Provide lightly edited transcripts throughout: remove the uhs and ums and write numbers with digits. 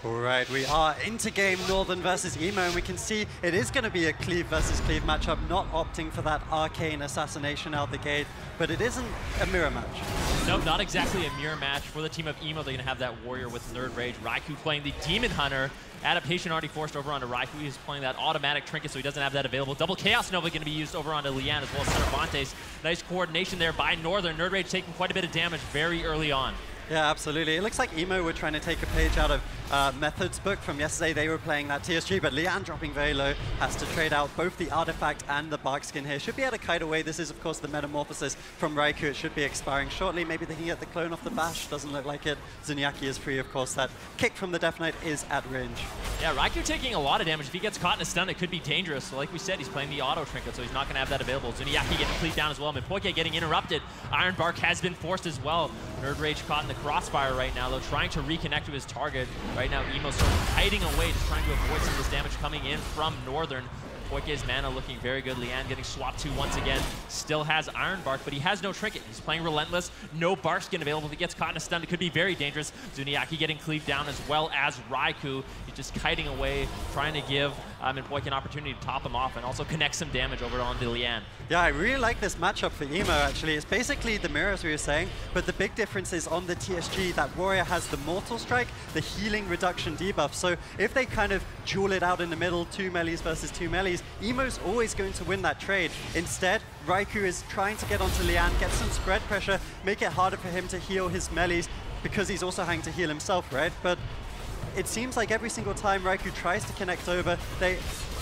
All right, we are into game Northern versus Emo, and we can see it is going to be a Cleave versus Cleave matchup, not opting for that arcane assassination out the gate, but it isn't a mirror match. Nope, not exactly a mirror match. For the team of Emo, they're going to have that Warrior with Nerd Rage. Raikou playing the Demon Hunter. Adaptation already forced over onto Raikou. He's playing that automatic trinket, so he doesn't have that available. Double Chaos Nova going to be used over onto Lian as well as Cervantes. Nice coordination there by Northern. Nerd Rage taking quite a bit of damage very early on. Yeah, absolutely. It looks like Emo were trying to take a page out of Method's book from yesterday. They were playing that TSG, but Lian dropping very low, has to trade out both the Artifact and the Bark Skin here. Should be able to kite away. This is, of course, the Metamorphosis from Raikou. It should be expiring shortly. Maybe they can get the clone off the bash. Doesn't look like it. Zuniaki is free, of course. That kick from the Death Knight is at range. Yeah, Raikou taking a lot of damage. If he gets caught in a stun, it could be dangerous. So like we said, he's playing the auto trinket, so he's not going to have that available. Zuniaki getting cleaved down as well. Minpoke getting interrupted. Iron Bark has been forced as well. Nerd Rage caught in the crossfire right now, though, trying to reconnect to his target. Right now, Emo sort of hiding away, just trying to avoid some of this damage coming in from Northern. Poike's mana looking very good. Lian getting swapped to once again. Still has Iron Bark, but he has no trinket. He's playing Relentless. No Bark Skin available. If he gets caught in a stun, it could be very dangerous. Zuniaki getting cleaved down as well as Raikou. He's just kiting away, trying to give Minpoke an opportunity to top him off and also connect some damage over onto Lian. Yeah, I really like this matchup for Emo, actually. It's basically the mirror, as we were saying, but the big difference is on the TSG, that Warrior has the Mortal Strike, the healing reduction debuff. So if they kind of duel it out in the middle, 2 melees versus 2 melees, Emo's always going to win that trade. Instead, Raikou is trying to get onto Lian, get some spread pressure, make it harder for him to heal his melees, because he's also having to heal himself, right? But it seems like every single time Raikou tries to connect over, they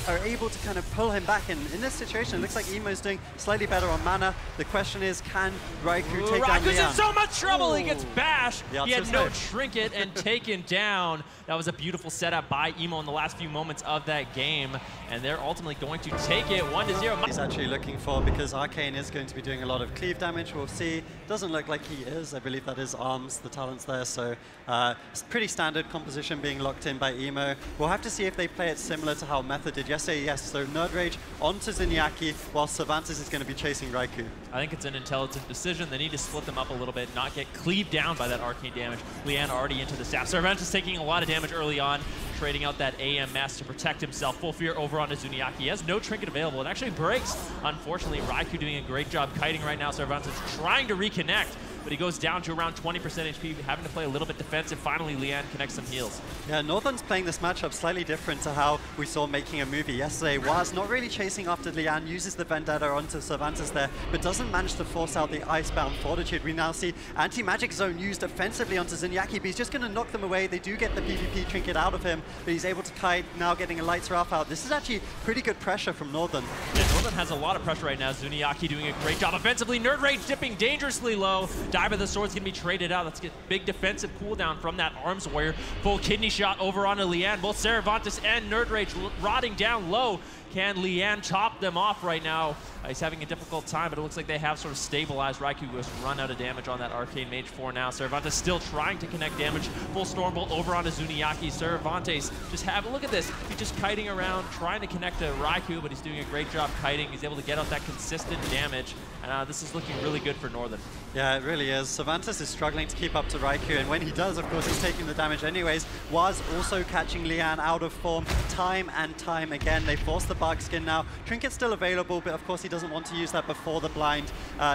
are able to kind of pull him back. And in this situation, it looks like Emo's doing slightly better on mana. The question is, can Raikou take down Lian? Raikou's in so much trouble. He gets bashed. He had no right. trinket and taken down. That was a beautiful setup by Emo in the last few moments of that game. And they're ultimately going to take it 1-0. He's actually looking for, because Arcane is going to be doing a lot of cleave damage. We'll see. Doesn't look like he is. I believe that is Arms, the talents there. So it's pretty standard composition being locked in by Emo. We'll have to see if they play it similar to how Method did yesterday. Yes, so Nerd Rage onto Zuniaki, while Cervantes is going to be chasing Raikou. I think it's an intelligent decision. They need to split them up a little bit, not get cleaved down by that arcane damage. Lian already into the staff. Cervantes taking a lot of damage early on, trading out that AMS to protect himself. Full fear over onto Zuniaki. He has no trinket available. It actually breaks. Unfortunately, Raikou doing a great job kiting right now. Cervantes trying to reconnect, but he goes down to around 20% HP, having to play a little bit defensive. Finally, Lian connects some heals. Yeah, Northern's playing this matchup slightly different to how we saw Making a Movie yesterday. Was not really chasing after Lian, uses the Vendetta onto Cervantes there, but doesn't manage to force out the Icebound Fortitude. We now see Anti-Magic Zone used offensively onto Zuniaki, but he's just going to knock them away. They do get the PvP trinket out of him, but he's able to kite, now getting a Lights Wrath out. This is actually pretty good pressure from Northern. Yeah, Northern has a lot of pressure right now. Zuniaki doing a great job offensively. Nerd Rage dipping dangerously low. Dive of the Sword's going to be traded out. Let's get big defensive cooldown from that Arms Warrior. Full kidney shot over onto Lian. Both Cervantes and Nerd Rage rotting down low. Can Lian chop them off right now? He's having a difficult time, but it looks like they have sort of stabilized. Raikou has run out of damage on that Arcane Mage for now. Cervantes still trying to connect damage. Full Stormbolt over onto Zuniaki. Cervantes just have a look at this. He's just kiting around, trying to connect to Raikou, but he's doing a great job kiting. He's able to get out that consistent damage, and this is looking really good for Northern. Yeah, it really is. Cervantes is struggling to keep up to Raikou, and when he does, of course, he's taking the damage anyways. Was also catching Lian out of form time and time again. They force the Bark Skin now. Trinket's still available, but of course he doesn't want to use that before the blind,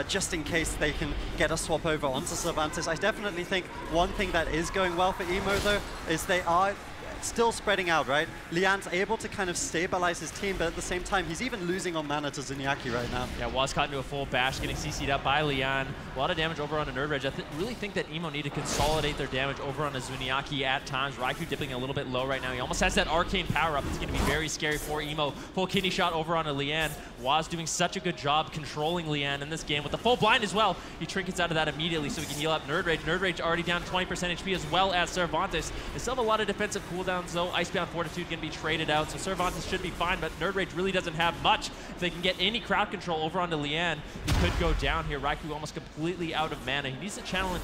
just in case they can get a swap over onto Cervantes. I definitely think one thing that is going well for Emo, though, is they are still spreading out, right? Lian's able to kind of stabilize his team, but at the same time, he's even losing on mana to Zuniaki right now. Yeah, was caught into a full bash, getting CC'd up by Lian. A lot of damage over on a Nerd Rage. I really think that Emo need to consolidate their damage over on a Zuniaki at times. Raikou dipping a little bit low right now. He almost has that arcane power up. It's going to be very scary for Emo. Full kidney shot over on a Lian. Was doing such a good job controlling Lian in this game with the full blind as well. He trinkets out of that immediately so he can heal up Nerd Rage. Nerd Rage already down 20% HP as well as Cervantes. They still have a lot of defensive cooldowns though. Icebound Fortitude going to be traded out, so Cervantes should be fine, but Nerd Rage really doesn't have much. If they can get any crowd control over onto Lian, he could go down here. Raikou almost completely out of mana. He needs to channel an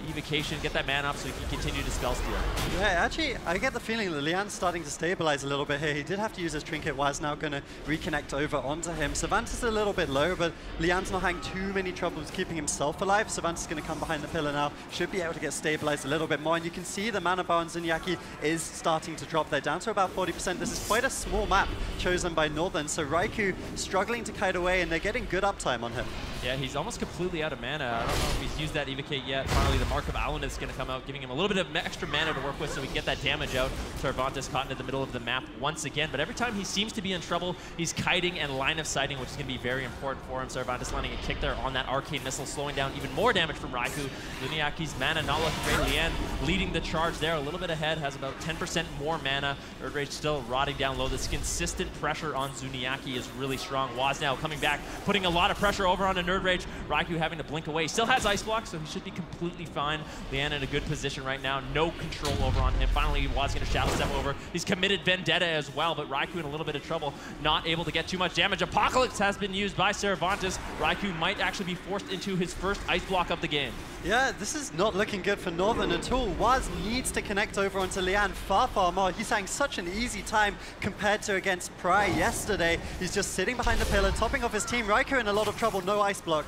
evocation, get that mana up so he can continue to spell steal. Yeah, actually, I get the feeling that Lian's starting to stabilize a little bit here. He did have to use his trinket. Was now going to reconnect over onto him. Cervantes is a little bit low, but Lian's not having too many troubles keeping himself alive. Cervantes is going to come behind the pillar now. Should be able to get stabilized a little bit more. And you can see the mana bar on Zuniaki is is starting to drop. They're down to about 40%. This is quite a small map chosen by Northern, so Raikou struggling to kite away, and they're getting good uptime on him. Yeah, he's almost completely out of mana. I don't know if he's used that Evocate yet. Finally, the Mark of Allen is going to come out, giving him a little bit of extra mana to work with so we can get that damage out. Cervantes caught into the middle of the map once again, but every time he seems to be in trouble, he's kiting and line of sighting, which is going to be very important for him. Cervantes landing a kick there on that Arcane Missile, slowing down even more damage from Raikou. Zuniaki's mana not looking great. Lian leading the charge there, a little bit ahead, has about 10% more mana. Nerd Rage still rotting down low. This consistent pressure on Zuniaki is really strong. Waz now coming back, putting a lot of pressure over onto Nerd Rage. Raikou having to blink away. Still has Ice Block, so he should be completely fine. Lian in a good position right now. No control over on him. Finally, Waz going to Shadow Step over. He's committed Vendetta as well, but Raikou in a little bit of trouble. Not able to get too much damage. Apocalypse has been used by Cervantes. Raikou might actually be forced into his first Ice Block of the game. Yeah, this is not looking good for Northern at all. Waz needs to connect over onto Lian far more. He's having such an easy time compared to against Pry yesterday. He's just sitting behind the pillar, topping off his team. Raikou in a lot of trouble, no Ice Block.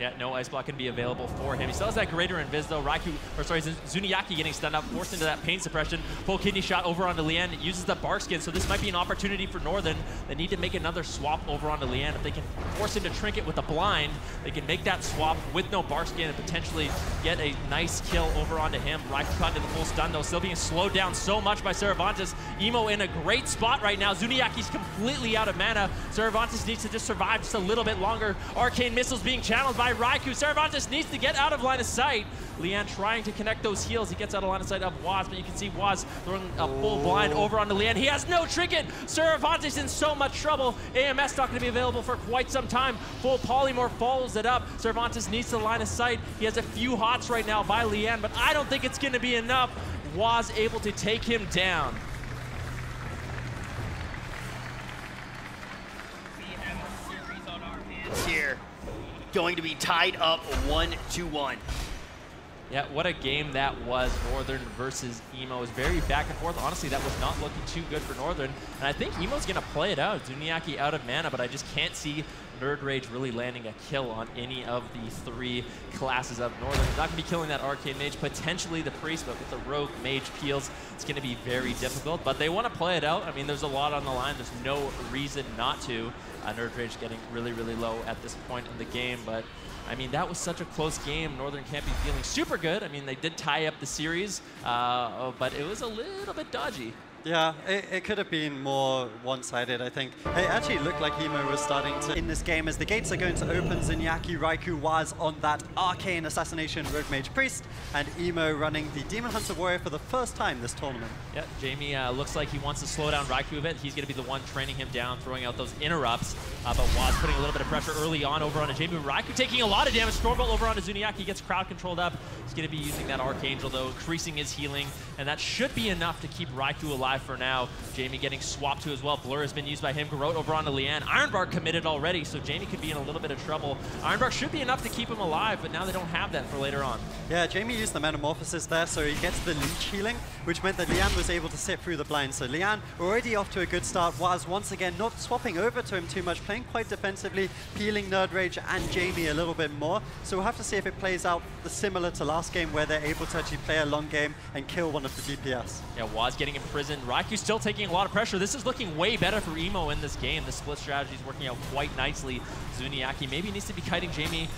Yeah, no Ice Block can be available for him. He still has that Greater Invis though. Zuniaki getting stunned up, forced into that Pain Suppression. Full Kidney Shot over onto Lian. It uses the Bark Skin, so this might be an opportunity for Northern. They need to make another swap over onto Lian. If they can force him to Trinket with a blind, they can make that swap with no Bark Skin and potentially get a nice kill over onto him. Raikou caught into the full stun though, still being slowed down so much by Cervantes. Emo in a great spot right now. Zuniaki's completely out of mana. Cervantes needs to just survive just a little bit longer. Arcane Missiles being channeled by Raikou. Cervantes needs to get out of line of sight. Lian trying to connect those heals. He gets out of line of sight of Waz, but you can see Waz throwing a full blind over onto Lian. He has no trinket. Cervantes in so much trouble. AMS not going to be available for quite some time. Full Polymorph follows it up. Cervantes needs the line of sight. He has a few hots right now by Lian, but I don't think it's going to be enough. Waz able to take him down. We have a series on our hands here. Going to be tied up 1-1. Yeah, what a game that was. Northern versus Emo. It was very back and forth. Honestly, that was not looking too good for Northern. And I think Emo's going to play it out. Zuniaki out of mana, but I just can't see Nerd Rage really landing a kill on any of the three classes of Northern. He's not going to be killing that Arcane Mage, potentially the Priest, but with the Rogue Mage peels, it's going to be very difficult. But they want to play it out. I mean, there's a lot on the line. There's no reason not to. Nerd Rage getting really low at this point in the game, but I mean, that was such a close game. Northern can't be feeling super good. I mean, they did tie up the series, but it was a little bit dodgy. Yeah, it could have been more one-sided, I think. It actually looked like Emo was starting to in this game as the gates are going to open. Zuniaki, Raikou, Waz on that Arcane Assassination Rogue Mage Priest, and Emo running the Demon Hunter Warrior for the first time this tournament. Yeah, Jamie looks like he wants to slow down Raikou a bit. He's going to be the one training him down, throwing out those interrupts, but Waz putting a little bit of pressure early on over onto Jamie. Raikou taking a lot of damage. Stormbolt over onto Zuniaki, gets crowd controlled up. He's going to be using that Archangel though, increasing his healing, and that should be enough to keep Raikou alive for now. Jamie getting swapped to as well. Blur has been used by him. Garrote over onto Lian. Ironbark committed already, so Jamie could be in a little bit of trouble. Ironbark should be enough to keep him alive, but now they don't have that for later on. Yeah, Jamie used the Metamorphosis there, so he gets the leech healing, which meant that Lian was able to sit through the blind. So Lian already off to a good start. Waz once again not swapping over to him too much, playing quite defensively, peeling Nerd Rage and Jamie a little bit more. So we'll have to see if it plays out similar to last game, where they're able to actually play a long game and kill one of the DPS. Yeah, Waz getting imprisoned. Raikou still taking a lot of pressure. This is looking way better for Emo in this game. The split strategy is working out quite nicely. Zuniaki maybe needs to be kiting Jamie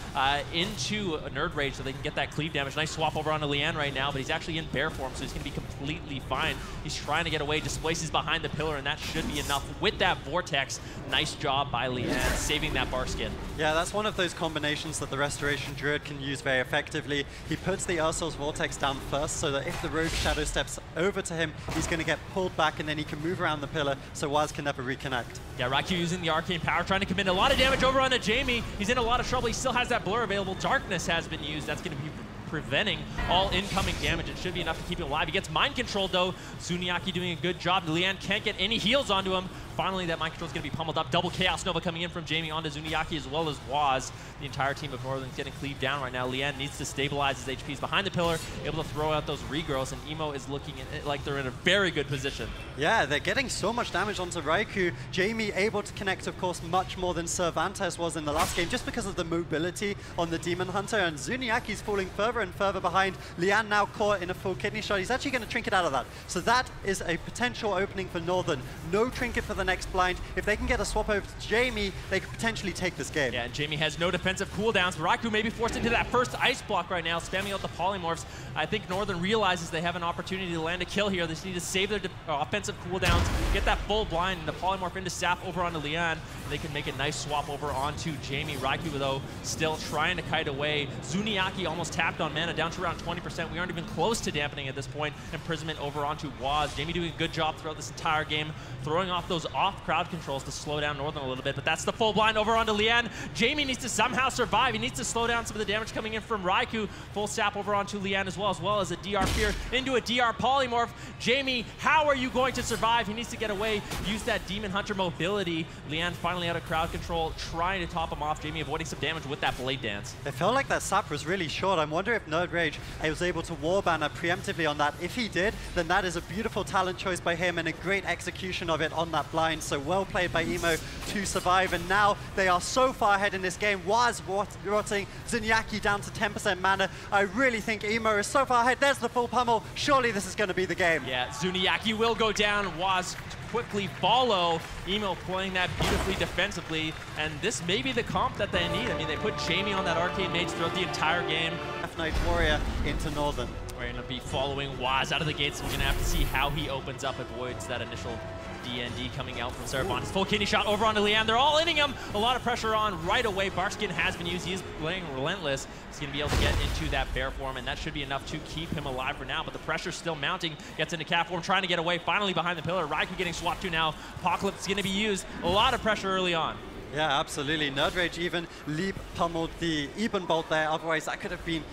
into a Nerd Rage so they can get that cleave damage. Nice swap over onto Lian right now, but he's actually in bear form, so he's going to be completely fine. He's trying to get away, displaces behind the pillar, and that should be enough with that Vortex. Nice job by Lian, saving that bar skin. Yeah, that's one of those combinations that the Restoration Druid can use very effectively. He puts the Ursul's Vortex down first, so that if the Rogue Shadow steps over to him, he's going to get pulled back, and then he can move around the pillar, so Waz can never reconnect. Yeah, Raikou using the Arcane Power, trying to commit a lot of damage over onto Jamie. He's in a lot of trouble. He still has that Blur available. Darkness has been used. That's going to be preventing all incoming damage. It should be enough to keep him alive. He gets mind controlled though. Zuniaki doing a good job. Lian can't get any heals onto him. finally that mind control is going to be pummeled up. Double Chaos Nova coming in from Jamie onto Zuniaki as well as Waz. The entire team of Northern's getting cleaved down right now. Lian needs to stabilize his HPs behind the pillar, able to throw out those regrowths, and Emo is looking at it like they're in a very good position. Yeah, they're getting so much damage onto Raikou. Jamie able to connect, of course, much more than Cervantes was in the last game, just because of the mobility on the Demon Hunter, and Zuniaki's falling further and further behind. Lian now caught in a full kidney shot. He's actually going to trinket out of that. So that is a potential opening for Northern. No trinket for the next blind. If they can get a swap over to Jamie, they could potentially take this game. Yeah, and Jamie has no defensive cooldowns. Raikou may be forced into that first ice block right now, spamming out the polymorphs. I think Northern realizes they have an opportunity to land a kill here. They just need to save their offensive cooldowns, get that full blind, and the polymorph into Sap over onto Lian. They can make a nice swap over onto Jamie. Raikou, though, still trying to kite away. Zuniaki almost tapped on mana, down to around 20%. We aren't even close to dampening at this point. Imprisonment over onto Waz. Jamie doing a good job throughout this entire game, throwing off those off crowd controls to slow down Northern a little bit, but that's the full blind over onto Lian. Jamie needs to somehow survive. He needs to slow down some of the damage coming in from Raikou. Full sap over onto Lian as well as a DR Fear into a DR Polymorph. Jamie, how are you going to survive? He needs to get away, use that Demon Hunter mobility. Lian finally out of crowd control, trying to top him off. Jamie avoiding some damage with that Blade Dance. It felt like that sap was really short. I wonder if Nerd Rage was able to warband preemptively on that. If he did, then that is a beautiful talent choice by him and a great execution of it on that blind. So well played by Emo to survive. And now they are so far ahead in this game. Waz rotting Zuniaki down to 10% mana. I really think Emo is so far ahead. There's the full pummel. Surely this is going to be the game. Yeah, Zuniaki will go down. Waz quickly follow. Emo playing that beautifully defensively, and this may be the comp that they need. I mean, they put Jamie on that Arcane Mage throughout the entire game. F-Knight Warrior into Northern. We're going to be following Waz out of the gates, so we're going to have to see how he opens up, avoids that initial DND coming out from Cervantes. Full kidney shot over onto Lian. They're all hitting him. A lot of pressure on right away. Barskin has been used. He is playing Relentless. He's going to be able to get into that bear form, and that should be enough to keep him alive for now, but the pressure's still mounting. Gets into cat form, trying to get away. Finally behind the pillar. Raikou getting swapped to now. Apocalypse is going to be used. A lot of pressure early on. Yeah, absolutely. Nerd Rage even leap pummeled the Eben Bolt there. Otherwise, that could have been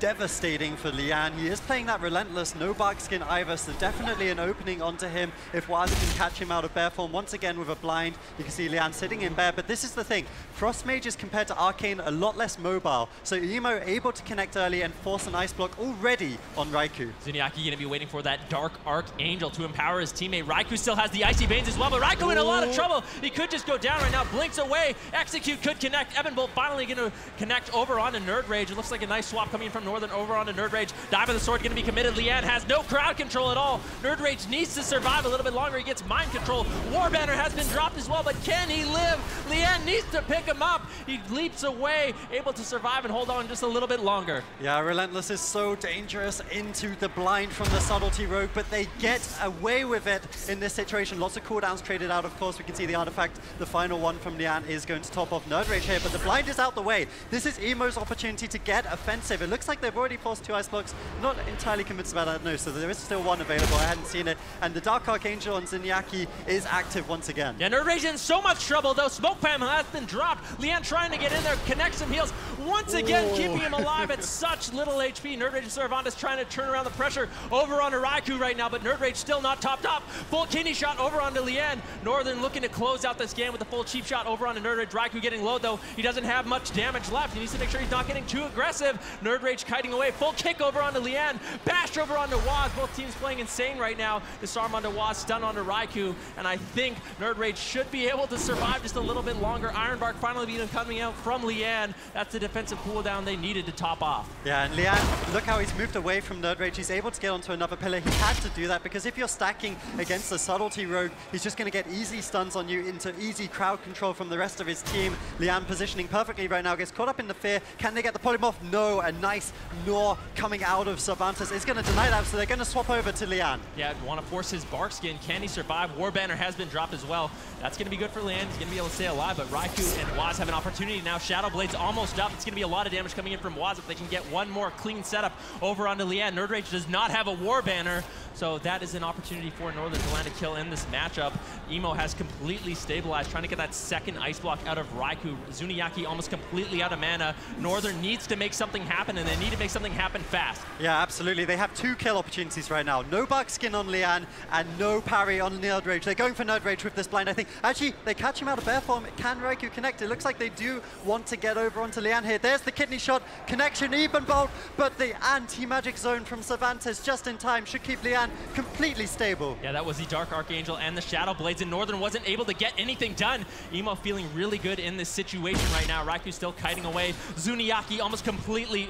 devastating for Lian. He is playing that Relentless, no Barkskin either, so definitely an opening onto him if Waz can catch him out of bear form. Once again with a blind, you can see Lian sitting in bear, but this is the thing. Frost Mages compared to Arcane a lot less mobile, so Emo able to connect early and force an ice block already on Raikou. Zuniaki going to be waiting for that Dark Archangel to empower his teammate. Raikou still has the Icy Veins as well, but Raikou in a lot of trouble. He could just go down right now, blinks away. Execute could connect. Eben Bolt finally going to connect over onto Nerd Rage. It looks like a nice swap coming from Northern over onto Nerd Rage. Dive of the Sword going to be committed. Lian has no crowd control at all. Nerd Rage needs to survive a little bit longer. He gets mind control. Warbanner has been dropped as well, but can he live? Lian needs to pick him up. He leaps away, able to survive and hold on just a little bit longer. Yeah, Relentless is so dangerous into the blind from the Subtlety Rogue, but they get away with it in this situation. Lots of cooldowns traded out, of course. We can see the artifact. The final one from Lian is going to top off Nerd Rage here, but the blind is out the way. This is Emo's opportunity to get offensive. It looks like they've already forced 2 ice blocks. Not entirely convinced about that, no, so there is still one available. I hadn't seen it. And the Dark Archangel on Zuniaki is active once again. Yeah, Nerd Rage in so much trouble, though. Smoke Pam has been dropped. Lian trying to get in there, connect some heals. Once again, keeping him alive at such little HP. Nerd Rage and Cervantes trying to turn around the pressure over onto Raikou right now, but Nerd Rage still not topped up. Full kidney shot over onto Lian. Northern looking to close out this game with a full cheap shot over onto Nerd Rage. Raikou getting low, though. He doesn't have much damage left. He needs to make sure he's not getting too aggressive. Nerd Rage kiting away. Full kick over onto Lian. Bash over onto Waz. Both teams playing insane right now. Disarm onto Waz, stun onto Raikou, and I think Nerd Rage should be able to survive just a little bit longer. Ironbark finally being coming out from Lian. That's the defensive cooldown they needed to top off. Yeah, and Lian, look how he's moved away from Nerd Rage. He's able to get onto another pillar. He had to do that because if you're stacking against the Subtlety Rogue, he's just going to get easy stuns on you into easy crowd control from the rest of his team. Lian positioning perfectly right now, gets caught up in the fear. Can they get the polymorph? No, a nice Gnaw coming out of Cervantes is going to deny that, so they're going to swap over to Lian. Yeah, want to force his Barkskin. Can he survive? Warbanner has been dropped as well. That's going to be good for Lian. He's going to be able to stay alive, but Raikou and Waz have an opportunity now. Shadow Blade's almost up. It's going to be a lot of damage coming in from Waz if they can get one more clean setup over onto Lian. Nerd Rage does not have a Warbanner, So that is an opportunity for Northern to land a kill in this matchup. Emo has completely stabilized, trying to get that second ice block out of Raikou. Zuniaki almost completely out of mana. Northern needs to make something happen, and they need to make something happen fast. Yeah, absolutely. They have 2 kill opportunities right now. No Buckskin on Lian and no parry on Nerd Rage. They're going for Nerd Rage with this blind, I think. Actually, they catch him out of bear form. Can Raikou connect? It looks like they do want to get over onto Lian here. There's the kidney shot. Connection, even bolt, but the anti-magic zone from Cervantes just in time should keep Lian completely stable. Yeah, that was the Dark Archangel and the Shadow Blades, and Northern wasn't able to get anything done. Emo feeling really good in this situation right now. Raikou still kiting away. Zuniaki almost completely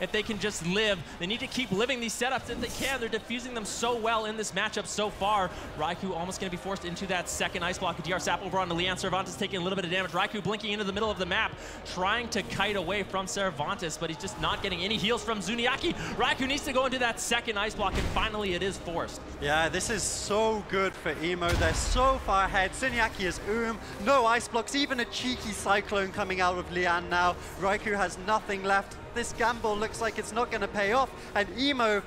If they can just live, they need to keep living these setups if they can. They're diffusing them so well in this matchup so far. Raikou almost going to be forced into that second ice block. DR Sap over onto Lian. Cervantes taking a little bit of damage. Raikou blinking into the middle of the map, trying to kite away from Cervantes, but he's just not getting any heals from Zuniaki. Raikou needs to go into that second ice block, and finally it is forced. Yeah, this is so good for Emo. They're so far ahead. Zuniaki is no ice blocks, even a cheeky cyclone coming out of Lian now. Raikou has nothing left. This gamble looks like it's not going to pay off, and Emo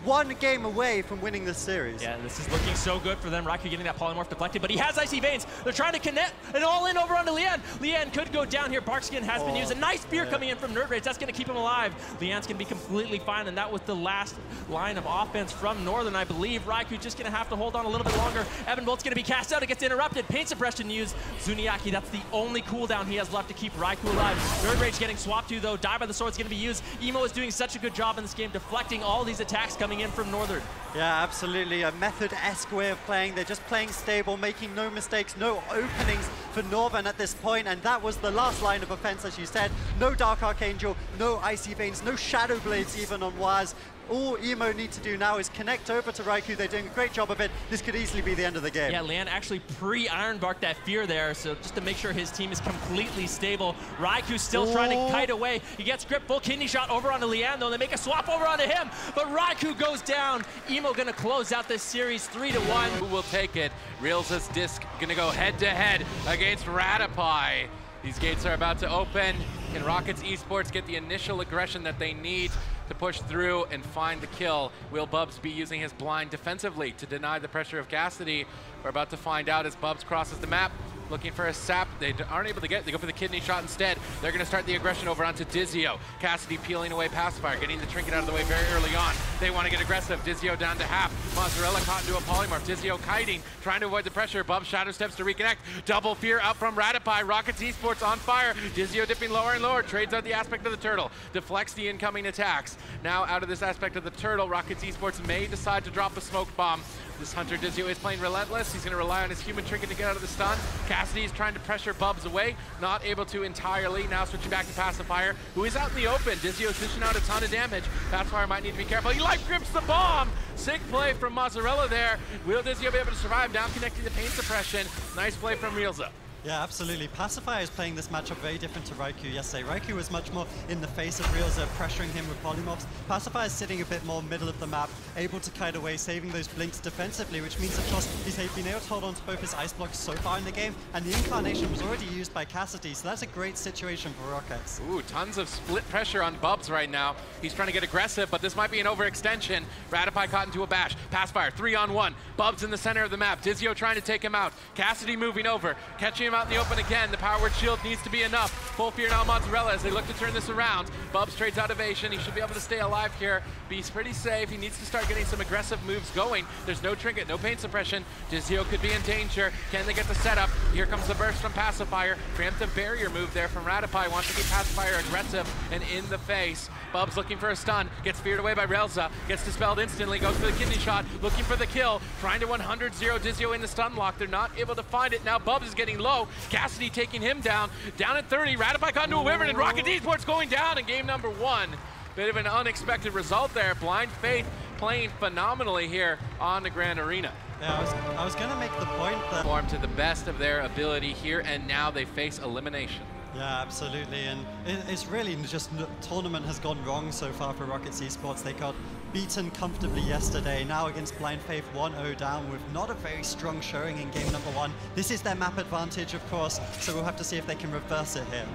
1 game away from winning this series. Yeah, this is looking so good for them. Raikou getting that polymorph deflected, but he has Icy Veins. They're trying to connect an all-in over onto Lian. Lian could go down here. Barkskin has been used. A nice spear coming in from Nerd Rage. That's going to keep him alive. Lian's going to be completely fine, and that was the last line of offense from Northern, I believe. Raikou just going to have to hold on a little bit longer. Evan Bolt's going to be cast out. It gets interrupted. Pain suppression used. Zuniaki, that's the only cooldown he has left to keep Raikou alive. Nerd Rage getting swapped to, though. Die by the Sword's going to be used. Emo is doing such a good job in this game, deflecting all these attacks coming in from Northern. Yeah, absolutely. A method-esque way of playing. They're just playing stable, making no mistakes, no openings for Northern at this point, and that was the last line of offense, as you said. No Dark Archangel, no Icy Veins, no Shadow Blades even on Waz. All Emo need to do now is connect over to Raikou. They're doing a great job of it. This could easily be the end of the game. Yeah, Lian actually pre-Ironbarked that fear there, so just to make sure his team is completely stable. Raikou's still trying to kite away. He gets grip, full kidney shot over onto Lian, though. They make a swap over onto him, but Raikou goes down. Emo gonna close out this series 3-1. Who will take it? Reels' disc gonna go head-to-head against Ratapai. These gates are about to open. Can Rockets Esports get the initial aggression that they need to push through and find the kill? Will Bubs be using his blind defensively to deny the pressure of Cassidy? We're about to find out as Bubs crosses the map, looking for a sap. They aren't able to get it. They go for the kidney shot instead. They're going to start the aggression over onto Dizio. Cassidy peeling away Pacifier, getting the trinket out of the way very early on. They want to get aggressive. Dizio down to half. Mozzarella caught into a polymorph. Dizio kiting, trying to avoid the pressure. Bubs shadow steps to reconnect. Double fear out from Ratapai. Rockets Esports on fire. Dizio dipping lower and lower. Trades out the aspect of the turtle. Deflects the incoming attacks. Now out of this aspect of the turtle, Rockets Esports may decide to drop a smoke bomb. This Hunter Dizio is playing relentless. He's going to rely on his human trinket to get out of the stun. Cassidy is trying to pressure Bubs away, not able to entirely. Now switching back to Pacifier, who is out in the open. Dizio's dishing out a ton of damage. Pacifier might need to be careful. He life grips the bomb. Sick play from Mozzarella there. Will Dizio be able to survive? Now connecting the pain suppression. Nice play from Realza. Yeah, absolutely. Pacifier is playing this matchup very different to Raikou yesterday. Raikou was much more in the face of Realza, pressuring him with polymorphs. Pacifier is sitting a bit more middle of the map, able to kite away, saving those blinks defensively, which means, of course, he's been able to hold on to both his ice blocks so far in the game, and the Incarnation was already used by Cassidy, so that's a great situation for Rockets. Ooh, tons of split pressure on Bubs right now. He's trying to get aggressive, but this might be an overextension. Ratapai caught into a bash. Pacifier, 3-on-1. Bubs in the center of the map. Dizio trying to take him out. Cassidy moving over, catching him out in the open again. The power word shield needs to be enough. Full fear now Mozzarella as they look to turn this around. Bubs trades out evasion. He should be able to stay alive here. He's pretty safe. He needs to start getting some aggressive moves going. There's no trinket, no pain suppression. Dizio could be in danger. Can they get the setup? Here comes the burst from Pacifier. Preemptive barrier move there from Ratapai. Wants to keep Pacifier aggressive and in the face. Bubs looking for a stun. Gets feared away by Relza. Gets dispelled instantly. Goes for the kidney shot. Looking for the kill. Trying to 100-0 Dizio in the stun lock. They're not able to find it. Now Bubs is getting low. Cassidy taking him down. Down at 30. Ratapai caught into a wyvern and Rocket Esports going down in game number 1. Bit of an unexpected result there. Blind Faith playing phenomenally here on the Grand Arena. Yeah, I was going to make the point that... Perform to the best of their ability here, and now they face elimination. Yeah, absolutely, and it's really just tournament has gone wrong so far for Rockets Esports. They got beaten comfortably yesterday, now against Blind Faith 1-0 down with not a very strong showing in game number 1. This is their map advantage, of course, so we'll have to see if they can reverse it here.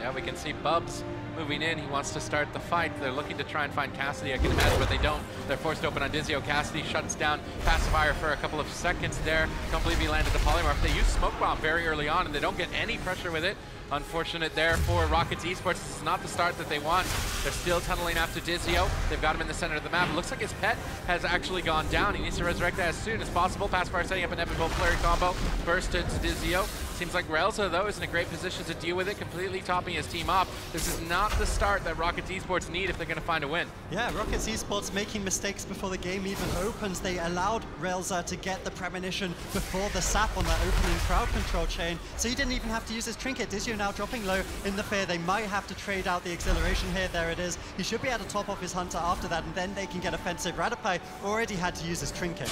Yeah, we can see Bubs moving in. He wants to start the fight. They're looking to try and find Cassidy, I can imagine, but they don't. They're forced open on Dizio. Cassidy shuts down Pacifier for a couple of seconds there. Don't believe he landed the polymorph. They use Smoke Bomb very early on, and they don't get any pressure with it. Unfortunate there for Rockets Esports. This is not the start that they want. They're still tunneling after Dizio. They've got him in the center of the map. It looks like his pet has actually gone down. He needs to resurrect that as soon as possible. Pacifier setting up an epic bolt flurry combo. Burst into Dizio. Seems like Relza, though, is in a great position to deal with it, completely topping his team up. This is not the start that Rockets Esports need if they're going to find a win. Yeah, Rockets Esports making mistakes before the game even opens. They allowed Relza to get the premonition before the sap on that opening crowd control chain, so he didn't even have to use his trinket. Dizio now dropping low in the fear. They might have to trade out the acceleration here. There it is. He should be able to top off his Hunter after that, and then they can get offensive. Radapai already had to use his trinket.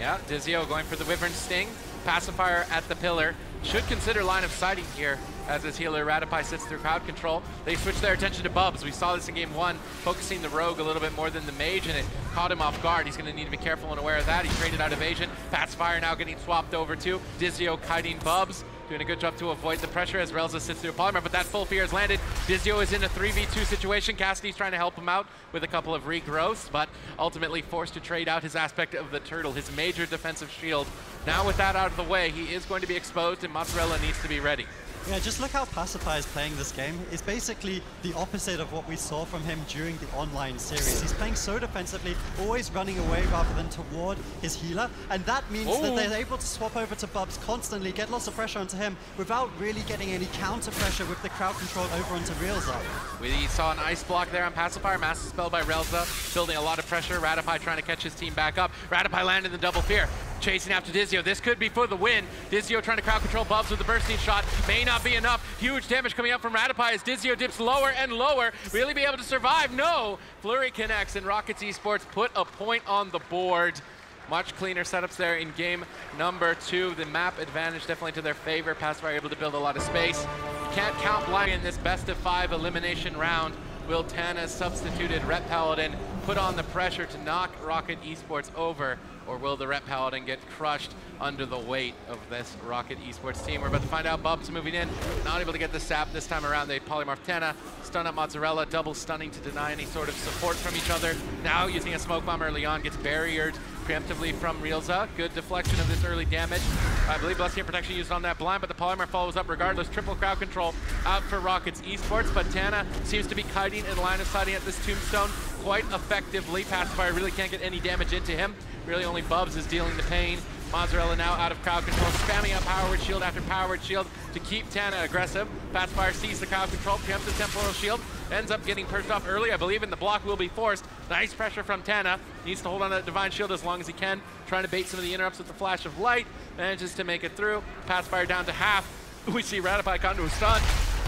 Yeah, Dizio going for the Wyvern Sting. Pacifier at the pillar. Should consider line of sighting here as his healer Radapai sits through crowd control. They switch their attention to Bubs. We saw this in game 1, focusing the rogue a little bit more than the mage, and it caught him off guard. He's going to need to be careful and aware of that. He traded out evasion. Pacifier now getting swapped over to Dizio kiting Bubs. Doing a good job to avoid the pressure as Relza sits through a polymer, but that full fear has landed. Dizio is in a 3v2 situation. Cassidy's trying to help him out with a couple of regrowths, but ultimately forced to trade out his aspect of the turtle, his major defensive shield. Now with that out of the way, he is going to be exposed, and Mozzarella needs to be ready. Yeah, just look how Pacifier is playing this game. It's basically the opposite of what we saw from him during the online series. He's playing so defensively, always running away rather than toward his healer, and that means that they're able to swap over to Bubs constantly, get lots of pressure onto him without really getting any counter pressure with the crowd control over onto Relza. We saw an ice block there on Pacifier, massive spell by Relza, building a lot of pressure. Radapai trying to catch his team back up. Radapai landed the double fear. Chasing after Dizio. This could be for the win. Dizio trying to crowd control Bubs with the bursting shot. May not be enough. Huge damage coming up from Radapai as Dizio dips lower and lower. Really be able to survive? No! Flurry connects and Rockets Esports put a point on the board. Much cleaner setups there in game number 2. The map advantage definitely to their favor. Pacifier able to build a lot of space. You can't count blind in this best of 5 elimination round. Will Tana's substituted Rep Paladin put on the pressure to knock Rocket Esports over, or will the Rep Paladin get crushed under the weight of this Rocket Esports team? We're about to find out. Bubs moving in, not able to get the sap this time around. They polymorph Tana, stun up Mozzarella, double stunning to deny any sort of support from each other. Now using a smoke bomb early on, gets barriered preemptively from Relza. Good deflection of this early damage. I believe Blessing Protection used on that blind, but the polymer follows up regardless. Triple crowd control out for Rockets Esports, but Tana seems to be kiting and line of sighting at this tombstone quite effectively. Pacifier really can't get any damage into him. Really only Bubs is dealing the pain. Mozzarella now out of crowd control, spamming out Power Word Shield after Power Word Shield to keep Tana aggressive. Pacifier sees the crowd control, preempts the Temporal Shield, ends up getting perched off early, I believe, and the block will be forced. Nice pressure from Tana. Needs to hold on to that Divine Shield as long as he can, trying to bait some of the interrupts with the Flash of Light. Manages to make it through. Pacifier down to half. We see Radapai come to a stun.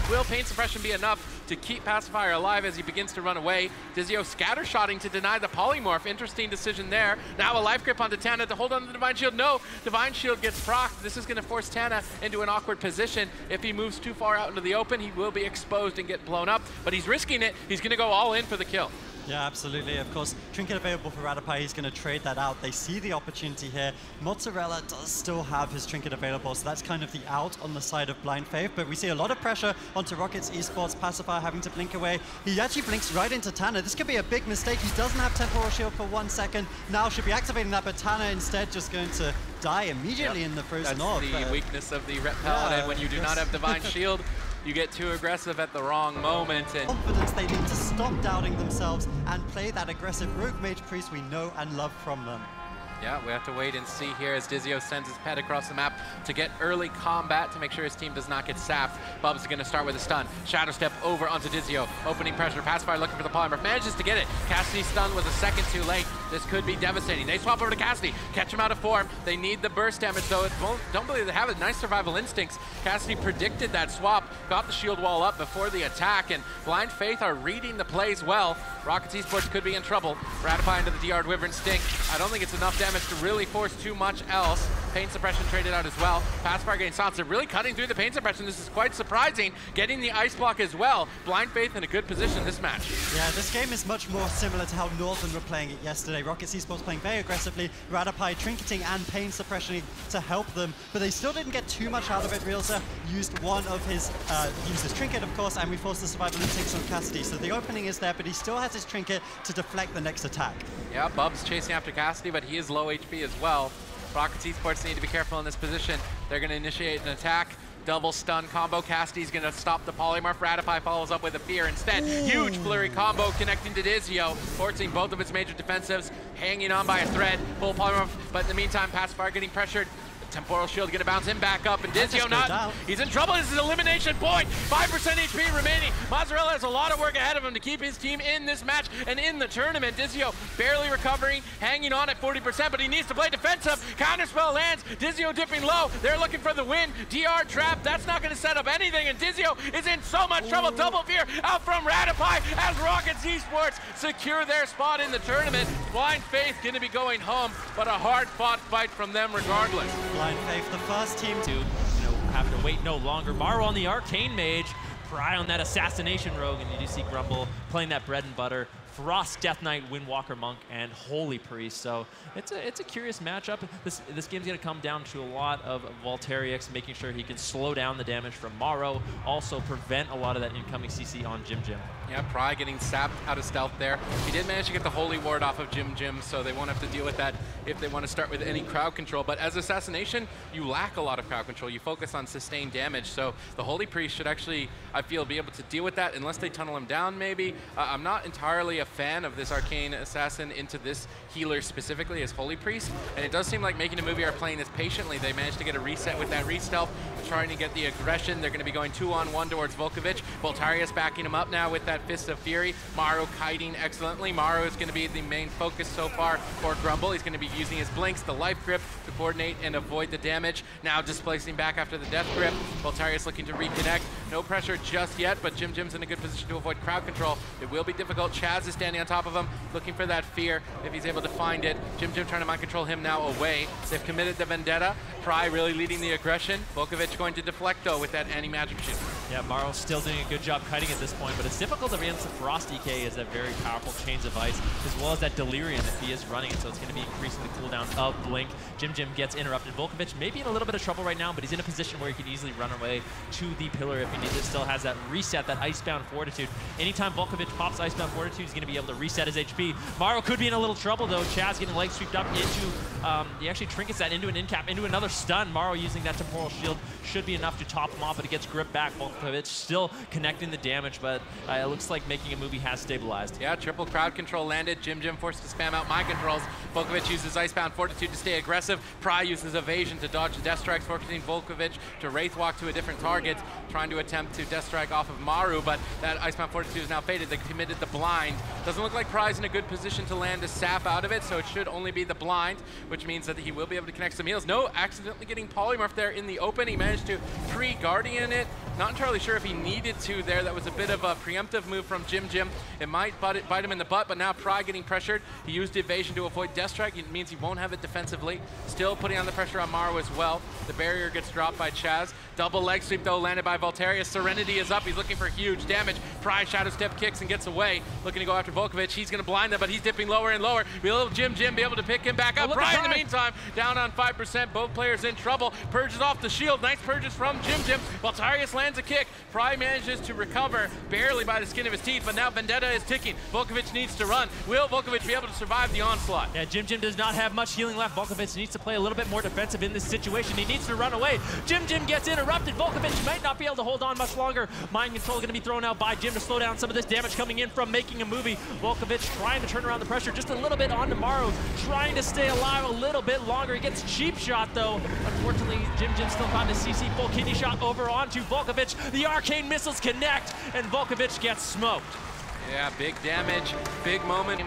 Will Pain Suppression be enough to keep Pacifier alive as he begins to run away? Dizio scattershotting to deny the polymorph. Interesting decision there. Now a life grip onto Tana to hold on to the Divine Shield. No, Divine Shield gets procced. This is going to force Tana into an awkward position. If he moves too far out into the open, he will be exposed and get blown up, but he's risking it. He's going to go all in for the kill. Yeah, absolutely. Of course, trinket available for Radapai. He's going to trade that out. They see the opportunity here. Mozzarella does still have his trinket available, so that's kind of the out on the side of Blind Faith. But we see a lot of pressure onto Rockets Esports. Pacifier having to blink away. He actually blinks right into Tana. This could be a big mistake. He doesn't have Temporal Shield for 1 second. Now should be activating that, but Tana instead just going to die immediately in the frozen orb. That's the weakness of the Rep Paladin. When you do not have Divine Shield, you get too aggressive at the wrong moment. And confidence, they need to stop doubting themselves and play that aggressive Rogue Mage Priest we know and love from them. Yeah, we have to wait and see here as Dizio sends his pet across the map to get early combat to make sure his team does not get sapped. Bubs is going to start with a stun. Shadow Step over onto Dizio. Opening pressure. Pacifier looking for the polymorph. Manages to get it. Cassidy stun was a second too late. This could be devastating. They swap over to Cassidy. Catch him out of form. They need the burst damage, though. Don't believe they have it. Nice survival instincts. Cassidy predicted that swap. Got the shield wall up before the attack, and Blind Faith are reading the plays well. Rockets Esports could be in trouble. Radapai into the DR Wyvern Sting. I don't think it's enough damage to really force too much else. pain suppression traded out as well. Pacifier getting stopped. They're really cutting through the pain suppression. This is quite surprising. Getting the ice block as well. Blind Faith in a good position this match. Yeah, this game is much more similar to how Northern were playing it yesterday. Rocket Esports playing very aggressively, Radopi trinketing and pain suppression to help them, but they still didn't get too much out of it. Realza used one of his, used his trinket, of course, and we forced the survival instincts on Cassidy. So the opening is there, but he still has his trinket to deflect the next attack. Yeah, Bub's chasing after Cassidy, but he is low HP as well. Rocket Esports need to be careful in this position. They're going to initiate an attack. Double stun combo. Cassidy's going to stop the polymorph. Radopi follows up with a fear instead. Ooh. Huge flurry combo connecting to Dizio, forcing both of its major defensives, hanging on by a thread. Full polymorph, but in the meantime, Pacifier getting pressured. Temporal shield gonna bounce him back up, and Dizio not. He's in trouble. This is elimination point. 5% HP remaining. Mozzarella has a lot of work ahead of him to keep his team in this match and in the tournament. Dizio barely recovering, hanging on at 40%, but he needs to play defensive. Counterspell lands. Dizio dipping low. They're looking for the win. DR trap. That's not gonna set up anything, and Dizio is in so much trouble. Double fear out from Radopi as Rocket Esports secure their spot in the tournament. Blind Faith gonna be going home, but a hard-fought fight from them regardless. Blind Faith, the first team to have to wait no longer. Maro on the Arcane Mage, Pry on that Assassination Rogue, and you do see Grumble playing that bread and butter. Frost, Death Knight, Windwalker Monk, and Holy Priest. So it's a curious matchup. This game's going to come down to a lot of Voltairix making sure he can slow down the damage from Maro, also prevent a lot of that incoming CC on Jim Jim. Yeah, Pry getting sapped out of stealth there. He did manage to get the Holy Ward off of Jim Jim, so they won't have to deal with that if they want to start with any crowd control. But as Assassination, you lack a lot of crowd control. You focus on sustained damage, so the Holy Priest should actually, I feel, be able to deal with that unless they tunnel him down maybe. I'm not entirely a fan of this Arcane Assassin into this healer specifically as Holy Priest, and it does seem like Making a Movie are playing this patiently. They managed to get a reset with that re-stealth, trying to get the aggression. They're going to be going 2-on-1 towards Volkovich. Voltarius backing him up now with that Fist of Fury. Maro kiting excellently. Maro is going to be the main focus so far for Grumble. He's going to be using his blinks, the life grip, to coordinate and avoid the damage. Now displacing back after the death grip. Voltarius looking to reconnect. No pressure just yet, but Jim Jim's in a good position to avoid crowd control. It will be difficult. Chaz is standing on top of him, looking for that fear if he's able to find it. Jim Jim trying to mind control him now away. They've committed the Vendetta. Pry really leading the aggression. Volkovich going to deflect though with that anti-magic shield. Yeah, Maro's still doing a good job kiting at this point, but it's difficult against the Frost DK as that very powerful Chains of Ice, as well as that Delirium that he is running, and so it's going to be increasing the cooldown of Blink. Jim Jim gets interrupted. Volkovich may be in a little bit of trouble right now, but he's in a position where he can easily run away to the pillar if he needs it. Still has that reset, that Icebound Fortitude. Anytime Volkovich pops Icebound Fortitude, he's going to be able to reset his HP. Maro could be in a little trouble though. Chaz getting leg sweeped up into, he actually trinkets that into an in-cap, into another stun. Maro using that Temporal Shield should be enough to top him off, but it gets gripped back. Volkovich still connecting the damage, but it looks like Making a Movie has stabilized. Yeah, triple crowd control landed. Jim Jim forced to spam out mind controls. Volkovich uses Icebound Fortitude to stay aggressive. Pry uses Evasion to dodge the Death Strikes, forcing Volkovich to Wraith Walk to a different target, trying to attempt to Death Strike off of Maru, but that Icebound Fortitude is now faded. They committed the blind. Doesn't look like Pry's in a good position to land a sap out of it, so it should only be the blind, which means that he will be able to connect some heals. No, accidentally getting polymorph there in the open. He managed to pre-Guardian it. Not entirely sure if he needed to there. That was a bit of a preemptive move from Jim Jim. It might bite him in the butt, but now Pry getting pressured. He used evasion to avoid Death Strike. It means he won't have it defensively. Still putting on the pressure on Maru as well. The barrier gets dropped by Chaz. Double leg sweep though landed by Voltarius. Serenity is up. He's looking for huge damage. Pry shadow step kicks and gets away. Looking to go after Volkovich. He's going to blind them, but he's dipping lower and lower. Will Jim Jim be able to pick him back up? Pry in the meantime down on 5%. Both players in trouble. Purges off the shield. Nice purges from Jim Jim. Voltarius lands a kick. Pry manages to recover barely by the skin of his teeth, but now Vendetta is ticking. Volkovich needs to run. Will Volkovich be able to survive the onslaught? Yeah, Jim Jim does not have much healing left. Volkovich needs to play a little bit more defensive in this situation. He needs to run away. Jim Jim gets interrupted. Volkovich might not be able to hold on much longer. Mind control going to be thrown out by Jim to slow down some of this damage coming in from Making a Movie. Volkovich trying to turn around the pressure just a little bit on Maro, trying to stay alive a little bit longer. He gets cheap shot though. Unfortunately, Jim Jim still caught his CC full kidney shot over onto Volkovich. The arcane missiles connect, and Volkovich gets smoked. Yeah, big damage, big moment.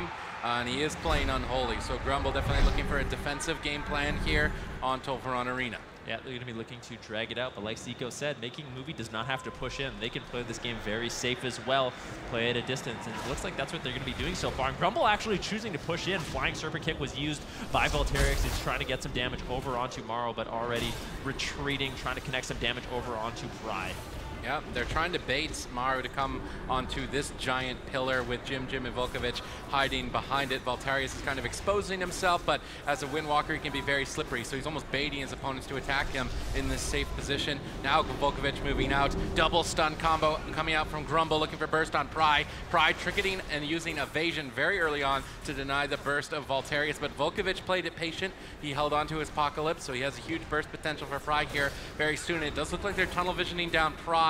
And he is playing unholy, so Grumble definitely looking for a defensive game plan here on Tolvaron Arena. Yeah, they're going to be looking to drag it out, but like Zico said, making a movie does not have to push in. They can play this game very safe as well, play at a distance, and it looks like that's what they're going to be doing so far. And Grumble actually choosing to push in. Flying Serpent Kick was used by Volterix. He's trying to get some damage over onto Maro, but already retreating, trying to connect some damage over onto Pry. Yeah, they're trying to bait Maru to come onto this giant pillar with Jim and Volkovic hiding behind it. Voltarius is kind of exposing himself, but as a Windwalker, he can be very slippery, so he's almost baiting his opponents to attack him in this safe position. Now Volkovic moving out, double stun combo coming out from Grumble, looking for burst on Pry. Pry tricketing and using evasion very early on to deny the burst of Voltarius, but Volkovic played it patient. He held on to his Apocalypse, so he has a huge burst potential for Pry here very soon. It does look like they're tunnel visioning down Pry.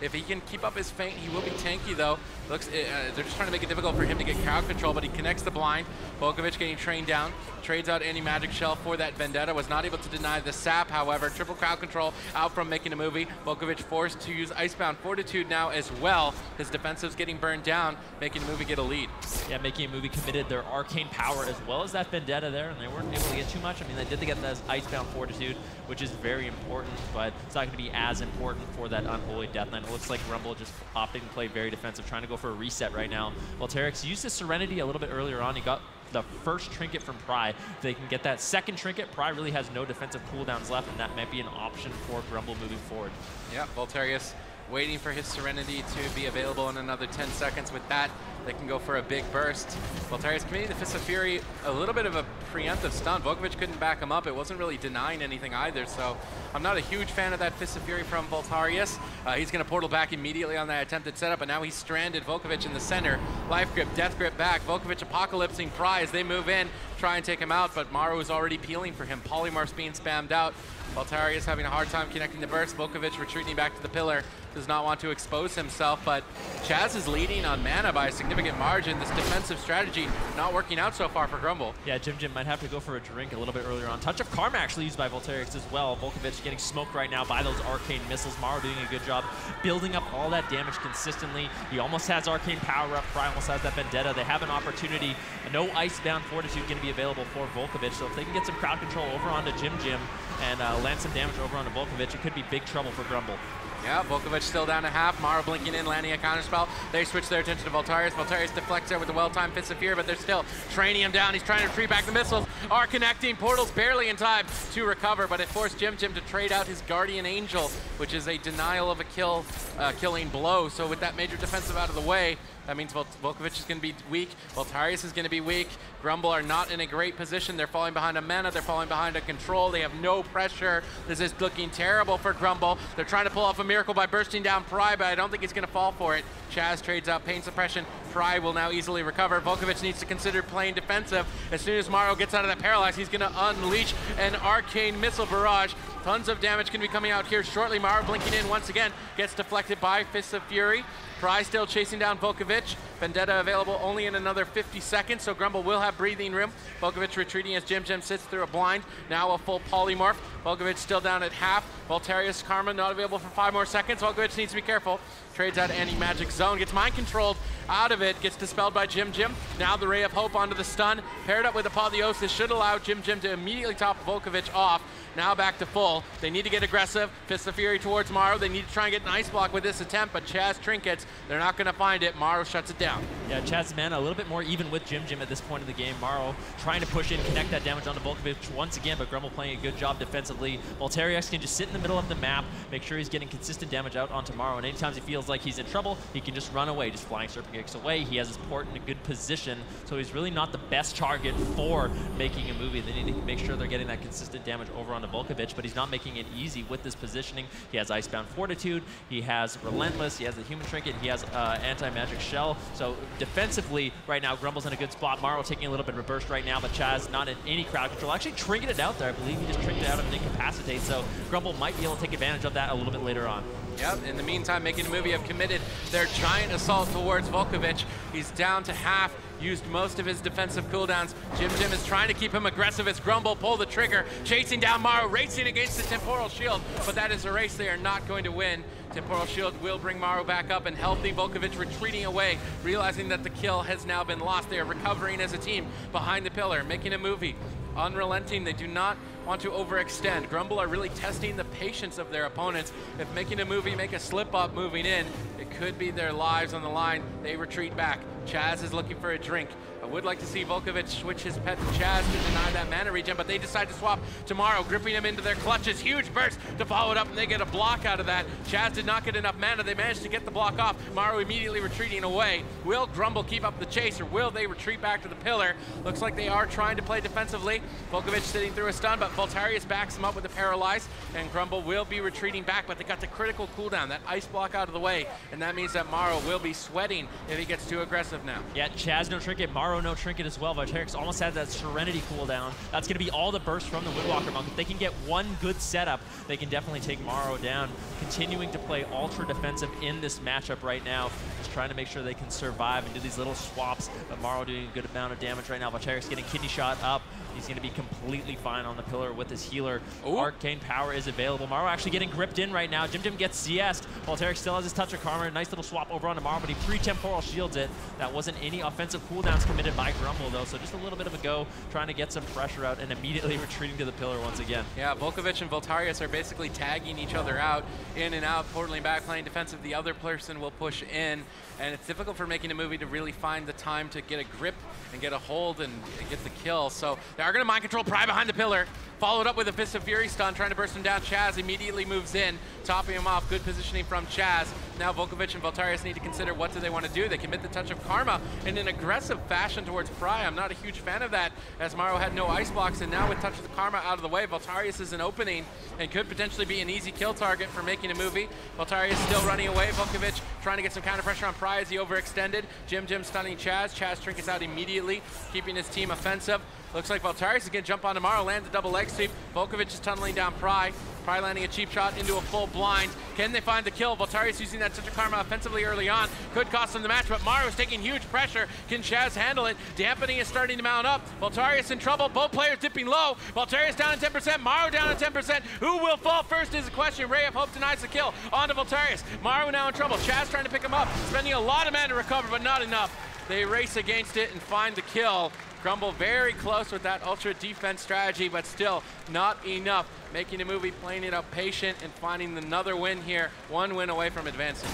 If he can keep up his feint, he will be tanky though. They're just trying to make it difficult for him to get crowd control, but he connects the blind. Volkovic getting trained down, trades out anti-magic shell for that Vendetta, was not able to deny the sap, however. Triple crowd control out from making a movie. Volkovic forced to use Icebound Fortitude now as well. His defensive's getting burned down, making a movie get a lead. Yeah, making a movie committed their arcane power as well as that Vendetta there, and they weren't able to get too much. I mean, they did get that Icebound Fortitude, which is very important, but it's not going to be as important for that Unholy Death Knight. It looks like Grumble just opting to play very defensive, trying to go for a reset right now. Volterix used his Serenity a little bit earlier on. He got the first trinket from Pry. If they can get that second trinket, Pry really has no defensive cooldowns left, and that might be an option for Grumble moving forward. Yeah, Voltarius waiting for his Serenity to be available in another 10 seconds. With that, they can go for a big burst. Voltarius committing the Fist of Fury, a little bit of a preemptive stun. Volkovic couldn't back him up. It wasn't really denying anything either, so I'm not a huge fan of that Fist of Fury from Voltarius. He's going to portal back immediately on that attempted setup, but now he's stranded Volkovic in the center. Life Grip, Death Grip back. Volkovic apocalypsing Pry as they move in, try and take him out, but Maru is already peeling for him. Polymorph's being spammed out. Voltarius having a hard time connecting the burst. Volkovic retreating back to the pillar. Does not want to expose himself, but Chaz is leading on mana by a significant margin. This defensive strategy not working out so far for Grumble. Yeah, Jim might have to go for a drink a little bit earlier on. Touch of Karma actually used by Volterix as well. Volkovic getting smoked right now by those arcane missiles. Maru doing a good job building up all that damage consistently. He almost has arcane power up. Pry almost has that Vendetta. They have an opportunity. No Icebound Fortitude going to be available for Volkovic, so if they can get some crowd control over onto Jim and land some damage over onto Volkovic, it could be big trouble for Grumble. Yeah, Volkovic still down to half. Maru blinking in, landing a counterspell. They switch their attention to Voltarius. Voltarius deflects there with the well-timed Fist of Fear, but they're still training him down. He's trying to retreat back. The missiles are connecting. Portal's barely in time to recover, but it forced Jim to trade out his Guardian Angel, which is a denial of a killing blow. So with that major defensive out of the way, that means Volkovic is going to be weak. Voltarius is going to be weak. Grumble are not in a great position. They're falling behind a mana. They're falling behind a control. They have no pressure. This is looking terrible for Grumble. They're trying to pull off a miracle by bursting down Pry, but I don't think he's going to fall for it. Chaz trades out Pain Suppression. Pry will now easily recover. Volkovic needs to consider playing defensive. As soon as Maru gets out of that paralyze, he's going to unleash an Arcane Missile Barrage. Tons of damage can be coming out here shortly. Maru blinking in once again, gets deflected by Fists of Fury. Pry still chasing down Volkovic. Vendetta available only in another 50 seconds, so Grumble will have breathing room. Volkovic retreating as Jim sits through a blind. Now a full polymorph. Volkovic still down at half. Voltarius Karma not available for 5 more seconds. Volkovic needs to be careful. Trades out anti-magic zone, gets mind controlled out of it, gets dispelled by Jim. Now the Ray of Hope onto the stun, paired up with Apotheosis should allow Jim to immediately top Volkovic off. Now back to full. They need to get aggressive. Fist of Fury towards Maru. They need to try and get an ice block with this attempt, but Chaz trinkets. They're not going to find it. Maru shuts it down. Yeah, Chaz's mana a little bit more even with Jim at this point in the game. Maru trying to push in, connect that damage onto Volkovic once again, but Grumble playing a good job defensively. Voltarius can just sit in the middle of the map, make sure he's getting consistent damage out onto Maru, and anytime he feels like he's in trouble, he can just run away, just Flying Serpent Kicks away. He has his port in a good position, so he's really not the best target for making a movie. They need to make sure they're getting that consistent damage over onto Volkovic, but he's not making it easy with this positioning. He has Icebound Fortitude, he has Relentless, he has the Human Trinket, he has Anti-Magic Shell. So defensively, right now, Grumble's in a good spot. Maru taking a little bit of a burst right now, but Chaz not in any crowd control. Actually trinketed out there. I believe he just trinketed out of an Incapacitate, so Grumble might be able to take advantage of that a little bit later on. Yep, in the meantime, making a movie have committed their giant assault towards Volkovic. He's down to half, used most of his defensive cooldowns. Jim is trying to keep him aggressive as Grumble pull the trigger, chasing down Maru, racing against the Temporal Shield, but that is a race they are not going to win. Temporal Shield will bring Maru back up, and healthy Volkovic retreating away, realizing that the kill has now been lost. They are recovering as a team behind the pillar, making a movie. Unrelenting, they do not want to overextend. Grumble are really testing the patience of their opponents. If making a movie, make a slip up moving in, it could be their lives on the line. They retreat back. Chaz is looking for a drink. I would like to see Volkovic switch his pet to Chaz to deny that mana regen, but they decide to swap tomorrow, gripping him into their clutches. Huge burst to follow it up, and they get a block out of that. Chaz did not get enough mana. They managed to get the block off. Maru immediately retreating away. Will Grumble keep up the chase, or will they retreat back to the pillar? Looks like they are trying to play defensively. Volkovic sitting through a stun, but Voltarius backs him up with the paralyze, and Grumble will be retreating back, but they got the critical cooldown, that ice block out of the way, and that means that Maru will be sweating if he gets too aggressive now. Yeah, Chaz no trinket, Maru no trinket as well. Voltarius almost had that Serenity cooldown. That's going to be all the burst from the Windwalker Monk. If they can get one good setup, they can definitely take Maru down. Continuing to play ultra defensive in this matchup right now, just trying to make sure they can survive and do these little swaps, but Maru doing a good amount of damage right now. Voltarius getting kidney shot up. He's going to be completely fine on the pillar with his healer. Ooh. Arcane power is available. Maru actually getting gripped in right now. Jim gets CS'd. Voltarius still has his touch of karma. Nice little swap over onto Maru, but he pre-temporal shields it. That wasn't any offensive cooldowns committed by Grumble though, so just a little bit of a go, trying to get some pressure out and immediately retreating to the pillar once again. Yeah, Volkovic and Voltarius are basically tagging each other out, in and out, portaling back, playing defensive. The other person will push in, and it's difficult for making a movie to really find the time to get a grip and get a hold and get the kill. So they are going to mind control Pry behind the pillar, followed up with a Fist of Fury stun, trying to burst him down. Chaz immediately moves in, topping him off. Good positioning from Chaz. Now Volkovic and Voltarius need to consider what do they want to do. They commit the touch of karma in an aggressive fashion towards Pry. I'm not a huge fan of that, as Maru had no ice blocks, and now with touch of the karma out of the way, Voltarius is an opening and could potentially be an easy kill target for making a movie. Voltarius still running away. Volkovic trying to get some counter pressure on Pry as he overextended. Jim stunning Chaz. Chaz trinkets out immediately, keeping his team offensive. Looks like Voltarius is going to jump on tomorrow, lands a double leg sweep. Volkovic is tunneling down Pry. Pry landing a cheap shot into a full blind. Can they find the kill? Voltarius using that touch of karma offensively early on. Could cost them the match, but Maru is taking huge pressure. Can Chaz handle it? Dampening is starting to mount up. Voltarius in trouble. Both players dipping low. Voltarius down at 10%. Maru down at 10%. Who will fall first is the question. Ray of Hope denies the kill. On to Voltarius. Maru now in trouble. Chaz trying to pick him up. Spending a lot of mana to recover, but not enough. They race against it and find the kill. Grumble very close with that ultra defense strategy, but still not enough. Making a movie, playing it up patient, and finding another win here. One win away from advancing.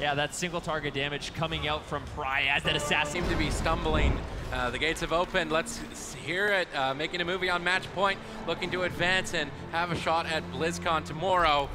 Yeah, that single target damage coming out from Pry as that assassin seemed to be stumbling. The gates have opened. Let's hear it. Making a movie on match point, looking to advance and have a shot at BlizzCon tomorrow.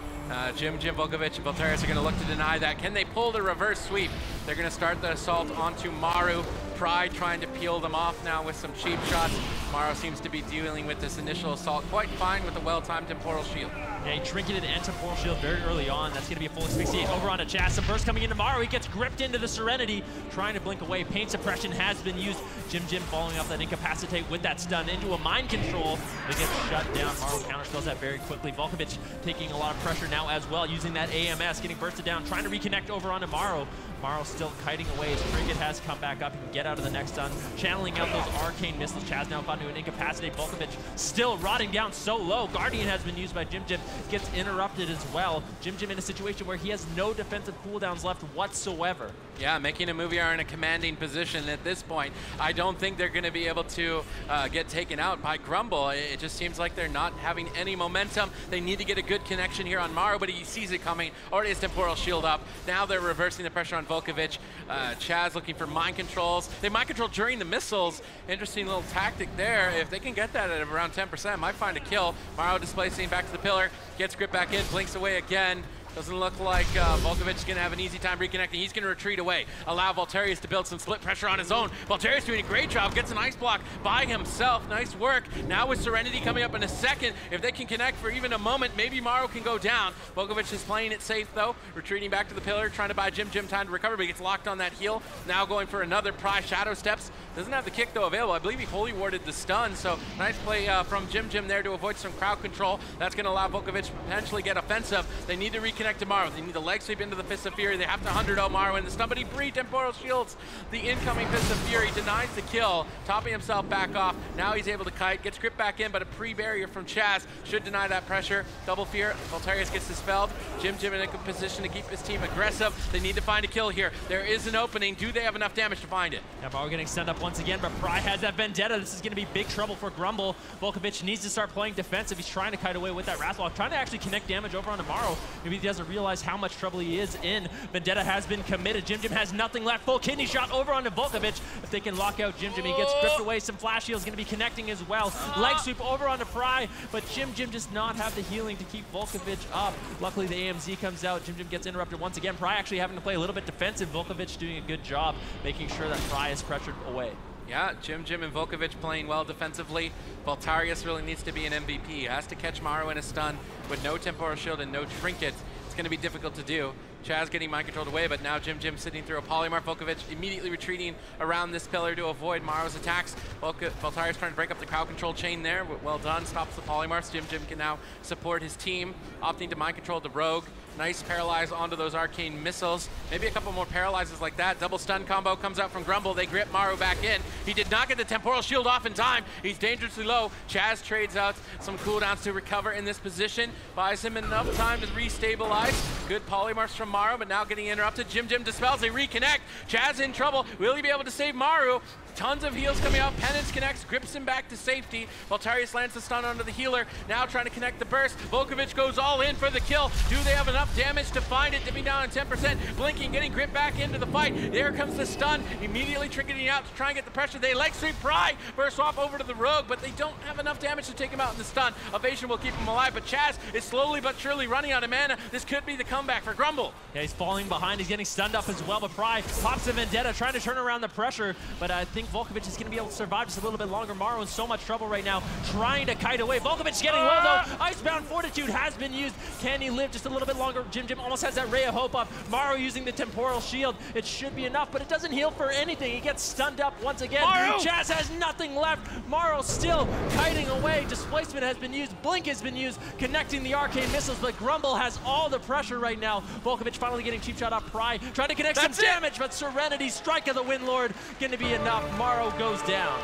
Jim, Volkovic, and Voltarius are going to look to deny that. Can they pull the reverse sweep? They're going to start the assault onto Maru. Pry trying to peel them off now with some cheap shots. Maru seems to be dealing with this initial assault quite fine with a well-timed temporal shield. Yeah, he trinketed and temporal shield very early on. That's going to be a full asphyxiate over onto Chaz. Some burst coming into Maru. He gets gripped into the Serenity, trying to blink away. Pain suppression has been used. Jim following up that incapacitate with that stun into a mind control. They get shut down. Maru counterspells that very quickly. Volkovic taking a lot of pressure now as well, using that AMS, getting bursted down, trying to reconnect over onto Maru. Maru still kiting away. His trinket has come back up. He can get out of the next stun, channeling out those arcane missiles. Chaz now caught into an incapacitate. Volkovic still rotting down so low. Guardian has been used by Jim. Gets interrupted as well. Jim in a situation where he has no defensive cooldowns left whatsoever. Yeah, making a movie are in a commanding position at this point. I don't think they're going to be able to get taken out by Grumble. It just seems like they're not having any momentum. They need to get a good connection here on Maru, but he sees it coming. Already has temporal shield up. Now they're reversing the pressure on Volkovic. Chaz looking for mind controls. They mind control during the missiles. Interesting little tactic there. If they can get that at around 10%, might find a kill. Maru displacing back to the pillar. Gets grip back in, blinks away again. Doesn't look like Volkovic is going to have an easy time reconnecting. He's going to retreat away. Allow Voltarius to build some split pressure on his own. Voltarius doing a great job. Gets an ice block by himself. Nice work. Now with Serenity coming up in a second, if they can connect for even a moment, maybe Maru can go down. Volkovic is playing it safe though. Retreating back to the pillar, trying to buy Jim time to recover, but he gets locked on that heal. Now going for another Pry Shadow Steps. Doesn't have the kick though available. I believe he holy warded the stun, so nice play from Jim there to avoid some crowd control. That's going to allow Volkovic to potentially get offensive. They need to reconnect reconnect tomorrow. They need the leg sweep into the Fist of Fury. They have to 100-0 Maru in the stun, but he pre-temporal shields the incoming Fist of Fury, denies the kill, topping himself back off. Now he's able to kite, gets grip back in, but a pre-barrier from Chaz should deny that pressure. Double fear, Voltarius gets dispelled. Jim in a good position to keep his team aggressive. They need to find a kill here. There is an opening. Do they have enough damage to find it? Yeah, Maru getting sent up once again, but Pry has that Vendetta. This is going to be big trouble for Grumble. Volkovich needs to start playing defensive. He's trying to kite away with that Wrathwall, trying to actually connect damage over onto Maru. Maybe he doesn't realize how much trouble he is in. Vendetta has been committed. Jim has nothing left. Full kidney shot over onto Volkovich. If they can lock out Jim, he gets gripped away. Some flash heals going to be connecting as well. Leg sweep over onto Pry, but Jim does not have the healing to keep Volkovich up. Luckily, the AMZ comes out. Jim gets interrupted once again. Pry actually having to play a little bit defensive. Volkovich doing a good job making sure that Pry is pressured away. Yeah, Jim and Volkovich playing well defensively. Voltarius really needs to be an MVP. He has to catch Maru in a stun with no temporal shield and no trinket. It's going to be difficult to do. Chaz getting mind controlled away, but now Jim sitting through a polymorph. Volkovich immediately retreating around this pillar to avoid Maru's attacks. Voltarius trying to break up the crowd control chain there. Well done, stops the polymorphs. Jim can now support his team, opting to mind control the rogue. Nice paralyze onto those arcane missiles. Maybe a couple more paralyzes like that. Double stun combo comes out from Grumble. They grip Maru back in. He did not get the temporal shield off in time. He's dangerously low. Chaz trades out some cooldowns to recover in this position. Buys him enough time to restabilize. Good polymorphs from Maru, but now getting interrupted. Jim dispels. They reconnect. Chaz in trouble. Will he be able to save Maru? Tons of heals coming out. Penance connects, grips him back to safety. Voltarius lands the stun onto the healer. Now trying to connect the burst. Volkovich goes all in for the kill. Do they have enough damage to find it? Dipping down on 10%. Blinking, getting gripped back into the fight. There comes the stun. Immediately tricketing out to try and get the pressure. They leg sweep Pry. Burst swap over to the rogue, but they don't have enough damage to take him out in the stun. Evasion will keep him alive, but Chaz is slowly but surely running out of mana. This could be the comeback for Grumble. Yeah, he's falling behind. He's getting stunned up as well, but Pry pops the Vendetta, trying to turn around the pressure, but I think Volkovich is going to be able to survive just a little bit longer. Maru in so much trouble right now, trying to kite away. Volkovich getting low though. Icebound Fortitude has been used. Can he live just a little bit longer? Jim almost has that Ray of Hope up. Maru using the temporal shield. It should be enough, but it doesn't heal for anything. He gets stunned up once again. Maru! Chaz has nothing left. Maru still kiting away. Displacement has been used. Blink has been used, connecting the arcane missiles, but Grumble has all the pressure right now. Volkovich finally getting cheap shot off Pry, trying to connect some damage, but Serenity, Strike of the Windlord, going to be enough. Maru goes down.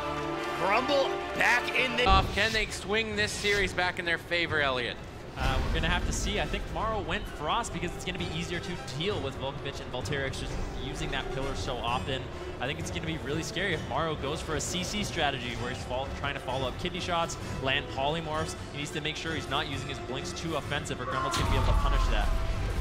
Grumble back in the... Can they swing this series back in their favor, Elliot? We're going to have to see. I think Maru went Frost because it's going to be easier to deal with Volkovich and Voltarius just using that pillar so often. I think it's going to be really scary if Maru goes for a CC strategy where he's trying to follow up kidney shots, land polymorphs. He needs to make sure he's not using his blinks too offensive or Grumble's going to be able to punish that.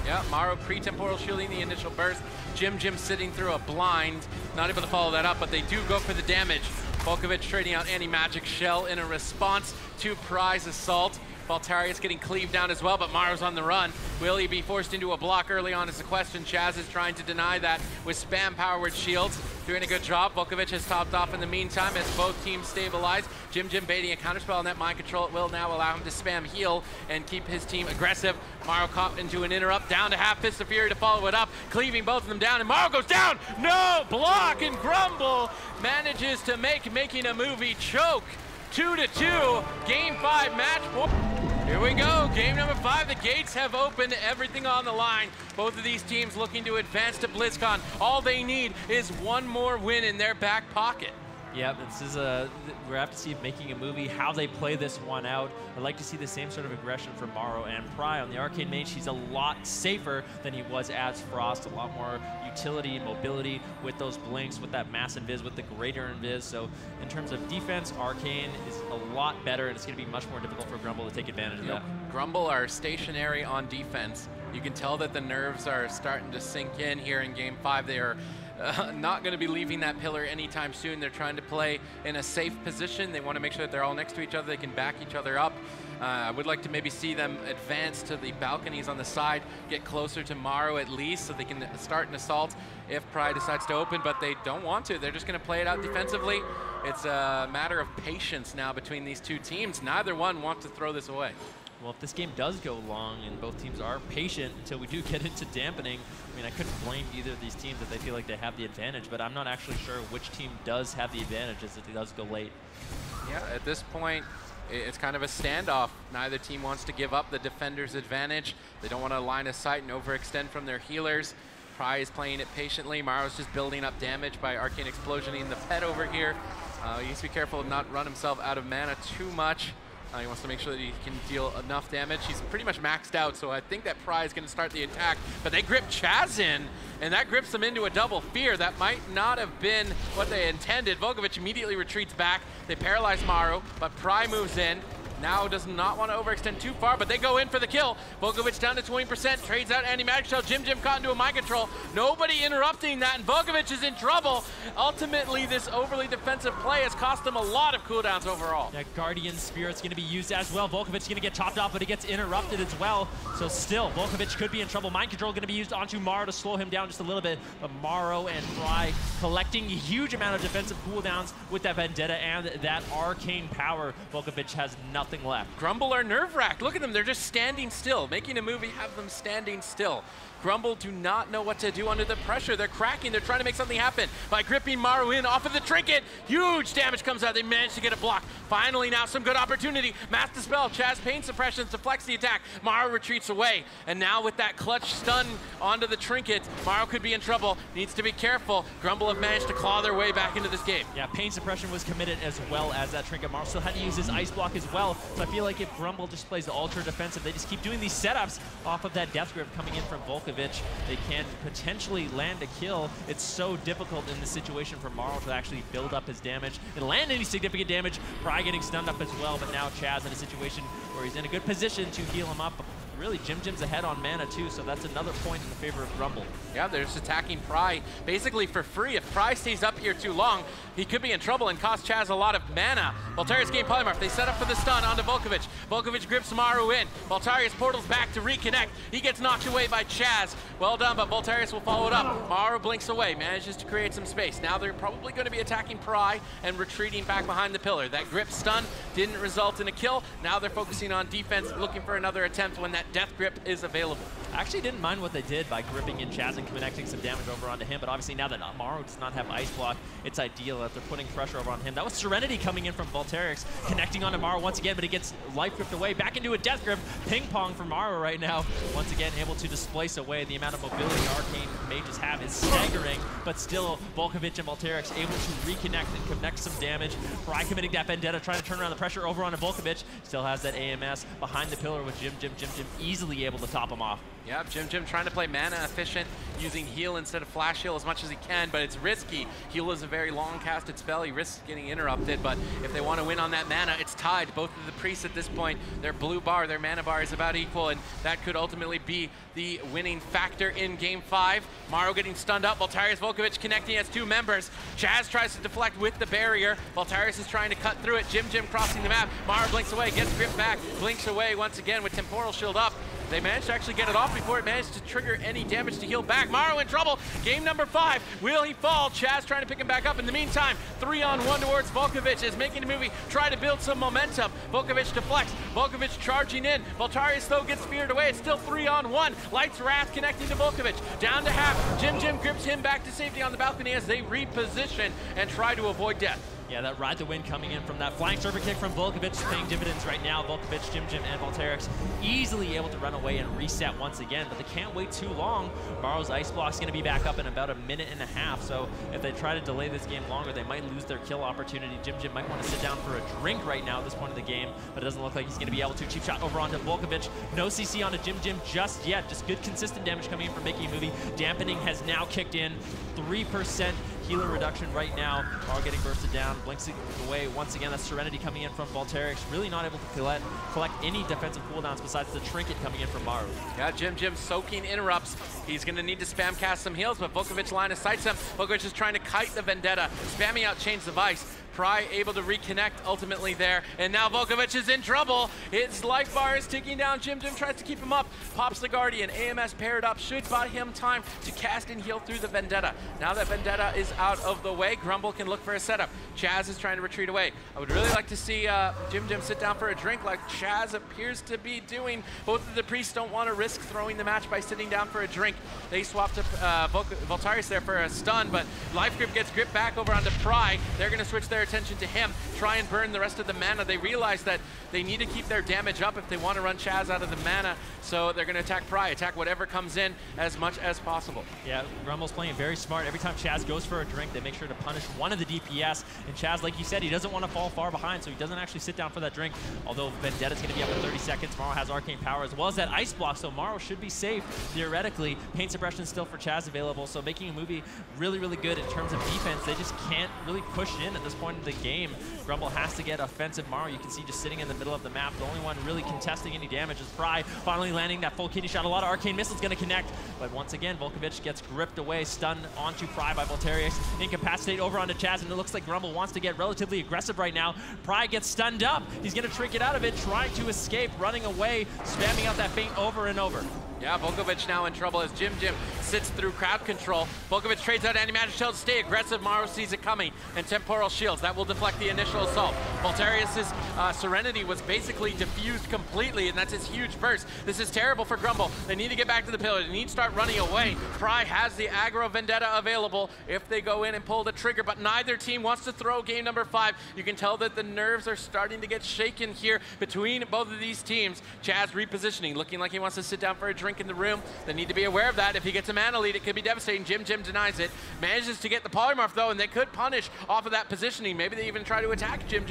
Yeah, Maru pre-temporal shielding the initial burst. Jim sitting through a blind, not able to follow that up, but they do go for the damage. Volkovich trading out anti-magic shell in a response to Pry's assault. Voltarius getting cleaved down as well, but Maru's on the run. Will he be forced into a block early on is the question. Chaz is trying to deny that with spam-powered shields. Doing a good job. Volkovich has topped off in the meantime as both teams stabilize. Jim baiting a counterspell on that mind control. It will now allow him to spam heal and keep his team aggressive. Maru caught into an interrupt, down to half Fist of Fury to follow it up, cleaving both of them down, and Maru goes down! No! Block, and Grumble manages to making a movie choke. 2-2, game 5 match point. Here we go, game number 5. The gates have opened, everything on the line. Both of these teams looking to advance to BlizzCon. All they need is one more win in their back pocket. Yep, this is we're have to see making a movie, how they play this one out. I'd like to see the same sort of aggression from Maru and Pry. On the Arcane Mage, he's a lot safer than he was as Frost, a lot more utility, mobility with those blinks, with that mass invis, with the greater invis. So in terms of defense, Arcane is a lot better, and it's going to be much more difficult for Grumble to take advantage of that. Grumble are stationary on defense. You can tell that the nerves are starting to sink in here in game 5. They are not going to be leaving that pillar anytime soon. They're trying to play in a safe position. They want to make sure that they're all next to each other. They can back each other up. I would like to maybe see them advance to the balconies on the side, get closer to Maru at least so they can start an assault if Pry decides to open, but they don't want to. They're just going to play it out defensively. It's a matter of patience now between these two teams. Neither one wants to throw this away. Well, if this game does go long and both teams are patient until we do get into dampening, I mean, I couldn't blame either of these teams if they feel like they have the advantage, but I'm not actually sure which team does have the advantage as it does go late. Yeah, at this point, it's kind of a standoff. Neither team wants to give up the defender's advantage. They don't want to line of sight and overextend from their healers. Pry is playing it patiently. Maro's just building up damage by Arcane Explosioning the pet over here. He needs to be careful of not run himself out of mana too much. He wants to make sure that he can deal enough damage. He's pretty much maxed out, so I think that Pry is going to start the attack. But they grip Chaz in, and that grips them into a double fear. That might not have been what they intended. Volkovich immediately retreats back. They paralyze Maru, but Pry moves in. Now does not want to overextend too far, but they go in for the kill. Volkovich down to 20%, trades out anti-magic shell. Jim caught into a mind control. Nobody interrupting that, and Volkovich is in trouble. Ultimately, this overly defensive play has cost them a lot of cooldowns overall. Yeah, Guardian Spirit's going to be used as well. Volkovich going to get topped off, but he gets interrupted as well. So still, Volkovich could be in trouble. Mind control going to be used onto Maro to slow him down just a little bit. But Maro and Pry collecting a huge amount of defensive cooldowns with that Vendetta and that arcane power. Volkovich has nothing left. Grumble are nerve-wracked. Look at them, they're just standing still. Making a movie, have them standing still. Grumble do not know what to do under the pressure. They're cracking, they're trying to make something happen by gripping Maru in off of the trinket. Huge damage comes out, they managed to get a block. Finally now some good opportunity. Mass Dispel, Chaz Pain Suppression deflects the attack. Maru retreats away, and now with that clutch stun onto the trinket, Maru could be in trouble, needs to be careful. Grumble have managed to claw their way back into this game. Yeah, Pain Suppression was committed as well as that trinket. Maru still had to use his Ice Block as well, so I feel like if Grumble just plays the ultra defensive, they just keep doing these setups off of that Death Grip coming in from Volkovich, they can potentially land a kill. It's so difficult in this situation for Maru to actually build up his damage and land any significant damage. Pry getting stunned up as well, but now Chaz in a situation where he's in a good position to heal him up. Really, Jim's ahead on mana too, so that's another point in the favor of Grumble. Yeah, they're just attacking Pry basically for free. If Pry stays up here too long, he could be in trouble and cost Chaz a lot of mana. Voltarius gain Polymorph. They set up for the stun onto Volkovich. Volkovich grips Maru in. Voltarius portals back to reconnect. He gets knocked away by Chaz. Well done, but Voltarius will follow it up. Maru blinks away, manages to create some space. Now they're probably going to be attacking Pry and retreating back behind the pillar. That grip stun didn't result in a kill. Now they're focusing on defense, looking for another attempt when that Death Grip is available. I actually didn't mind what they did by gripping in Chaz and connecting some damage over onto him, but obviously now that Maru does not have Ice Block, it's ideal that they're putting pressure over on him. That was Serenity coming in from Voltarius, connecting onto Maru once again, but he gets life gripped away, back into a Death Grip. Ping pong for Maru right now. Once again, able to displace away. The amount of mobility Arcane mages have is staggering, but still Volkovich and Voltarius able to reconnect and connect some damage. Pry committing that Vendetta, trying to turn around the pressure over onto Volkovich. Still has that AMS behind the pillar with Jim easily able to top him off. Yeah, Jim trying to play mana efficient, using heal instead of flash heal as much as he can, but it's risky. Heal is a very long casted spell. He risks getting interrupted, but if they want to win on that mana, it's tied. Both of the priests at this point, their blue bar, their mana bar is about equal, and that could ultimately be the winning factor in Game 5. Maru getting stunned up. Voltarius Volkovich connecting as two members. Chaz tries to deflect with the barrier. Voltarius is trying to cut through it. Jim crossing the map. Maru blinks away, gets gripped back, blinks away once again with Temporal Shield up. They managed to actually get it off before it managed to trigger any damage to heal back. Maru in trouble. Game number 5. Will he fall? Chaz trying to pick him back up. In the meantime, 3-on-1 towards Volkovich is making the movie, try to build some momentum. Volkovich deflects. Volkovich charging in. Voltarius, though, gets feared away. It's still 3-on-1. Lights Wrath connecting to Volkovich. Down to half. Jim grips him back to safety on the balcony as they reposition and try to avoid death. Yeah, that Ride the Wind coming in from that flying serpent kick from Volkovich, paying dividends right now. Volkovich, Jim, and Voltarius easily able to run away and reset once again, but they can't wait too long. Maru's Ice Block's going to be back up in about a minute and a half, so if they try to delay this game longer, they might lose their kill opportunity. Jim might want to sit down for a drink right now at this point of the game, but it doesn't look like he's going to be able to. Cheap shot over onto Volkovich. No CC onto Jim just yet. Just good consistent damage coming in from making a movie. Dampening has now kicked in. 3% healer reduction right now. Maru getting bursted down, blinks away. Once again, that's Serenity coming in from Voltarius. Really not able to collect any defensive cooldowns besides the trinket coming in from Maru. Yeah, Jim soaking interrupts. He's going to need to spam cast some heals, but Volkovich line of sights him. Volkovich is trying to kite the Vendetta, spamming out Change the Vice. Pry able to reconnect ultimately there, and now Volkovich is in trouble. His life bar is ticking down. Jim tries to keep him up, pops the Guardian. AMS paired up, should buy him time to cast and heal through the Vendetta. Now that Vendetta is out of the way, Grumble can look for a setup. Chaz is trying to retreat away. I would really like to see Jim sit down for a drink like Chaz appears to be doing. Both of the priests don't want to risk throwing the match by sitting down for a drink. They swapped to Voltarius there for a stun, but Life Grip gets gripped back over onto Pry. They're going to switch their attention to him, try and burn the rest of the mana. They realize that they need to keep their damage up if they want to run Chaz out of the mana, so they're going to attack Pry, attack whatever comes in as much as possible. Yeah, Grumble's playing very smart. Every time Chaz goes for a drink, they make sure to punish one of the DPS, and Chaz, like you said, he doesn't want to fall far behind, so he doesn't actually sit down for that drink, although Vendetta's going to be up in 30 seconds. Maro has arcane power as well as that ice block, so Maro should be safe, theoretically. Pain suppression still for Chaz available, so making a movie really, really good in terms of defense. They just can't really push in at this point in the game. Grumble has to get offensive. Maro, you can see just sitting in the middle of the map. The only one really contesting any damage is Pry, finally landing that full kidney shot. A lot of arcane missiles going to connect, but once again, Volkovich gets gripped away, stunned onto Pry by Voltarius, incapacitate over onto Chaz, and it looks like Grumble wants to get relatively aggressive right now. Pry gets stunned up. He's going to trinket out of it, trying to escape, running away, spamming out that feint over and over. Yeah, Volkovich now in trouble as Jim sits through crowd control. Volkovich trades out anti-magic shield to stay aggressive. Maro sees it coming, and temporal shields. That will deflect the initial assault. Voltarius's Serenity was basically diffused completely, and that's his huge burst. This is terrible for Grumble. They need to get back to the pillar. They need to start running away. Pry has the aggro Vendetta available if they go in and pull the trigger, but neither team wants to throw game number 5. You can tell that the nerves are starting to get shaken here between both of these teams. Chaz repositioning, looking like he wants to sit down for a drink in the room. They need to be aware of that. If he gets a mana lead, it could be devastating. Jim denies it. Manages to get the polymorph though, and they could punish off of that positioning. Maybe they even try to attack Jim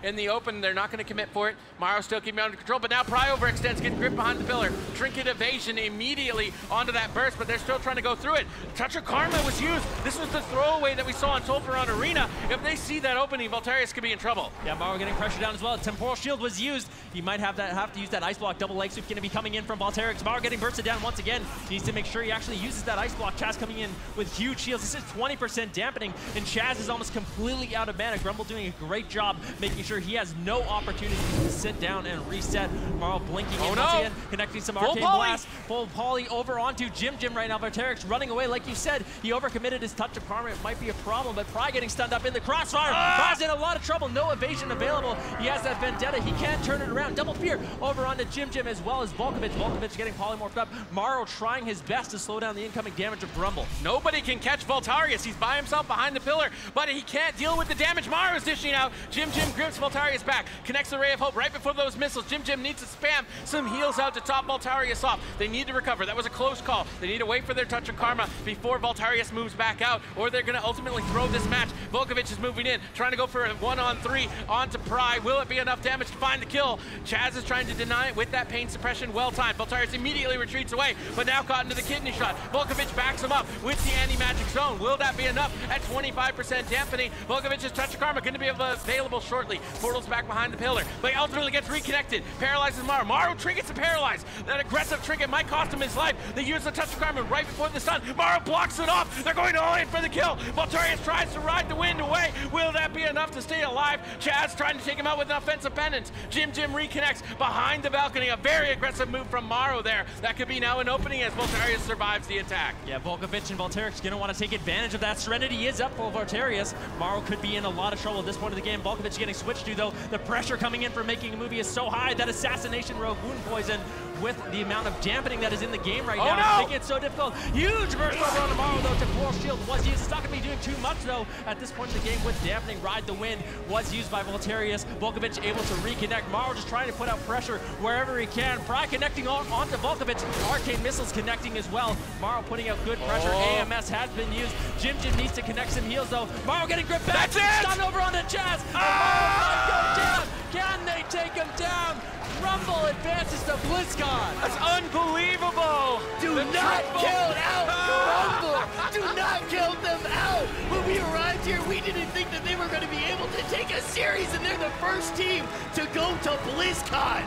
in the open. They're not going to commit for it. Maro still keeping under control, but now Pry overextends, gets gripped behind the pillar. Trinket evasion immediately onto that burst, but they're still trying to go through it. Touch of Karma was used. This was the throwaway that we saw on Tolferon Arena. If they see that opening, Voltarius could be in trouble. Yeah, Maro getting pressure down as well. Temporal shield was used. He might have to use that ice block. Double leg sweep going to be coming in from Voltarius. Maro getting bursted down once again. He needs to make sure he actually uses that ice block. Chaz coming in with huge shields. This is 20% dampening, and Chaz is almost completely out of mana. Grumble doing a great job making sure he has no opportunity to sit down and reset. Maro blinking in once again, connecting some arcane blast. Full poly over onto Jim right now. Voltarius running away. Like you said, he overcommitted his touch of Karma. It might be a problem, but Pry getting stunned up in the crossfire. Pry's in a lot of trouble. No evasion available. He has that Vendetta. He can't turn it around. Double fear over onto Jim as well as Volkovich. Volkovich getting polymorphed up. Maro trying his best to slow down the incoming damage of Grumble. Nobody can catch Voltarius. He's by himself behind the pillar, but he can't deal with the damage Maro's dishing out. Jim grips Voltarius back, connects the Ray of Hope right before those missiles. Jim needs to spam some heals out to top Voltarius off. They need to recover. That was a close call. They need to wait for their touch of Karma before Voltarius moves back out, or they're going to ultimately throw this match. Volkovich is moving in, trying to go for a 1-on-3 onto Pry. Will it be enough damage to find the kill? Chaz is trying to deny it with that pain suppression. Well timed. Voltarius immediately retreats away, but now caught into the kidney shot. Volkovich backs him up with the anti-magic zone. Will that be enough at 25% dampening? Volkovich's touch of Karma going to be available shortly. Portal's back behind the pillar, but he ultimately gets reconnected. Paralyzes Maro. Maro trinkets to paralyze. That aggressive trinket might cost him his life. They use the touch of Karma right before the stun. Maro blocks it off. They're going all in for the kill. Voltarius tries to ride the wind away. Will that be enough to stay alive? Chaz trying to take him out with an offensive penance. Jim reconnects behind the balcony. A very aggressive move from Maro there. That could be now an opening as Voltarius survives the attack. Yeah, Volkovich and Voltarius going to want to take advantage of that. Serenity is up for Voltarius. Maro could be in a lot of trouble at this point of the game. Volkovich getting switched to, though. The pressure coming in for making a movie is so high. That assassination rogue wound poison with the amount of dampening that is in the game right now. It's making it so difficult. Huge burst over on Maro, though. Temporal shield was used. It's not going to be doing too much, though, at this point in the game with dampening. Ride the wind was used by Voltarius. Volkovich able to reconnect. Maro just trying to put out pressure wherever he can. Pry connecting onto Volkovich. Arcane missiles connecting as well. Maro putting out good pressure. AMS has been used. Jim needs to connect some heals, though. Maro getting gripped back. That's it! Stun over onto Chaz. Maro might go down. Can they take him down? Grumble advances to BlizzCon. That's unbelievable. Do not count out Grumble. Do not count them out. When we arrived here, we didn't think that they were going to be able to take a series, and they're the first team to go to BlizzCon.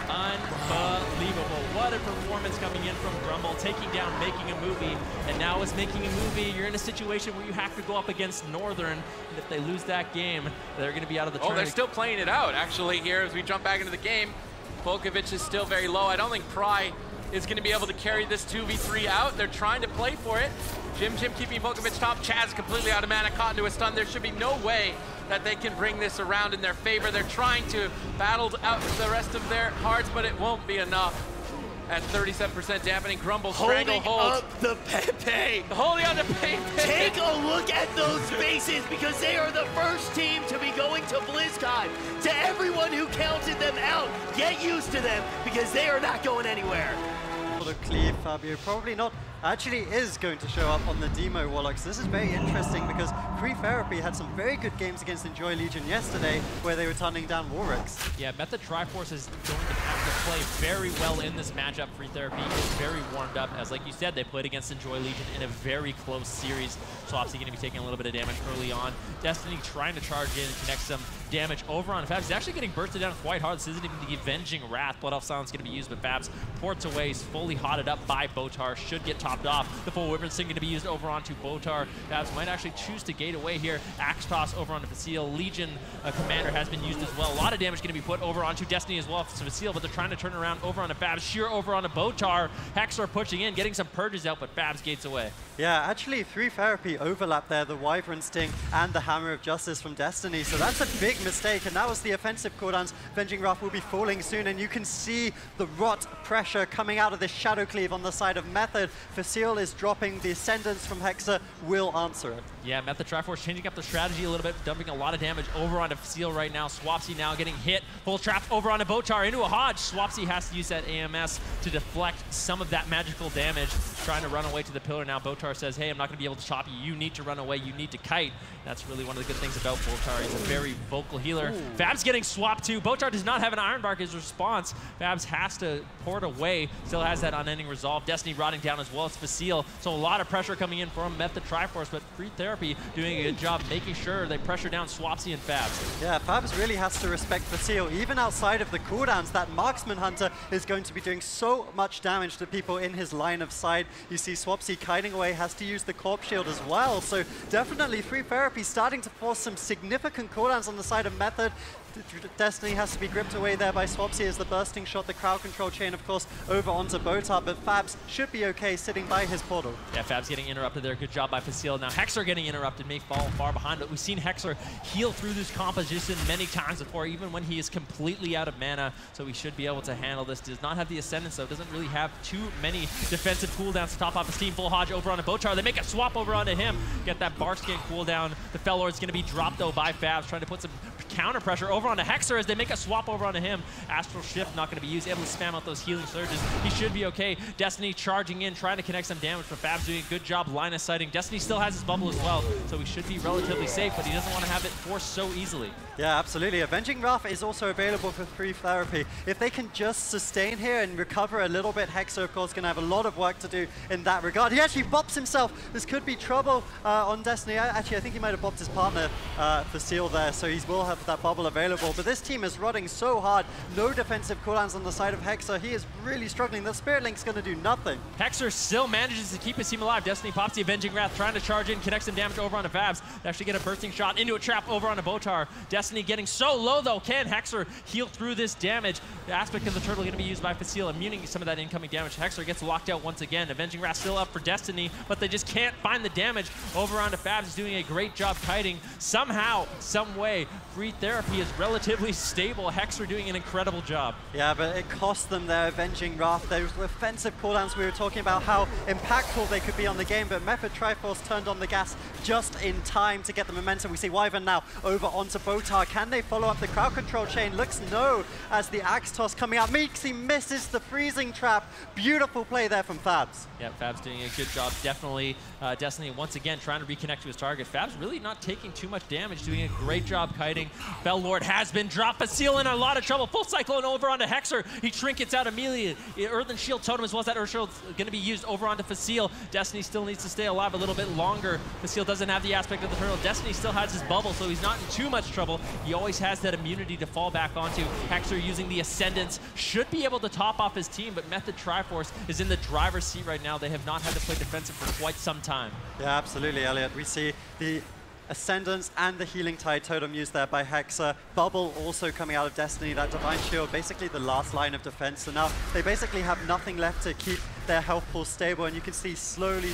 Unbelievable. What a performance coming in from Grumble, taking down Making a Movie. And now as Making a Movie, you're in a situation where you have to go up against Northern. And if they lose that game, they're going to be out of the tournament. They're still playing it out, actually, here as we jump back into the game. Volkovich is still very low. I don't think Pry is going to be able to carry this 2v3 out. They're trying to play for it. Jim keeping Volkovich top. Chaz completely out of mana, caught into a stun. There should be no way that they can bring this around in their favor. They're trying to battle out the rest of their hearts, but it won't be enough. at 37% dampening. Grumble Holding stranglehold. up the Pepe. Holding on to Pepe. Take a look at those faces because they are the first team to be going to BlizzCon. To everyone who counted them out, get used to them because they are not going anywhere. Cleave Fabio probably not actually is going to show up on the Demo Warlocks. This is very interesting because Free Therapy had some very good games against Enjoy Legion yesterday where they were turning down Warwicks. Yeah, Method Triforce is going to have to play very well in this matchup. Free Therapy is very warmed up, as like you said, they played against Enjoy Legion in a very close series. So obviously going to be taking a little bit of damage early on. Destiny trying to charge in and connect some damage over on Fabs. He's actually getting bursted down quite hard. This isn't even the Avenging Wrath. Blood Elf Silence going to be used, but Fabs ports away. He's fully hotted up by Botar. Should get topped off. The full Wyvern Sting going to be used over onto Botar. Fabs might actually choose to gate away here. Axe toss over onto Facile. Legion Commander has been used as well. A lot of damage going to be put over onto Destiny as well for Facile, but they're trying to turn around over onto Fabs. Sheer over onto Botar. Hexor pushing in, getting some purges out, but Fabs gates away. Yeah, actually, Free Therapy overlap there, the Wyvern Sting and the Hammer of Justice from Destiny. So that's a big mistake, and that was the offensive cooldowns. Avenging Wrath will be falling soon, and you can see the rot pressure coming out of this Shadow Cleave on the side of Method. Facile is dropping, the Ascendance from Hexer will answer it. Yeah, Method Triforce changing up the strategy a little bit, dumping a lot of damage over onto Facile right now. Swapsy now getting hit. Full trap over onto Botar into a Hodge. Swapsy has to use that AMS to deflect some of that magical damage. Trying to run away to the pillar now. Botar says, hey, I'm not going to be able to chop you. You need to run away. You need to kite. That's really one of the good things about Botar. He's a very vocal healer. Ooh. Fabs getting swapped too. Botar does not have an Iron Bark as response. Fabs has to port away. Still has that unending resolve. Destiny rotting down as well as Facile. So a lot of pressure coming in from Method Triforce, but Free Therapy doing a good job making sure they pressure down Swapsy and Fabs. Yeah, Fabs really has to respect Facile. Even outside of the cooldowns, that Marksman Hunter is going to be doing so much damage to people in his line of sight. You see Swapsy kiting away, has to use the Corpse Shield as well. So definitely Free Therapy starting to force some significant cooldowns on the side of Method. Destiny has to be gripped away there by Swapsy as the bursting shot, the crowd control chain, of course, over onto Botar, but Fabs should be okay sitting by his portal. Yeah, Fabs getting interrupted there. Good job by Facile. Now Hexer getting interrupted, may fall far behind, but we've seen Hexer heal through this composition many times before, even when he is completely out of mana, so he should be able to handle this. Does not have the Ascendance, though. Doesn't really have too many defensive cooldowns to top off his team. Full Hodge over onto Botar. They make a swap over onto him. Get that Bark Skin cooldown. The Fellord's going to be dropped, though, by Fabs, trying to put some counter pressure over onto Hexer as they make a swap over onto him. Astral Shift not going to be used, able to spam out those healing surges. He should be okay. Destiny charging in, trying to connect some damage, but Fabs doing a good job line of sighting. Destiny still has his bubble as well, so he should be relatively safe, but he doesn't want to have it forced so easily. Yeah, absolutely. Avenging Wrath is also available for Free Therapy. If they can just sustain here and recover a little bit, Hexer, of course, going to have a lot of work to do in that regard. He actually bops himself. This could be trouble on Destiny. Actually, I think he might have bopped his partner Facile there, so he will have that bubble available. But this team is rotting so hard. No defensive cooldowns on the side of Hexer. He is really struggling. The Spirit Link's going to do nothing. Hexer still manages to keep his team alive. Destiny pops the Avenging Wrath, trying to charge in, connect some damage over onto Fabs. They actually get a bursting shot into a trap over onto Botar. Destiny getting so low, though. Can Hexer heal through this damage? The aspect of the turtle going to be used by Facile, immuning some of that incoming damage. Hexer gets locked out once again. Avenging Wrath still up for Destiny, but they just can't find the damage over onto Fabs. Is doing a great job kiting. Somehow, some way, Free Therapy is relatively stable. Hexer doing an incredible job. Yeah, but it cost them their Avenging Wrath. Those offensive cooldowns, we were talking about how impactful they could be on the game, but Method Triforce turned on the gas just in time to get the momentum. We see Wyvern now over onto Botar. Can they follow up the crowd control chain? Looks no, as the Axe Toss coming out. Meeksy misses the freezing trap. Beautiful play there from Fabs. Yeah, Fabs doing a good job. Definitely Destiny once again trying to reconnect to his target. Fabs really not taking too much damage, doing a great job kiting. Fellord has been dropped. Facile in a lot of trouble. Full Cyclone over onto Hexer. He trinkets out immediately. Earthen Shield Totem as well as that Earth Shield going to be used over onto Facile. Destiny still needs to stay alive a little bit longer. Facile doesn't have the aspect of the turtle. Destiny still has his bubble, so he's not in too much trouble. He always has that immunity to fall back onto. Hexer using the Ascendance should be able to top off his team, but Method Triforce is in the driver's seat right now. They have not had to play defensive for quite some time. Yeah, absolutely, Elliot. We see the Ascendance and the Healing Tide Totem used there by Hexer. Bubble also coming out of Destiny, that Divine Shield, basically the last line of defense. So now they basically have nothing left to keep their health pool stable, and you can see slowly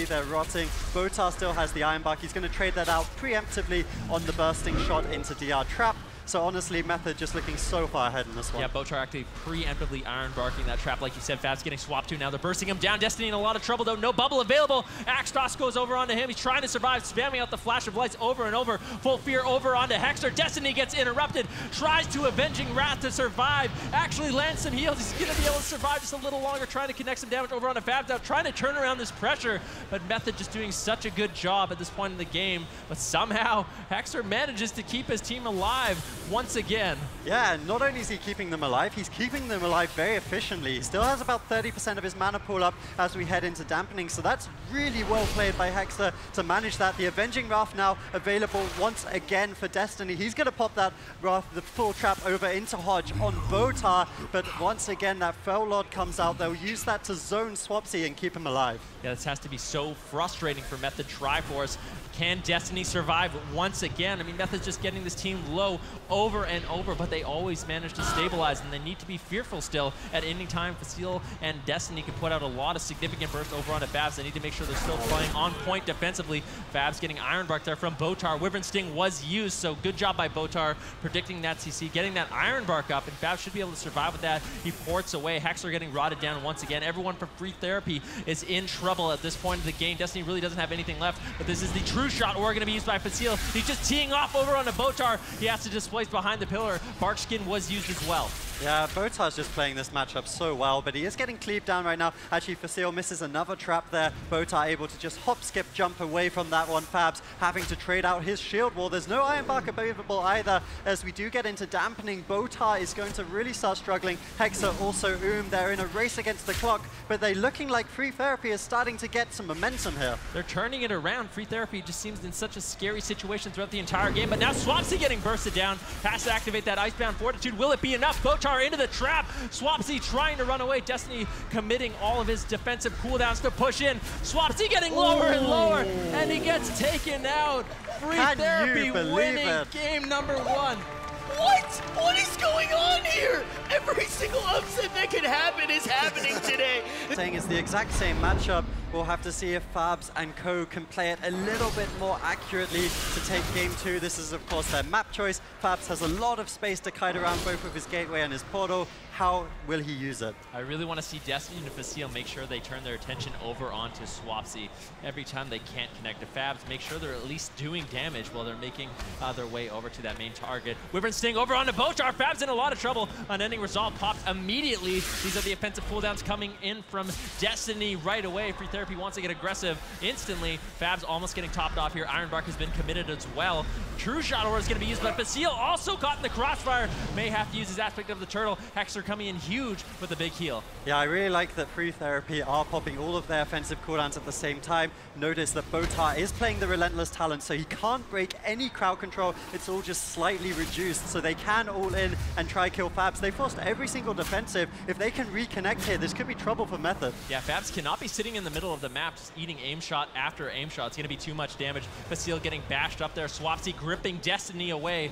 they're rotting. Botar still has the Iron Bark. He's going to trade that out preemptively on the bursting shot into DR Trap. So honestly, Method just looking so far ahead in this one. Yeah, Botar actually preemptively iron barking that trap, like you said. Fab's getting swapped to now. They're bursting him down. Destiny in a lot of trouble, though. No bubble available. Axe toss goes over onto him. He's trying to survive, spamming out the flash of lights over and over. Full fear over onto Hexer. Destiny gets interrupted. Tries to Avenging Wrath to survive. Actually lands some heals. He's going to be able to survive just a little longer, trying to connect some damage over onto Fab now, trying to turn around this pressure. But Method just doing such a good job at this point in the game. But somehow, Hexer manages to keep his team alive once again. Yeah, and not only is he keeping them alive, he's keeping them alive very efficiently. He still has about 30% of his mana pool up as we head into dampening, so that's really well played by Hexer to manage that. The Avenging Wrath now available once again for Destiny. He's going to pop that Wrath, the full trap over into Hodge on Botar, but once again that Fel Lord comes out. They'll use that to zone Swapsy and keep him alive. Yeah, this has to be so frustrating for Method Triforce. Can Destiny survive once again? I mean, Method's just getting this team low over and over, but they always manage to stabilize, and they need to be fearful still at any time. Facile and Destiny can put out a lot of significant bursts over onto Fabs. They need to make sure they're still playing on point defensively. Fabs getting Iron Bark there from Botar. Wyvern Sting was used, so good job by Botar predicting that CC, getting that Iron Bark up, and Fabs should be able to survive with that. He ports away. Hexer getting rotted down once again. Everyone from Free Therapy is in trouble at this point of the game. Destiny really doesn't have anything left, but this is the true shot or going to be used by Facile. He's just teeing off over on the Botar. He has to displace behind the pillar. Barkskin was used as well. Yeah, Botar's just playing this matchup so well, but he is getting cleaved down right now. Actually, Facile misses another trap there. Botar able to just hop, skip, jump away from that one. Fabs having to trade out his shield wall. There's no Iron Bark available either. As we do get into dampening, Botar is going to really start struggling. Hexer also they're in a race against the clock, but they're looking like Free Therapy is starting to get some momentum here. They're turning it around. Free Therapy just seems in such a scary situation throughout the entire game, but now Swapsy getting bursted down. Has to activate that Icebound Fortitude. Will it be enough? Botar into the trap. Swapsy trying to run away. Destiny committing all of his defensive cooldowns to push in. Swapsy getting lower and lower, and he gets taken out. Free Therapy winning game number 1. What? What is going on here? Every single upset that can happen is happening today. Saying it's the exact same matchup. We'll have to see if Fabs and Co can play it a little bit more accurately to take game 2. This is, of course, their map choice. Fabs has a lot of space to kite around both with his gateway and his portal. How will he use it? I really want to see Destiny and Facile make sure they turn their attention over onto Swapsy. Every time they can't connect to Fabs, make sure they're at least doing damage while they're making their way over to that main target. Wyvern Sting over onto Botar. Fabs in a lot of trouble. Unending Resolve popped immediately. These are the offensive cooldowns coming in from Destiny right away. Free Therapy wants to get aggressive instantly. Fabs almost getting topped off here. Iron Bark has been committed as well. True Shot Aura is going to be used, but Facile also caught in the crossfire. May have to use his aspect of the turtle. Hexer coming in huge with a big heal. Yeah, I really like that Free Therapy are popping all of their offensive cooldowns at the same time. Notice that Botar is playing the Relentless Talent, so he can't break any crowd control. It's all just slightly reduced, so they can all in and try kill Fabs. They forced every single defensive. If they can reconnect here, this could be trouble for Method. Yeah, Fabs cannot be sitting in the middle of the map just eating aim shot after aim shot. It's going to be too much damage. Facile getting bashed up there. Swapsy gripping Destiny away,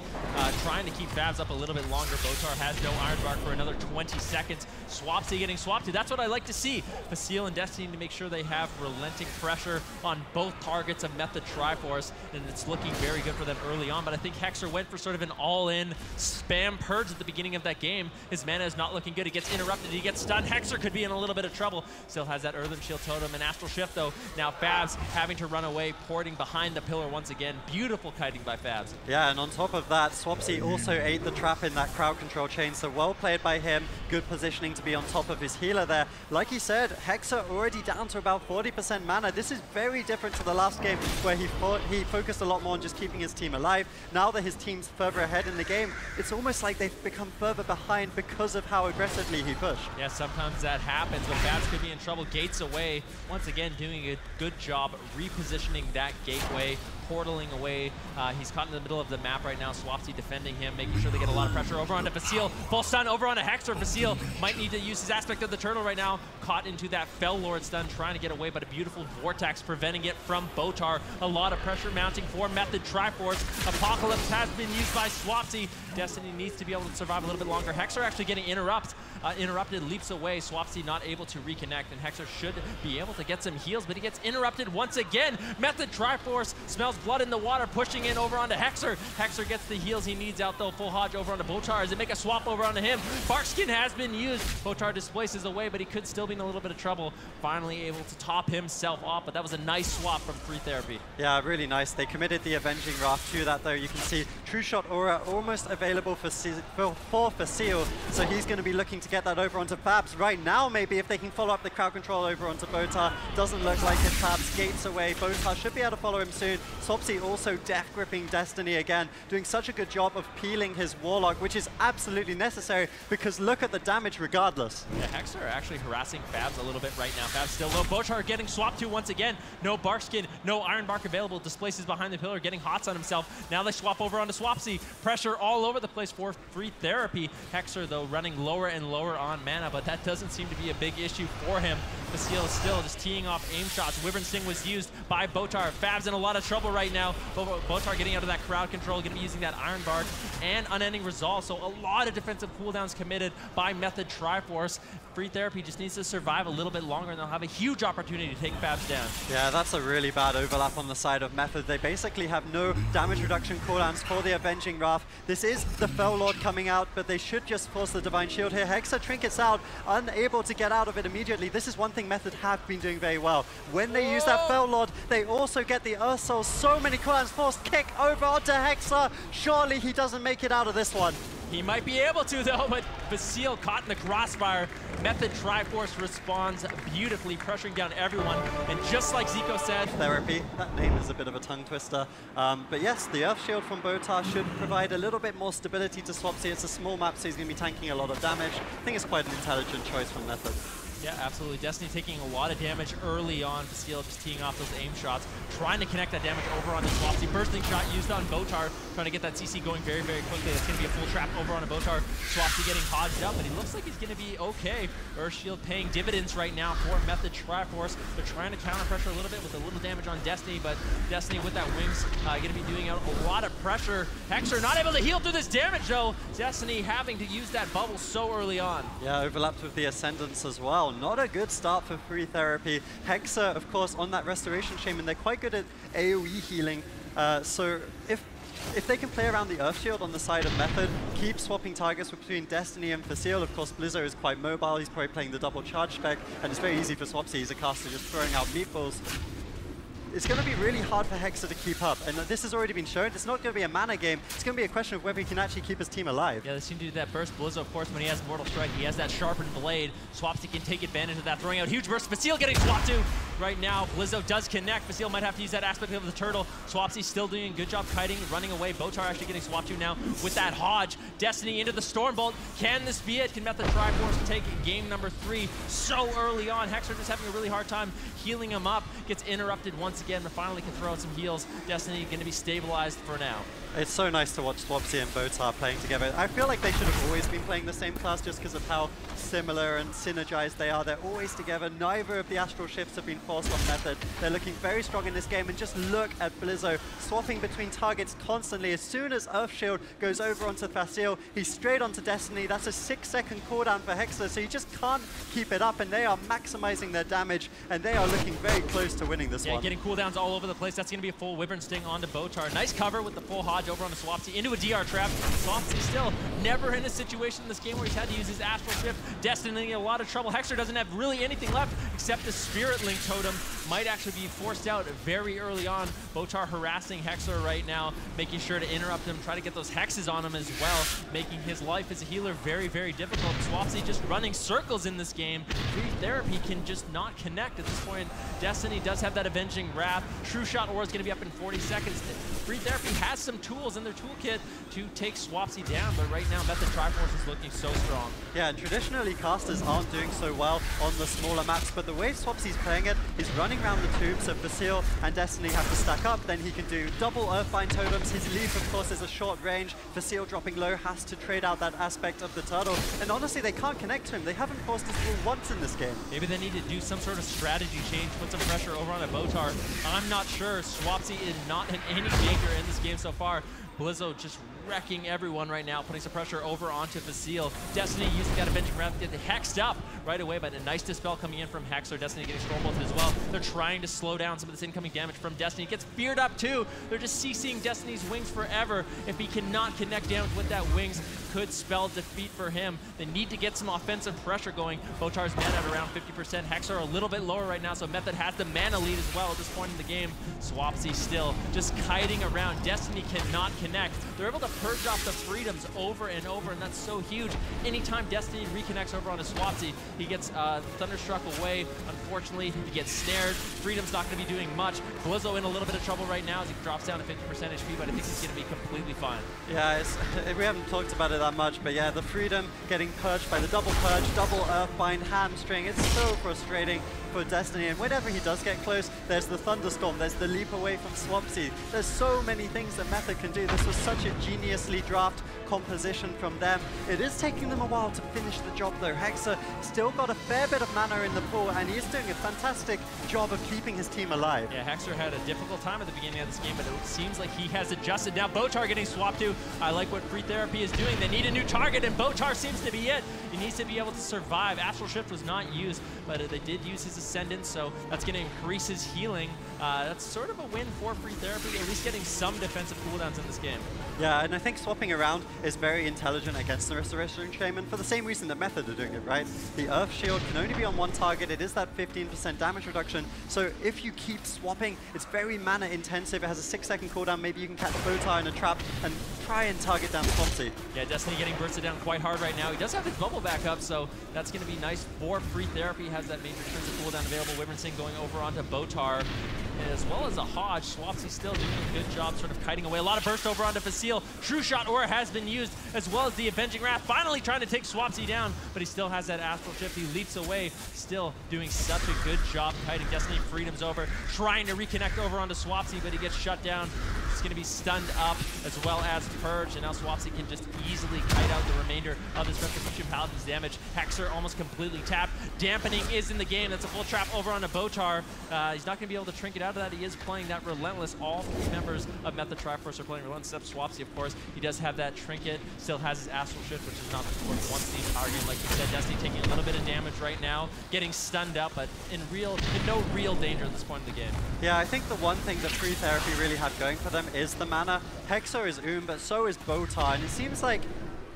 trying to keep Fabs up a little bit longer. Botar has no Iron Bark for another 20 seconds. Swapsy getting swapped to. That's what I like to see. Facile and Destiny to make sure they have relenting pressure on both targets of Method Triforce, and it's looking very good for them early on, but I think Hexer went for sort of an all-in spam purge at the beginning of that game. His mana is not looking good. He gets interrupted. He gets stunned. Hexer could be in a little bit of trouble. Still has that Earthen Shield Totem and Astral Shift, though. Now Fabs having to run away, porting behind the pillar once again. Beautiful kiting by Fabs. Yeah, and on top of that, Swapsy also ate the trap in that crowd control chain, so well played by him. Good positioning to be on top of his healer there. Like he said, Hexer already down to about 40% mana. This is very different to the last game where he focused a lot more on just keeping his team alive. Now that his team's further ahead in the game, it's almost like they've become further behind because of how aggressively he pushed. Yeah, sometimes that happens, but Fabs could be in trouble. Gates away, once again doing a good job repositioning that gateway, portaling away. He's caught in the middle of the map right now. Swapsy defending him, making sure they get a lot of pressure over onto Facile. Full stun over onto Hexer. Facile might need to use his aspect of the turtle right now. Caught into that Fel Lord stun, trying to get away, but a beautiful vortex preventing it from Botar. A lot of pressure mounting for Method Triforce. Apocalypse has been used by Swapsy. Destiny needs to be able to survive a little bit longer. Hexer actually getting interrupted, leaps away. Swapsy not able to reconnect, and Hexer should be able to get some heals, but he gets interrupted once again. Method Triforce smells blood in the water, pushing in over onto Hexer. Hexer gets the heals he needs out though. Full Hodge over onto Botar as they make a swap over onto him. Barkskin has been used. Botar displaces away, but he could still be in a little bit of trouble. Finally able to top himself off, but that was a nice swap from Free Therapy. Yeah, really nice. They committed the Avenging Raft to that though. You can see True Shot Aura almost available for Seal, so he's going to be looking to get that over onto Fabs right now. Maybe if they can follow up the crowd control over onto Botar. Doesn't look like it. Fabs gates away. Botar should be able to follow him soon. Swapsy also death gripping Destiny again, doing such a good job of peeling his Warlock, which is absolutely necessary because look at the damage regardless. Yeah, Hexer actually harassing Fabs a little bit right now. Fabs still low. Botar getting swapped to once again. No Barkskin, no Iron Bark available. Displaces behind the pillar, getting hots on himself. Now they swap over onto Swapsy. Pressure all over the place for Free Therapy. Hexer, though, running lower and lower on mana, but that doesn't seem to be a big issue for him. Fasil is still just teeing off aim shots. Wyvern Sting was used by Botar. Fabs in a lot of trouble right now. Botar getting out of that crowd control, going to be using that Iron Bark and Unending Resolve. So a lot of defensive cooldowns committed by Method Triforce. Free Therapy just needs to survive a little bit longer and they'll have a huge opportunity to take Fabs down. Yeah, that's a really bad overlap on the side of Method. They basically have no damage reduction cooldowns for the Avenging Wrath. This is the Fell Lord coming out, but they should just force the Divine Shield here. Hexa trinkets out, unable to get out of it immediately. This is one thing Method have been doing very well. When they use that Fell Lord, they also get the Earth Soul. So many cooldowns forced. Kick over onto Hexa. Surely he doesn't make it out of this one. He might be able to, though, but Fasil caught in the crossfire. Method Triforce responds beautifully, pressuring down everyone. And just like Zico said... Therapy, that name is a bit of a tongue twister. But yes, the Earth Shield from Botar should provide a little bit more stability to Swapsy. It's a small map, so he's going to be tanking a lot of damage. I think it's quite an intelligent choice from Method. Yeah, absolutely. Destiny taking a lot of damage early on. Fasil just teeing off those aim shots, trying to connect that damage over onto Swapsy. Bursting shot used on Botar, trying to get that CC going very, very quickly. That's going to be a full trap over onto Botar. Swapsy getting hodged up, but he looks like he's going to be okay. Earth Shield paying dividends right now for Method Triforce. They're trying to counter pressure a little bit with a little damage on Destiny, but Destiny with that wings going to be doing out a lot of pressure. Hexer not able to heal through this damage, though. Destiny having to use that bubble so early on. Yeah, overlapped with the Ascendance as well. Not a good start for Free Therapy. Hexa, of course, on that Restoration Shaman, they're quite good at AoE healing. So if they can play around the Earth Shield on the side of Method, keep swapping targets between Destiny and Fasil. Of course, Blizzo is quite mobile. He's probably playing the double charge spec, and it's very easy for Swapsy. He's a caster just throwing out meatballs. It's going to be really hard for Hexa to keep up, and this has already been shown. It's not going to be a mana game. It's going to be a question of whether he can actually keep his team alive. Yeah, they seem to do that burst. Blizzo, of course, when he has Mortal Strike, he has that sharpened blade. Swapsy can take advantage of that, throwing out huge burst. Fasil getting swapped to right now. Blizzo does connect. Fasil might have to use that aspect of the turtle. Swapsy still doing a good job kiting, running away. Botar actually getting swapped to now with that Hodge. Destiny into the Stormbolt. Can this be it? Can Method Triforce take game number 3 so early on? Hexer just having a really hard time healing him up. Gets interrupted once again, but finally can throw out some heals. Destiny going to be stabilized for now. It's so nice to watch Swapsy and Botar playing together. I feel like they should have always been playing the same class just because of how similar and synergized they are. They're always together. Neither of the astral shifts have been forced on Method. They're looking very strong in this game, and just look at Blizzo swapping between targets constantly. As soon as Earth Shield goes over onto Fasil, he's straight onto Destiny. That's a 6-second cooldown for Hexa, so you just can't keep it up, and they are maximizing their damage, and they are looking very close to winning this one. Yeah, getting cooldowns all over the place. That's going to be a full Wyvern Sting onto Botar. Nice cover with the full Hodge over onto Swapsy into a DR trap. Swapsy still never in a situation in this game where he's had to use his Astral Shift. Destiny in a lot of trouble. Hexer doesn't have really anything left except the Spirit Link Totem. Might actually be forced out very early on. Botar harassing Hexer right now, making sure to interrupt him, try to get those hexes on him as well, making his life as a healer very, very difficult. Swapsy just running circles in this game. Free Therapy can just not connect at this point. Destiny does have that Avenging Wrath. True Shot Aura is going to be up in 40 seconds. Free Therapy has some tools in their toolkit to take Swapsy down, but right now Method Triforce is looking so strong. Yeah, and traditionally casters aren't doing so well on the smaller maps, but the way Swapsy's playing it is running around the tube, so Fasil and Destiny have to stack up, then he can do double Earthbind totems. His leaf, of course, is a short range. Fasil dropping low has to trade out that aspect of the turtle, and honestly, they can't connect to him. They haven't forced his rule once in this game. Maybe they need to do some sort of strategy change, put some pressure over on a Botar. I'm not sure. Swapsy is not in any danger in this game so far. Blizzo just wrecking everyone right now, putting some pressure over onto Facile. Destiny using that Avenging Wrath to get hexed up right away, but a nice dispel coming in from Hexer. Destiny getting storm bolted as well. They're trying to slow down some of this incoming damage from Destiny. It gets feared up too. They're just CCing Destiny's wings forever. If he cannot connect damage with that wings, could spell defeat for him. They need to get some offensive pressure going. Botar's mana at around 50%. Hexer a little bit lower right now, so Method has the mana lead as well at this point in the game. Swapsy still just kiting around. Destiny cannot connect. They're able to purge off the freedoms over and over, and that's so huge. Anytime Destiny reconnects over onto Swapsy, he gets Thunderstruck away. Unfortunately, he gets snared. Freedom's not going to be doing much. Blizzo in a little bit of trouble right now as he drops down to 50% HP, but I think he's going to be completely fine. Yeah, we haven't talked about it that much, but yeah, the Freedom getting purged by the double purge, double Earthbind, hamstring. It's so frustrating for Destiny, and whenever he does get close, there's the Thunderstorm, there's the leap away from Swapsy. There's so many things that Method can do. This was such a geniusly drafted composition from them. It is taking them a while to finish the job though. Hexer still got a fair bit of mana in the pool, and he's doing a fantastic job of keeping his team alive. Yeah, Hexer had a difficult time at the beginning of this game, but it seems like he has adjusted. Now Botar getting swapped to. I like what Free Therapy is doing. They need a new target, and Botar seems to be it. He needs to be able to survive. Astral Shift was not used, but they did use his Ascendant, so that's going to increase his healing. That's sort of a win for Free Therapy, at least getting some defensive cooldowns in this game. Yeah, and I think swapping around is very intelligent against the Restoration Shaman for the same reason that Method are doing it, right? The Earth Shield can only be on one target. It is that 15% damage reduction. So if you keep swapping, it's very mana intensive. It has a 6-second cooldown. Maybe you can catch Botar in a trap and try and target down Swapsy. Yeah, Destiny getting bursted down quite hard right now. He does have his bubble back up, so that's going to be nice for Free Therapy. Has that major defensive cooldown available. Wyvern Sing going over onto Botar, as well as a Hodge. Swapsy still doing a good job sort of kiting away. A lot of burst over onto Facile. True Shot Aura has been used, as well as the Avenging Wrath. Finally trying to take Swapsy down, but he still has that Astral Shift. He leaps away, still doing such a good job kiting. Destiny Freedom's over, trying to reconnect over onto Swapsy, but he gets shut down. He's going to be stunned up, as well as Purge, and now Swapsy can just easily kite out the remainder of his Retribution Paladin's damage. Hexer almost completely tapped. Dampening is in the game. That's a full trap over onto Botar. He's not going to be able to trinket out of that. He is playing that Relentless. All 3 members of Method Triforce are playing Relentless, except Swapsy, of course. He does have that trinket, still has his Astral Shift, which is not worth once the entire game. Like you said, Destiny taking a little bit of damage right now, getting stunned up, but in no real danger at this point in the game. Yeah, I think the one thing that Free Therapy really have going for them is the mana. Hexer is but so is Botar, and it seems like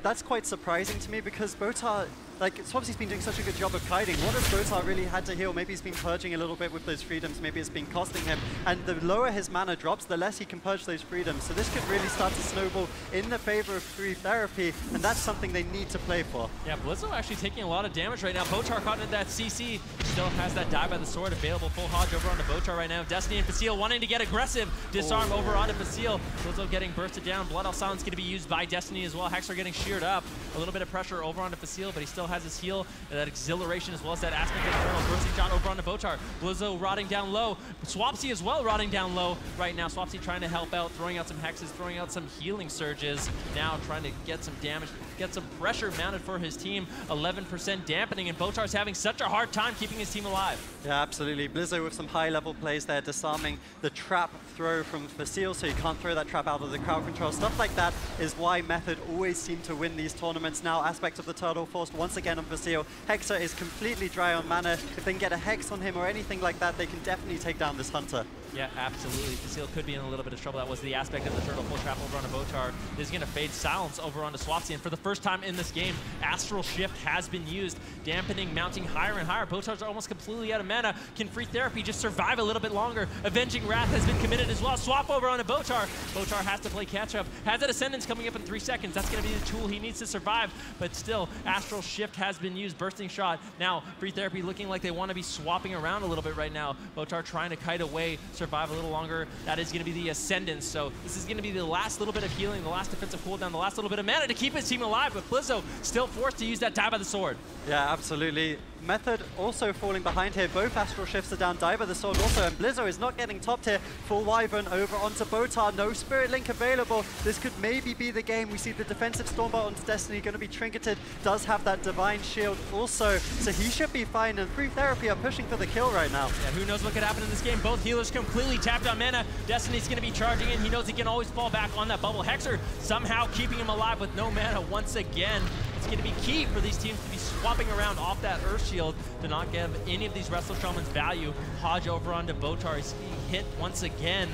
that's quite surprising to me because Botar, like, Swapsy's been doing such a good job of kiting. What has Botar really had to heal? Maybe he's been purging a little bit with those freedoms. Maybe it's been costing him. And the lower his mana drops, the less he can purge those freedoms. So this could really start to snowball in the favor of Free Therapy, and that's something they need to play for. Yeah, Blizzo actually taking a lot of damage right now. Botar caught into that CC. Still has that Die by the Sword available. Full Hodge over onto Botar right now. Destiny and Facile wanting to get aggressive. Disarm over onto Facile. Blizzo getting bursted down. Blood Elf Silence going to be used by Destiny as well. Hexer getting sheared up. A little bit of pressure over onto Facile, but he still has his heal. That exhilaration as well as that aspect of Eternal. Bursting shot over onto Botar. Blizzo rotting down low. Swapsy as well rotting down low right now. Swapsy trying to help out, throwing out some hexes, throwing out some healing surges. Now trying to get some damage, get some pressure mounted for his team. 11% dampening, and Botar's having such a hard time keeping his team alive. Yeah, absolutely. Blizzo with some high-level plays there, disarming the trap throw from Facile, so you can't throw that trap out of the crowd control. Stuff like that is why Method always seem to win these tournaments. Now, aspect of the turtle forced once again on Facile. Hexer is completely dry on mana. If they can get a Hex on him or anything like that, they can definitely take down this Hunter. Yeah, absolutely. Facile could be in a little bit of trouble. That was the aspect of the turtle full trap over onto Botar. This is going to fade Silence over onto Swapsy, and for the first time in this game, Astral Shift has been used. Dampening, mounting higher and higher. Botar's almost completely out of mana. Can Free Therapy just survive a little bit longer? Avenging Wrath has been committed as well. Swap over onto Botar. Botar has to play catch-up. Has that Ascendance coming up in 3 seconds. That's going to be the tool he needs to survive, but still, Astral Shift has been used. Bursting Shot. Now, Free Therapy looking like they want to be swapping around a little bit right now. Botar trying to kite away, survive a little longer. That is going to be the Ascendance, so this is going to be the last little bit of healing, the last defensive cooldown, the last little bit of mana to keep his team alive, but Blizzo still forced to use that Die by the Sword. Yeah, absolutely. Method also falling behind here. Both Astral Shifts are down. Diver the Sword also, and Blizzo is not getting topped here. Full Wyvern over onto Botar. No Spirit Link available. This could maybe be the game. We see the defensive Stormbot onto Destiny going to be trinketed. Does have that Divine Shield also, so he should be fine. And Free Therapy are pushing for the kill right now. Yeah, who knows what could happen in this game. Both healers completely tapped on mana. Destiny's going to be charging in. He knows he can always fall back on that bubble. Hexer somehow keeping him alive with no mana once again. It's going to be key for these teams to be swapping around off that Earth Shield to not give any of these Wrestle Shamans value. Hodge over onto Botar. He's being hit once again.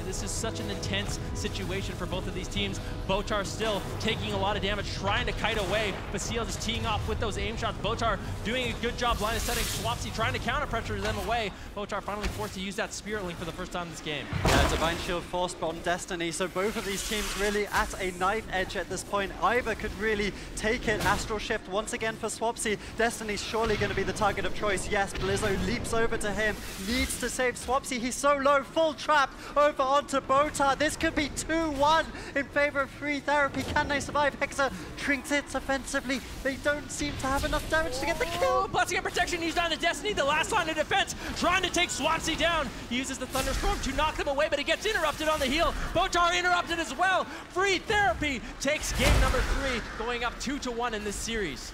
This is such an intense situation for both of these teams. Botar still taking a lot of damage, trying to kite away. Basile just teeing off with those aim shots. Botar doing a good job line of setting. Swapsy trying to counter pressure them away. Botar finally forced to use that Spirit Link for the first time in this game. Yeah, Divine Shield forced on Destiny, so both of these teams really at a knife edge at this point. Either could really take it. Astral Shift once again for Swapsy. Destiny's surely going to be the target of choice. Yes, Blizzo leaps over to him, needs to save Swapsy. He's so low, full trap over onto Botar. This could be 2-1 in favor of Free Therapy. Can they survive? Hexa trinkets offensively. They don't seem to have enough damage to get the kill. Blessing and Protection used on to Destiny, the last line of defense, trying to take Swapsy down. He uses the Thunderstorm to knock them away, but he gets interrupted on the heal. Botar interrupted as well. Free Therapy takes game number 3, going up 2-1 in this series.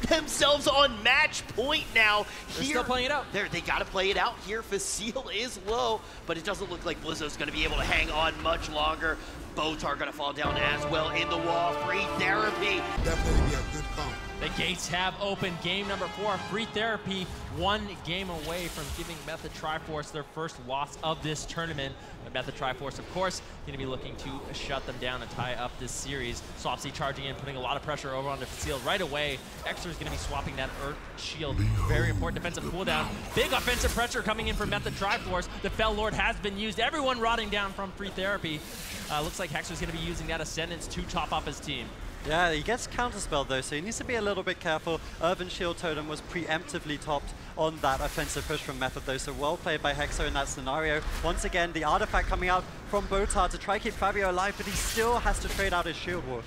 Themselves on match point now. They're still playing it out. They got to play it out here. Facile is low, but it doesn't look like Blizzo's going to be able to hang on much longer. Botar going to fall down as well in the wall. Free Therapy. Definitely be a good comp. The gates have opened. Game number 4. Free Therapy 1 game away from giving Method Triforce their first loss of this tournament. But Method Triforce, of course, going to be looking to shut them down and tie up this series. Swapsy charging in, putting a lot of pressure over onto Facile right away. Extra is going to be swapping that Earth Shield. Very important defensive cooldown. Big offensive pressure coming in from Method Triforce. The Fell Lord has been used. Everyone rotting down from Free Therapy. Looks like Hexer's going to be using that Ascendance to top off his team. Yeah, he gets counterspelled though, so he needs to be a little bit careful. Urban Shield Totem was preemptively topped on that offensive push from Method though, so well played by Hexer in that scenario. Once again, the artifact coming out from Botar to try keep Fabio alive, but he still has to trade out his Shield Wall.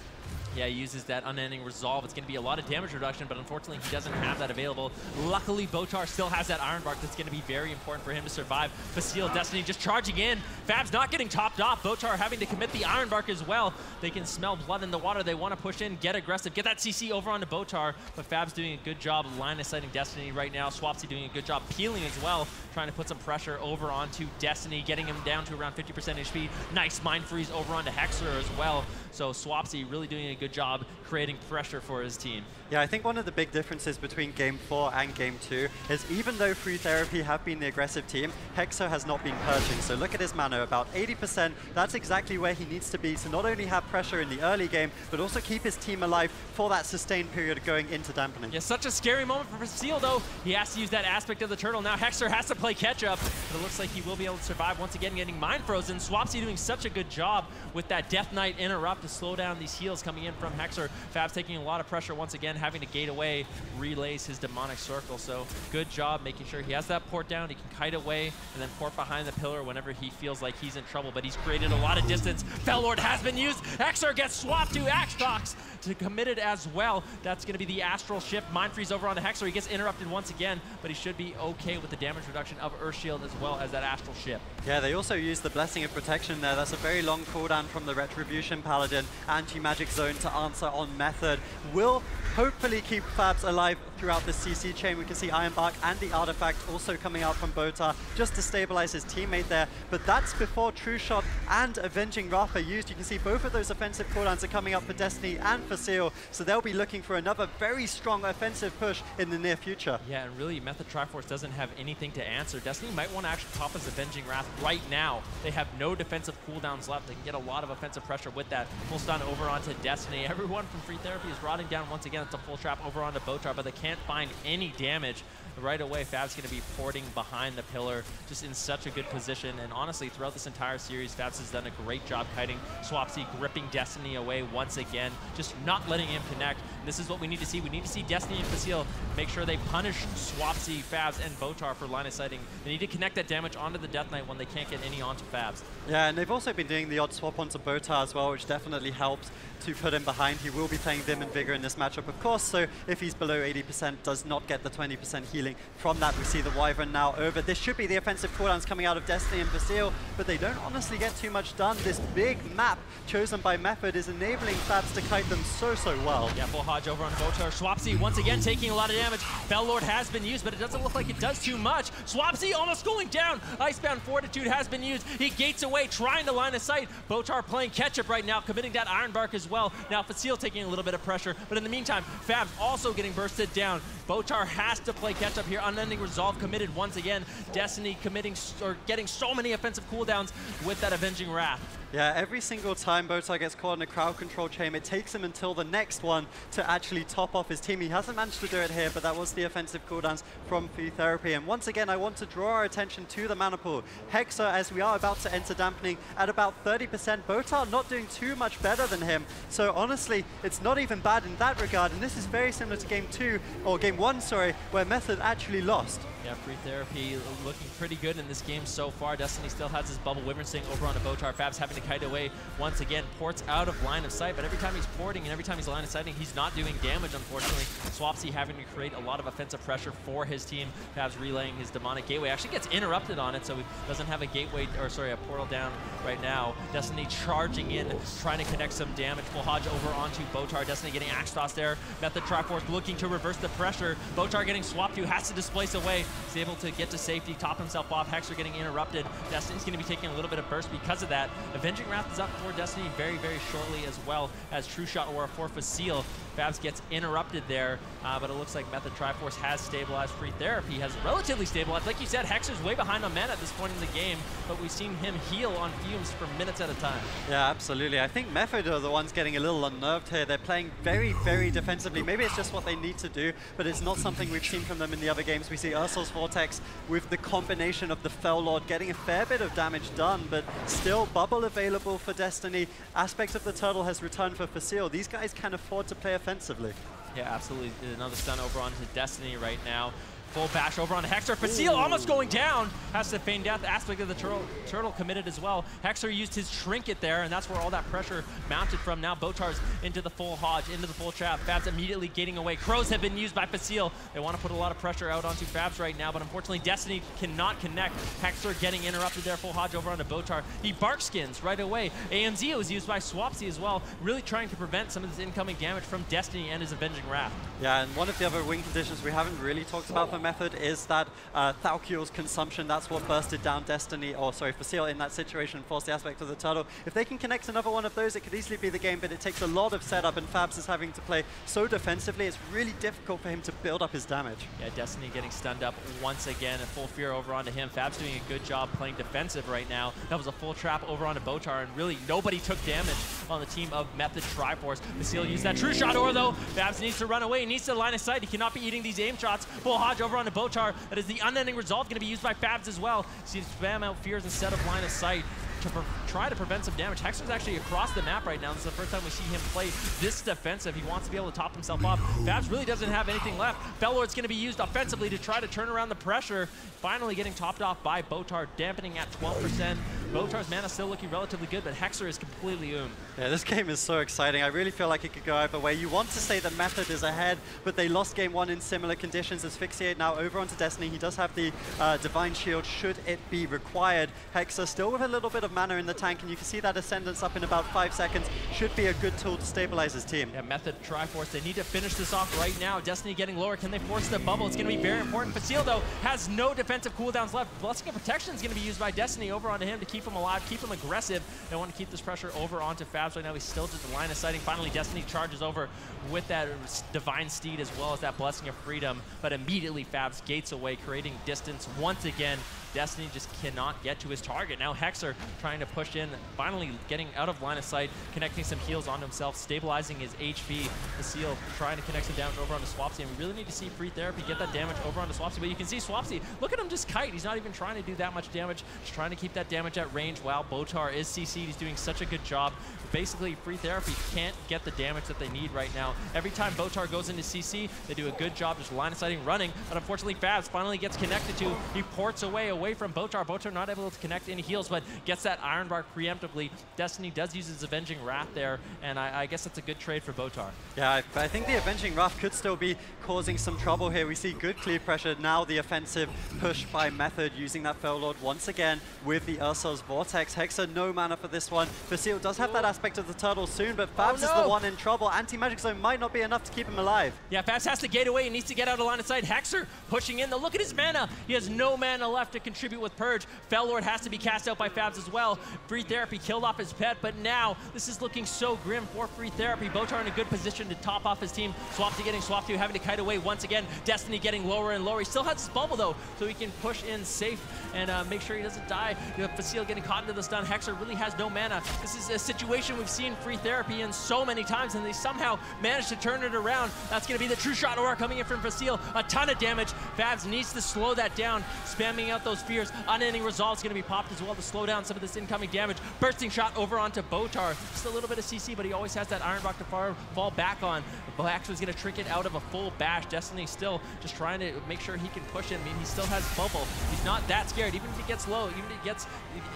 Yeah, he uses that Unending Resolve. It's going to be a lot of damage reduction, but unfortunately he doesn't have that available. Luckily, Botar still has that Iron Bark that's going to be very important for him to survive. Facile Destiny just charging in. Fab's not getting topped off. Botar having to commit the Iron Bark as well. They can smell blood in the water. They want to push in, get aggressive, get that CC over onto Botar, but Fab's doing a good job line of sighting Destiny right now. Swapsy doing a good job peeling as well, trying to put some pressure over onto Destiny, getting him down to around 50% HP. Nice Mind Freeze over onto Hexer as well. So Swapsy really doing a good job creating pressure for his team. Yeah, I think one of the big differences between Game 4 and Game 2 is even though Free Therapy have been the aggressive team, Hexer has not been purging. So look at his mana, about 80%. That's exactly where he needs to be to not only have pressure in the early game, but also keep his team alive for that sustained period going into dampening. Yeah, such a scary moment for Facile though. He has to use that aspect of the turtle. Now Hexer has to play catch up, but it looks like he will be able to survive once again, getting Mind Frozen. Swapsy doing such a good job with that Death Knight interrupt to slow down these heals coming in from Hexer. Fab's taking a lot of pressure once again, having to gate away, relays his Demonic Circle. So good job making sure he has that port down, he can kite away, and then port behind the pillar whenever he feels like he's in trouble. But he's created a lot of distance. Fell Lord has been used. Hexer gets swapped to Axtox to committed as well. That's going to be the Astral Shift. Mind Freeze over onto Hexer. He gets interrupted once again, but he should be okay with the damage reduction of Earth Shield as well as that Astral Shift. Yeah, they also use the Blessing of Protection there. That's a very long cooldown from the Retribution Paladin. Anti-Magic Zone to answer on Method. Will hopefully keep Fabs alive throughout the CC chain. We can see Iron Bark and the Artifact also coming out from Botar just to stabilize his teammate there. But that's before True Shot and Avenging Wrath are used. You can see both of those offensive cooldowns are coming up for Destiny and for Seal. So they'll be looking for another very strong offensive push in the near future. Yeah, and really Method Triforce doesn't have anything to answer. Destiny might want to actually pop his Avenging Wrath right now. They have no defensive cooldowns left. They can get a lot of offensive pressure with that. Full stun over onto Destiny. Everyone from Free Therapy is rotting down once again. It's a full trap over onto Botar, but they can't find any damage. Right away, Fab's going to be porting behind the pillar, just in such a good position. And honestly, throughout this entire series, Fabs has done a great job kiting Swapsy, gripping Destiny away once again, just not letting him connect. And this is what we need to see. We need to see Destiny and Facile make sure they punish Swapsy, Fabs, and Botar for line of sighting. They need to connect that damage onto the Death Knight when they can't get any onto Fabs. Yeah, and they've also been doing the odd swap onto Botar as well, which definitely helps to put him behind. He will be playing Vim and Vigor in this matchup, of course, so if he's below 80%, does not get the 20% healing from that. We see the Wyvern now over. This should be the offensive cooldowns coming out of Destiny and Facile, but they don't honestly get too much done. This big map chosen by Method is enabling Fabs to kite them so well. Yeah, full Hodge over on Botar. Swapsy once again taking a lot of damage. Fell Lord has been used, but it doesn't look like it does too much. Swapsy almost going down. Icebound Fortitude has been used. He gates away, trying to line of sight. Botar playing catch-up right now, committing that Iron Bark as well. Now Facile taking a little bit of pressure, but in the meantime, Fabs also getting bursted down. Botar has to play catch-up here. Unending Resolve committed once again. Destiny committing or getting so many offensive cooldowns with that Avenging Wrath. Yeah, every single time Botar gets caught in a crowd control chain, it takes him until the next one to actually top off his team. He hasn't managed to do it here, but that was the offensive cooldowns from Free Therapy. And once again, I want to draw our attention to the mana pool. Hexer, as we are about to enter Dampening, at about 30%. Botar not doing too much better than him. So honestly, it's not even bad in that regard. And this is very similar to Game 2, or Game 1, sorry, where Method actually lost. Yeah, Free Therapy looking pretty good in this game so far. Destiny still has his Bubble Wyvern Sting over on a Botar. Fabs having to kite away once again. Ports out of line of sight, but every time he's porting and every time he's line of sighting, he's not doing damage, unfortunately. Swapsy having to create a lot of offensive pressure for his team. Fabs relaying his Demonic Gateway. Actually gets interrupted on it, so he doesn't have a gateway, or sorry, a portal down right now. Destiny charging in, trying to connect some damage. Full Hodge over onto Botar. Destiny getting Axe Toss there. Method Triforce looking to reverse the pressure. Botar getting swapped to, has to displace away. He's able to get to safety, top himself off. Hexer getting interrupted. Destiny's going to be taking a little bit of burst because of that. Avenging Wrath is up for Destiny very shortly, as well as True Shot Aura for Facile. Fabs gets interrupted there, but it looks like Method Triforce has stabilized. Free Therapy has relatively stabilized. Like you said, Hexer's way behind on mana at this point in the game, but we've seen him heal on fumes for minutes at a time. Yeah, absolutely. I think Method are the ones getting a little unnerved here. They're playing very defensively. Maybe it's just what they need to do, but it's not something we've seen from them in the other games. We see Ursul's Vortex with the combination of the Fell Lord getting a fair bit of damage done, but still Bubble available for Destiny. Aspects of the Turtle has returned for Facile. These guys can afford to play offensively. Yeah, absolutely. Another stun over onto Destiny right now. Full bash over on Hexer. Facile almost going down. Has to feign death. Aspect of the turtle committed as well. Hexer used his trinket there, and that's where all that pressure mounted from. Now Botar's into the full Hodge, into the full trap. Fabs immediately getting away. Crows have been used by Facile. They want to put a lot of pressure out onto Fabs right now, but unfortunately Destiny cannot connect. Hexer getting interrupted there. Full Hodge over onto Botar. He bark skins right away. AMZ was used by Swapsy as well, really trying to prevent some of this incoming damage from Destiny and his Avenging Wrath. Yeah, and one of the other win conditions we haven't really talked about for Method is that Thalkiel's consumption. That's what bursted down Destiny, or sorry, Facile in that situation, forced the aspect of the turtle. If they can connect another one of those, it could easily be the game, but it takes a lot of setup, and Fabs is having to play so defensively, it's really difficult for him to build up his damage. Yeah, Destiny getting stunned up once again, and full fear over onto him. Fabs doing a good job playing defensive right now. That was a full trap over onto Botar, and really nobody took damage on the team of Method Triforce. Facile used that True Shot Aura though. Fabs needs to run away, he needs to line of sight. He cannot be eating these aim shots. Full Hodge over onto Botar. That is the Unending Resolve going to be used by Fabs as well. See, spam out fears instead of line of sight to try to prevent some damage. Hexer's actually across the map right now. This is the first time we see him play this defensive. He wants to be able to top himself off. Fabs really doesn't have anything left. Fell Lord's going to be used offensively to try to turn around the pressure. Finally getting topped off by Botar, dampening at 12%. Botar's mana still looking relatively good, but Hexer is completely owned. Yeah, this game is so exciting. I really feel like it could go either way. You want to say that Method is ahead, but they lost game 1 in similar conditions. Asphyxiate now over onto Destiny. He does have the Divine Shield should it be required. Hexer still with a little bit of mana in the tank, and you can see that Ascendance up in about 5 seconds. Should be a good tool to stabilize his team. Yeah, Method Triforce, they need to finish this off right now. Destiny getting lower. Can they force the bubble? It's going to be very important. Facile, though, has no defensive cooldowns left. Blessing of Protection is going to be used by Destiny over onto him to keep him alive, keep him aggressive. They want to keep this pressure over onto Fabs right now. He's still just the line of sighting. Finally, Destiny charges over with that Divine Steed as well as that Blessing of Freedom, but immediately Fabs gates away, creating distance once again Destiny just cannot get to his target. Now Hexer trying to push in, finally getting out of line of sight, connecting some heals onto himself, stabilizing his HP. Vasile trying to connect some damage over onto Swapsy, and we really need to see Free Therapy get that damage over onto Swapsy, but you can see Swapsy, look at him just kite. He's not even trying to do that much damage, just trying to keep that damage at range while Botar is CC'd. He's doing such a good job. Basically, Free Therapy can't get the damage that they need right now. Every time Botar goes into CC, they do a good job just line of sighting, running, but unfortunately Fabs finally gets connected to. He ports away from Botar. Botar not able to connect any heals, but gets that Iron Bark preemptively. Destiny does use his Avenging Wrath there, and I guess that's a good trade for Botar. Yeah, I think the Avenging Wrath could still be causing some trouble here. We see good cleave pressure. Now the offensive push by Method using that Feral Lord once again with the Ursa's Vortex. Hexer, no mana for this one. Vasile does have that aspect of the turtle soon, but Fabs is the one in trouble. Anti-Magic Zone might not be enough to keep him alive. Yeah, Fabs has to gate away. He needs to get out of line of sight. Hexer pushing in. Look at his mana. He has no mana left to contribute with Purge. Feral Lord has to be cast out by Fabs as well. Free Therapy killed off his pet, but now this is looking so grim for Free Therapy. Botar in a good position to top off his team. Swapsy getting swapped to, having to kite away once again. Destiny getting lower and lower. He still has his bubble though, so he can push in safe and make sure he doesn't die. You have Vasile getting caught into the stun. Hexer really has no mana. This is a situation we've seen Free Therapy in so many times, and they somehow managed to turn it around. That's going to be the True Shot Aura coming in from Vasile. A ton of damage. Fabs needs to slow that down, spamming out those fears. Unending Resolve is going to be popped as well to slow down some of this incoming damage. Bursting Shot over onto Botar. Just a little bit of CC, but he always has that Iron Rock to fall back on. Actually is going to trinket out of a full bash. Destiny still just trying to make sure he can push in. I mean, he still has bubble. He's not that scared. Even if he gets low, even if he gets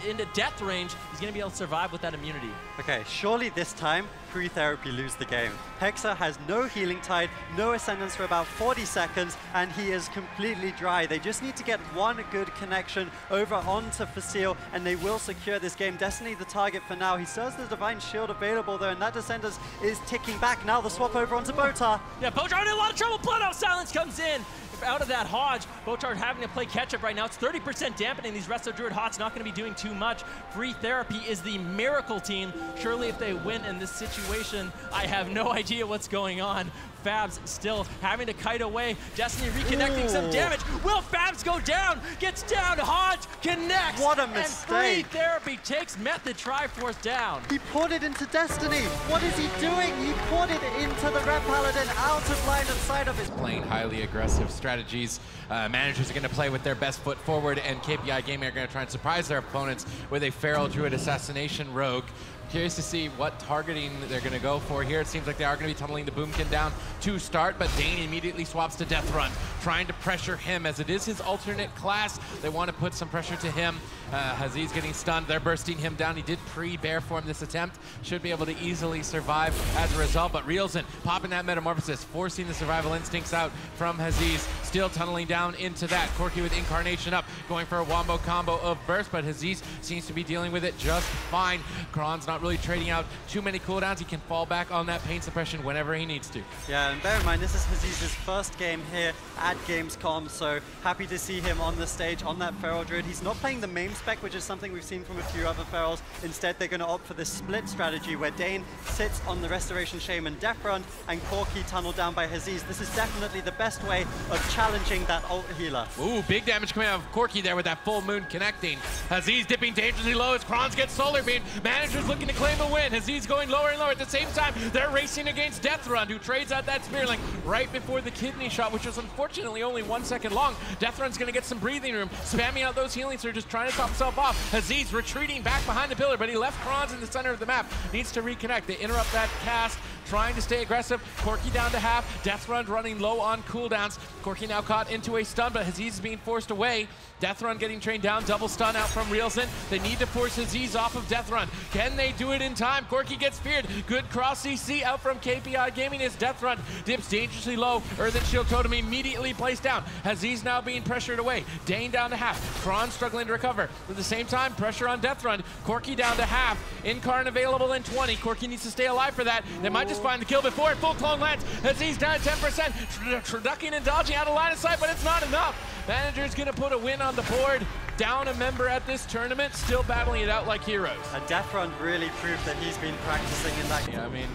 into death range, he's going to be able to survive with that immunity. Okay, surely this time, Free Therapy lose the game. Hexer has no healing tide, no ascendance for about 40 seconds, and he is completely dry. They just need to get one good connection over onto Vasile, and they will secure this game. Destiny the target for now. He still has the Divine Shield available though, and that Descenders is ticking back. Now the swap over onto Botar. Yeah, Botar in a lot of trouble. Bloodhound Silence comes in. Out of that Hodge, Botar having to play catch-up right now. It's 30% dampening. These Resto Druid Hot's not going to be doing too much. Free Therapy is the miracle team. Surely if they win in this situation, I have no idea what's going on. Fabs still having to kite away. Destiny reconnecting some damage. Will Fabs go down? Gets down. Hodge connects. What a mistake. And Free Therapy takes Method Triforce down. He poured it into Destiny. What is he doing? He poured it into the Red Paladin out of line of sight of his... Playing highly aggressive strategies. Managers are going to play with their best foot forward, and KPI Gaming are going to try and surprise their opponents with a Feral Druid Assassination Rogue. Curious to see what targeting they're going to go for here. It seems like they are going to be tunneling the Boomkin down to start, but Dane immediately swaps to Death Run, trying to pressure him as it is his alternate class. They want to put some pressure to him. Haziz getting stunned. They're bursting him down. He did pre-bear form this attempt. Should be able to easily survive as a result, but Reelson popping that Metamorphosis, forcing the survival instincts out from Haziz. Still tunneling down into that. Corki with Incarnation up, going for a wombo combo of burst, but Haziz seems to be dealing with it just fine. Kron's not really trading out too many cooldowns. He can fall back on that pain suppression whenever he needs to. Yeah, and bear in mind, this is Haziz's first game here at Gamescom, so happy to see him on the stage on that Feral Druid. He's not playing the main spec, which is something we've seen from a few other Ferals. Instead, they're going to opt for this split strategy where Dane sits on the Restoration Shaman Death Run and Corki tunneled down by Haziz. This is definitely the best way of challenging that ult healer. Ooh, big damage coming out of Corki there with that full moon connecting. Haziz dipping dangerously low as Krons gets Solar Beam. Managers looking to claim a win. Haziz going lower and lower. At the same time, they're racing against Death Run, who trades out that Spearlink right before the kidney shot, which was unfortunately only 1 second long. Death Run's going to get some breathing room, spamming out those healing surges, trying to top himself off. Haziz retreating back behind the pillar, but he left Krons in the center of the map. Needs to reconnect. They interrupt that cast, trying to stay aggressive. Corki down to half. Death Run running low on cooldowns. Corki now caught into a stun, but Haziz is being forced away. Death Run getting trained down. Double stun out from Reelson. They need to force Haziz off of Death Run. Can they do it in time? Corki gets feared. Good cross CC out from KPI Gaming as Death Run dips dangerously low. Earthen Shield Totem immediately placed down. Haziz now being pressured away. Dane down to half. Kron struggling to recover. At the same time, pressure on Death Run. Corki down to half. Incarn available in 20. Corki needs to stay alive for that. They might just find the kill before it full clone lands. Haziz down at 10%. Ducking and dodging out of line of sight, but it's not enough. Manager's going to put a win on the board. Down a member at this tournament, still battling it out like heroes. And Death Run really proved that he's been practicing in that game. Yeah, I mean,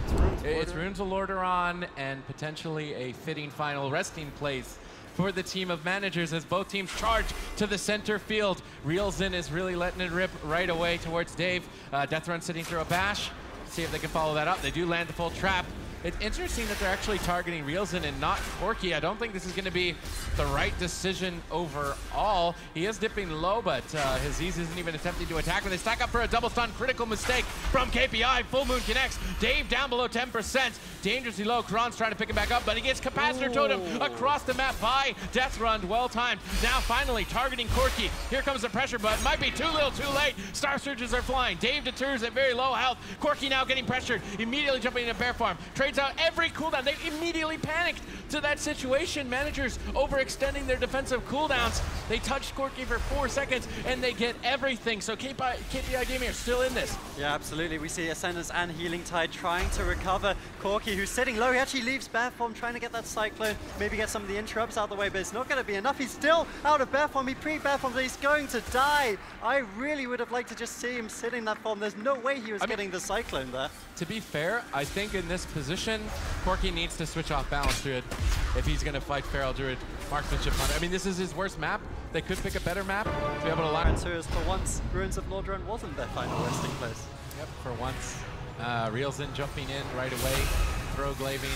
it's Runes of Lordaeron and potentially a fitting final resting place for the team of managers as both teams charge to the center field. Reelsin is really letting it rip right away towards Dave. Deathrun sitting through a bash. See if they can follow that up. They do land the full trap. It's interesting that they're actually targeting Reelsin and not Corki. I don't think this is going to be the right decision overall. He is dipping low, but Aziz isn't even attempting to attack. When they stack up for a double stun, critical mistake from KPI. Full Moon connects. Dave down below 10%. Dangerously low. Kron's trying to pick him back up, but he gets capacitor totem across the map by Deathrun. Well timed. Now finally targeting Corki. Here comes the pressure, but it might be too little too late. Star Surges are flying. Dave deters at very low health. Corki now getting pressured. Immediately jumping into bear farm. Trades out every cooldown. They immediately panicked to that situation. Managers overextending their defensive cooldowns. They touched Corki for 4 seconds and they get everything. So KPI Gaming are still in this. Yeah, absolutely. We see Ascendance and Healing Tide trying to recover Corki, who's sitting low. He actually leaves bear form, trying to get that Cyclone, maybe get some of the interrupts out of the way, but it's not going to be enough. He's still out of bear form. He pre-bear form, he's going to die. I really would have liked to just see him sitting that form. There's no way he was getting the Cyclone there. To be fair, I think in this position, Corki needs to switch off Balance Druid if he's going to fight Feral Druid, Marksmanship Hunter. I mean, this is his worst map. They could pick a better map to be able to land. For once, Ruins of Lordran wasn't their final resting place. Yep, for once. Reelsin jumping in right away, throw glaving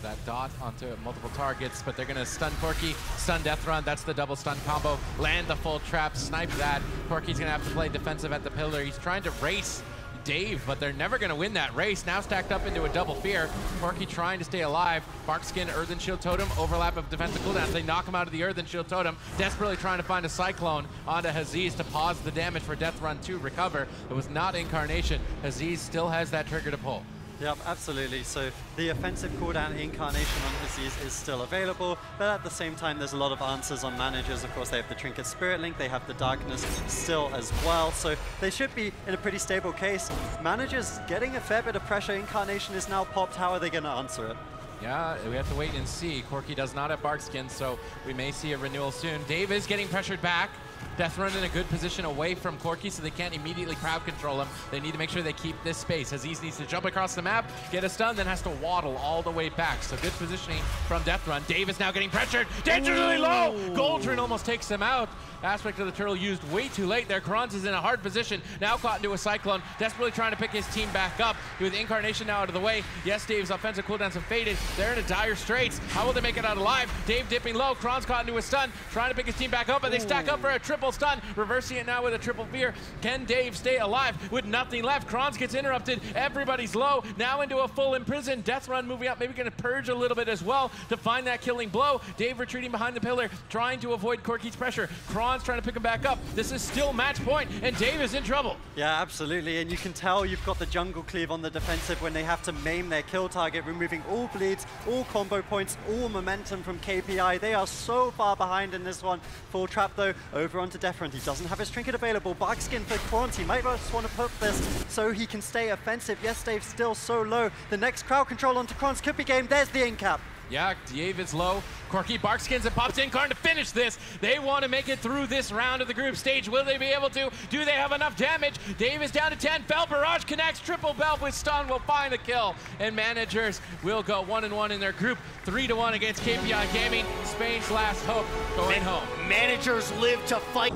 that dot onto multiple targets, but they're going to stun Corki, stun Deathrun. That's the double stun combo. Land the full trap, snipe that. Corki's going to have to play defensive at the pillar. He's trying to race Dave, but they're never going to win that race. Now stacked up into a double fear. Corki trying to stay alive. Barkskin, Earthen Shield Totem, overlap of defensive cooldowns. They knock him out of the Earthen Shield Totem. Desperately trying to find a Cyclone onto Aziz to pause the damage for Deathrun to recover. It was not Incarnation. Aziz still has that trigger to pull. Yep, absolutely. So the offensive cooldown Incarnation on Aziz is still available, but at the same time there's a lot of answers on managers. Of course, they have the Trinket Spirit Link, they have the Darkness still as well, so they should be in a pretty stable case. Managers getting a fair bit of pressure. Incarnation is now popped. How are they going to answer it? Yeah, we have to wait and see. Corki does not have Barkskin, so we may see a renewal soon. Dave is getting pressured back. Deathrun in a good position away from Corki, so they can't immediately crowd control him. They need to make sure they keep this space. Aziz needs to jump across the map, get a stun, then has to waddle all the way back. So good positioning from Deathrun. Dave is now getting pressured. Dangerously low! Goldrin almost takes him out. Aspect of the Turtle used way too late there. Kronz is in a hard position, now caught into a Cyclone, desperately trying to pick his team back up. With Incarnation now out of the way, yes, Dave's offensive cooldowns have faded. They're in a dire straits. How will they make it out alive? Dave dipping low, Kronz caught into a stun, trying to pick his team back up, but they stack up for a triple stun, reversing it now with a triple fear. Can Dave stay alive with nothing left? Kronz gets interrupted, everybody's low, now into a full imprison. Deathrun moving up, maybe gonna purge a little bit as well to find that killing blow. Dave retreating behind the pillar, trying to avoid Corki's pressure. Kronz trying to pick him back up. This is still match point, and Dave is in trouble. Yeah, absolutely, and you can tell you've got the jungle cleave on the defensive when they have to maim their kill target, removing all bleeds, all combo points, all momentum from KPI. They are so far behind in this one. Full trap though, over onto Deathrun. He doesn't have his trinket available. Barkskin for Kronz. He might just want to put this so he can stay offensive. Yes, Dave's still so low. The next crowd control onto Kronz could be game. There's the incap. Yeah, Dave is low. Corki barkskins and pops Incarn to finish this. They want to make it through this round of the group stage. Will they be able to? Do they have enough damage? Dave is down to 10. Bell Barrage connects. Triple Bell with stun will find the kill. And managers will go 1-1 in their group. 3-1 against KPI Gaming. Spain's last hope going home. Managers live to fight.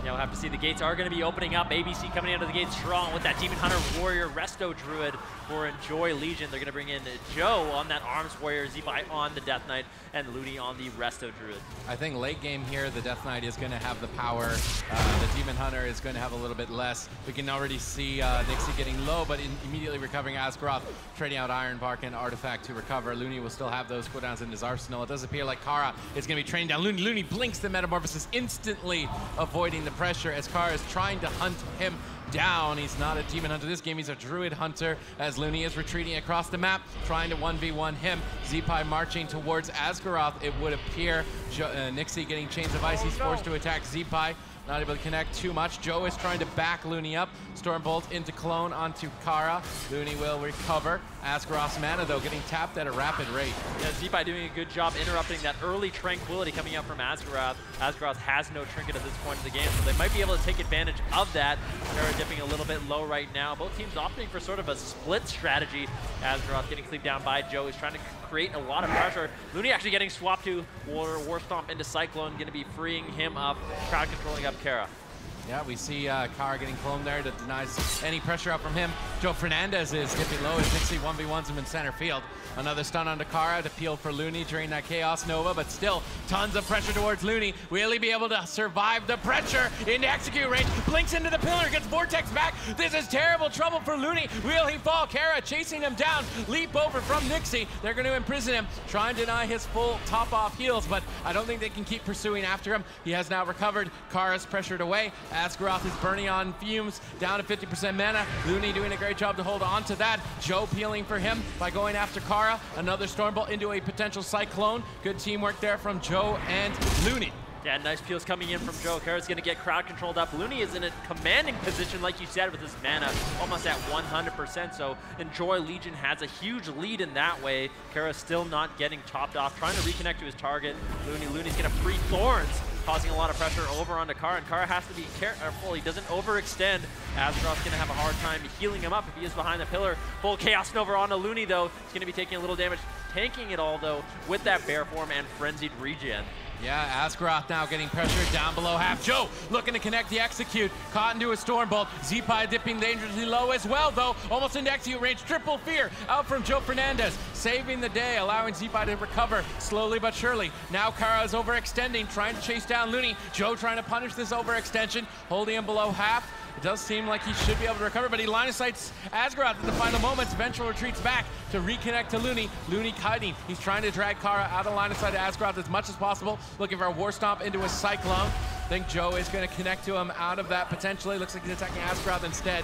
Yeah, we'll have to see. The gates are going to be opening up. ABC coming out of the gate strong with that Demon Hunter Warrior Resto Druid for Enjoy Legion. They're going to bring in Joe on that Arms Warrior, Zebai on the Death Knight, and Looney on the Resto Druid. I think late game here, the Death Knight is going to have the power. The Demon Hunter is going to have a little bit less. We can already see Nixie getting low, but immediately recovering Asgaroth, trading out Iron Bark and Artifact to recover. Looney will still have those cooldowns in his arsenal. It does appear like Kara is going to be trained down. Looney blinks the Metamorphosis, instantly avoiding the pressure as Kara is trying to hunt him down. He's not a Demon Hunter this game, he's a Druid Hunter, as Looney is retreating across the map, trying to 1v1 him. Zepai marching towards Asgaroth, it would appear. Nixie getting Chains of Ice, he's forced to attack Zepai. not able to connect too much. Joe is trying to back Looney up. Stormbolt into Clone onto Kara. Looney will recover. Asgaroth's mana, though, getting tapped at a rapid rate. Yeah, Zeepai doing a good job interrupting that early tranquility coming out from Asgaroth. Asgaroth has no trinket at this point in the game, so they might be able to take advantage of that. Kara dipping a little bit low right now. Both teams opting for sort of a split strategy. Asgaroth getting cleaved down by Joe. He's trying to create a lot of pressure. Looney actually getting swapped to War Stomp into Cyclone, going to be freeing him up, crowd controlling up Kara. Yeah, we see Kara getting cloned there that denies any pressure up from him. Joe Fernandez is dipping low as Nixie 1v1s him in center field. Another stun onto Kara to peel for Looney during that Chaos Nova, but still tons of pressure towards Looney. Will he be able to survive the pressure into execute range? Blinks into the pillar, gets Vortex back. This is terrible trouble for Looney. Will he fall? Kara chasing him down. Leap over from Nixie. They're going to imprison him, try and deny his full top off heals, but I don't think they can keep pursuing after him. He has now recovered. Kara's pressured away. Asgaroth is burning on fumes, down to 50% mana. Looney doing a great job to hold on to that. Joe peeling for him by going after Kara. Another Stormbolt into a potential Cyclone. Good teamwork there from Joe and Looney. Yeah, nice peels coming in from Joe. Kara's going to get crowd controlled up. Looney is in a commanding position, like you said, with his mana almost at 100%. So Enjoy Legion has a huge lead in that way. Kara's still not getting topped off, trying to reconnect to his target. Looney's going to free Thorns, causing a lot of pressure over onto Kara, and Kara has to be careful. He doesn't overextend. Asgaroth's going to have a hard time healing him up if he is behind the pillar. Full Chaos Nova onto Looney, though. He's going to be taking a little damage, tanking it all, though, with that Bear Form and Frenzied Regen. Yeah, Asgaroth now getting pressured down below half. Joe looking to connect the execute. Caught into a Stormbolt. Zeepai dipping dangerously low as well, though. Almost into execute range. Triple fear out from Joe Fernandez. Saving the day, allowing Zeepai to recover slowly but surely. Now Kara is overextending, trying to chase down Looney. Joe trying to punish this overextension, holding him below half. It does seem like he should be able to recover, but he line of sights Asgaroth at the final moments. Vengeful retreats back to reconnect to Looney. Looney kiting. He's trying to drag Kara out of line of sight of Asgaroth as much as possible, looking for a War Stomp into a Cyclone. I think Joe is going to connect to him out of that potentially. Looks like he's attacking Asgaroth instead.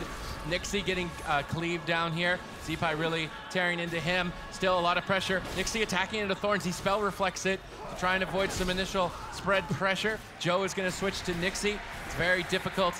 Nixie getting cleaved down here. Zeepai really tearing into him. Still a lot of pressure. Nixie attacking into Thorns. He spell reflects it to try and avoid some initial spread pressure. Joe is going to switch to Nixie. It's very difficult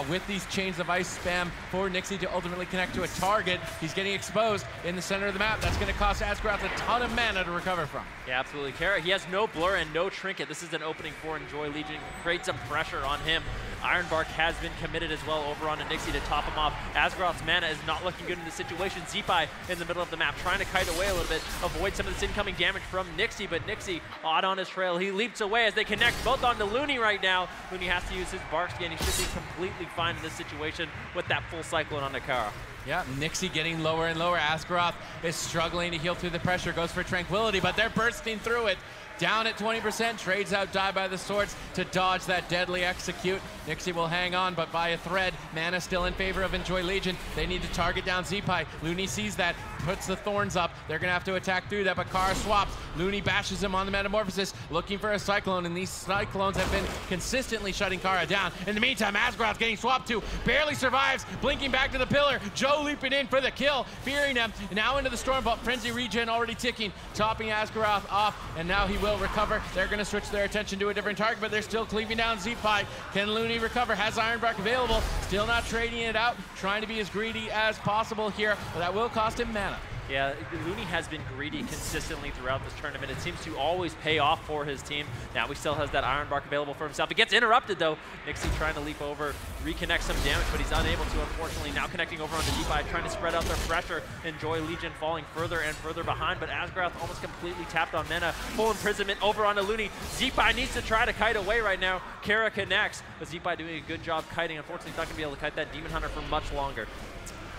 with these chains of ice spam for Nixie to ultimately connect to a target. He's getting exposed in the center of the map. That's going to cost Asgaroth a ton of mana to recover from. Yeah, absolutely. Kara, he has no blur and no trinket. This is an opening for Enjoy Legion. Create some pressure on him. Ironbark has been committed as well over onto Nixie to top him off. Asgaroth's mana is not looking good in this situation. Zeepai in the middle of the map, trying to kite away a little bit, avoid some of this incoming damage from Nixie, but Nixie odd on his trail. He leaps away as they connect both onto Looney right now. Looney has to use his bark skin. He should be completely fine in this situation with that full Cyclone onto Kara. Yeah, Nixie getting lower and lower. Asgaroth is struggling to heal through the pressure, goes for Tranquility, but they're bursting through it. Down at 20%, trades out Die by the Swords to dodge that deadly execute. Nixie will hang on, but by a thread. Mana still in favor of Enjoy Legion. They need to target down Zeepai. Looney sees that, puts the Thorns up. They're going to have to attack through that, but Kara swaps. Looney bashes him on the Metamorphosis, looking for a Cyclone, and these Cyclones have been consistently shutting Kara down. In the meantime, Asgaroth getting swapped to, barely survives, blinking back to the pillar. Joe leaping in for the kill, fearing him. Now into the Stormbolt. Frenzy Regen already ticking, topping Asgaroth off, and now he will recover. They're going to switch their attention to a different target, but they're still cleaving down Zeepai. Can Looney recover? Has Ironbark available. Still not trading it out. Trying to be as greedy as possible here, but that will cost him mana. Yeah, Looney has been greedy consistently throughout this tournament. It seems to always pay off for his team. Now he still has that Ironbark available for himself. It gets interrupted though. Nixie trying to leap over, reconnect some damage, but he's unable to, unfortunately. Now connecting over onto Zeepai, trying to spread out their pressure. Enjoy Legion falling further and further behind, but Asgaroth almost completely tapped on mana. Full imprisonment over onto Looney. Zeepai needs to try to kite away right now. Kara connects, but Zeepai doing a good job kiting. Unfortunately, he's not going to be able to kite that Demon Hunter for much longer.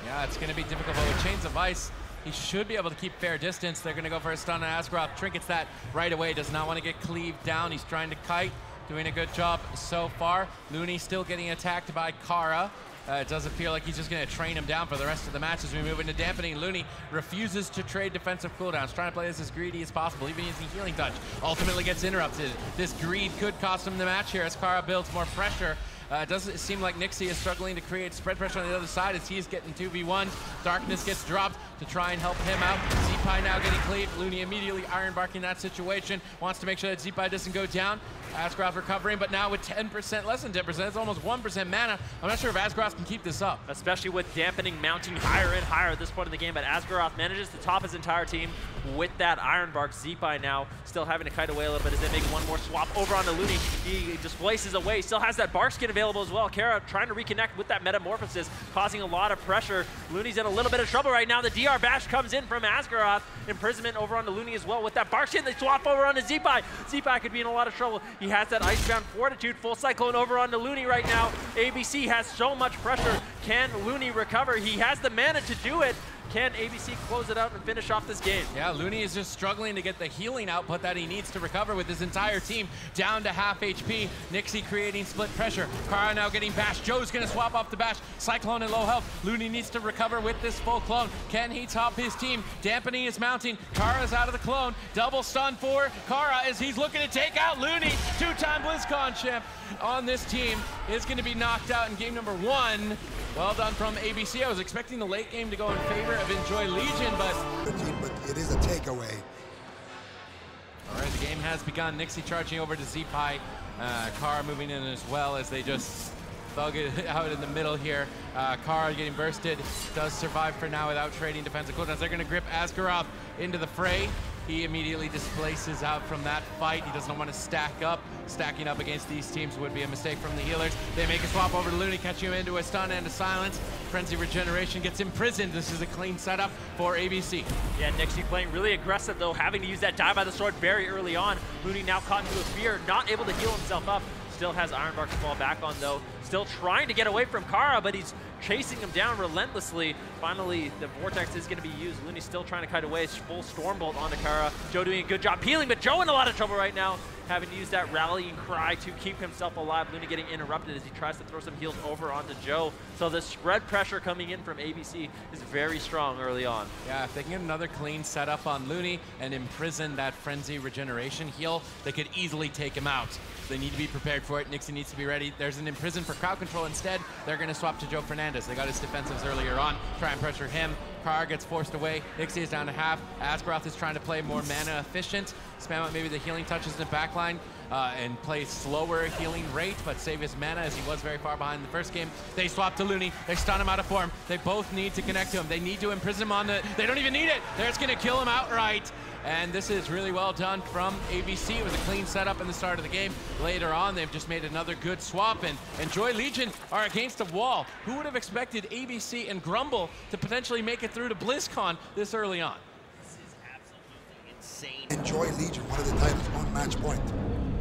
Yeah, it's going to be difficult, but with Chains of Ice, he should be able to keep fair distance. They're going to go for a stun on Asgaroth. Trinkets that right away. Does not want to get cleaved down. He's trying to kite. Doing a good job so far. Looney still getting attacked by Kara. It doesn't feel like he's just going to train him down for the rest of the match as we move into dampening. Looney refuses to trade defensive cooldowns, trying to play this as greedy as possible, even using Healing Touch. Ultimately gets interrupted. This greed could cost him the match here as Kara builds more pressure. It doesn't seem like Nixie is struggling to create spread pressure on the other side as he is getting 2v1. Darkness gets dropped to try and help him out. Z-Pi now getting cleaved. Looney immediately ironbarking that situation. Wants to make sure that Z-Pi doesn't go down. Asgroth recovering, but now with 10%, less than 10%, it's almost 1% mana. I'm not sure if Asgroth can keep this up. Especially with dampening mounting higher and higher at this point in the game, but Asgaroth manages to top his entire team with that Ironbark. Z-Pi now still having to kite away a little bit as they make one more swap over onto Looney. He displaces away, still has that Bark skin available as well. Kara trying to reconnect with that Metamorphosis, causing a lot of pressure. Looney's in a little bit of trouble right now. The DR Bash comes in from Asgaroth. Imprisonment over onto Looney as well with that Bark skin. They swap over onto Z-Pi. Z-Pi could be in a lot of trouble. He has that Icebound Fortitude, full Cyclone over onto Looney right now. ABC has so much pressure. Can Looney recover? He has the mana to do it. Can ABC close it out and finish off this game? Yeah, Looney is just struggling to get the healing output that he needs to recover with his entire team down to half HP. Nixie creating split pressure. Kara now getting bashed. Joe's gonna swap off the bash. Cyclone and low health. Looney needs to recover with this full clone. Can he top his team? Dampening is mounting. Kara's out of the clone. Double stun for Kara as he's looking to take out Looney. Two-time BlizzCon champ on this team is gonna be knocked out in game number 1. Well done from ABC. I was expecting the late game to go in favor of Enjoy Legion, but it is a takeaway. All right, the game has begun. Nixie charging over to Z-Pi. Kara moving in as well as they just thug it out in the middle here. Kara getting bursted, does survive for now without trading defensive cooldowns. They're gonna grip Asgaroth into the fray. He immediately displaces out from that fight. He doesn't want to stack up. Stacking up against these teams would be a mistake from the healers. They make a swap over to Looney, catching him into a stun and a silence. Frenzy Regeneration gets imprisoned. This is a clean setup for ABC. Yeah, Nixie playing really aggressive though, having to use that Die by the Sword very early on. Looney now caught into a fear, not able to heal himself up. Still has Ironbark to fall back on though. Still trying to get away from Kara, but he's chasing him down relentlessly. Finally, the Vortex is going to be used. Looney's still trying to kite away. Full Stormbolt onto Kara. Joe doing a good job healing, but Joe in a lot of trouble right now, having to use that rallying cry to keep himself alive. Looney getting interrupted as he tries to throw some heals over onto Joe. So the spread pressure coming in from ABC is very strong early on. Yeah, if they can get another clean setup on Looney and imprison that Frenzy Regeneration heal, they could easily take him out. They need to be prepared for it. Nixie needs to be ready. There's an imprison for crowd control instead. They're going to swap to Joe Fernandez. They got his defensives earlier on. Try and pressure him. Kara gets forced away. Nixie is down to half. Asgaroth is trying to play more mana efficient. Spam out maybe the healing touches in the backline and play slower healing rate, but save his mana as he was very far behind in the first game. They swap to Looney. They stun him out of form. They both need to connect to him. They need to imprison him on the... They don't even need it. They're just going to kill him outright. And this is really well done from ABC. It was a clean setup in the start of the game. Later on, they've just made another good swap, and Enjoy Legion are against a wall. Who would have expected ABC and Grumble to potentially make it through to BlizzCon this early on? This is absolutely insane. Enjoy Legion, one of the titles, one match point.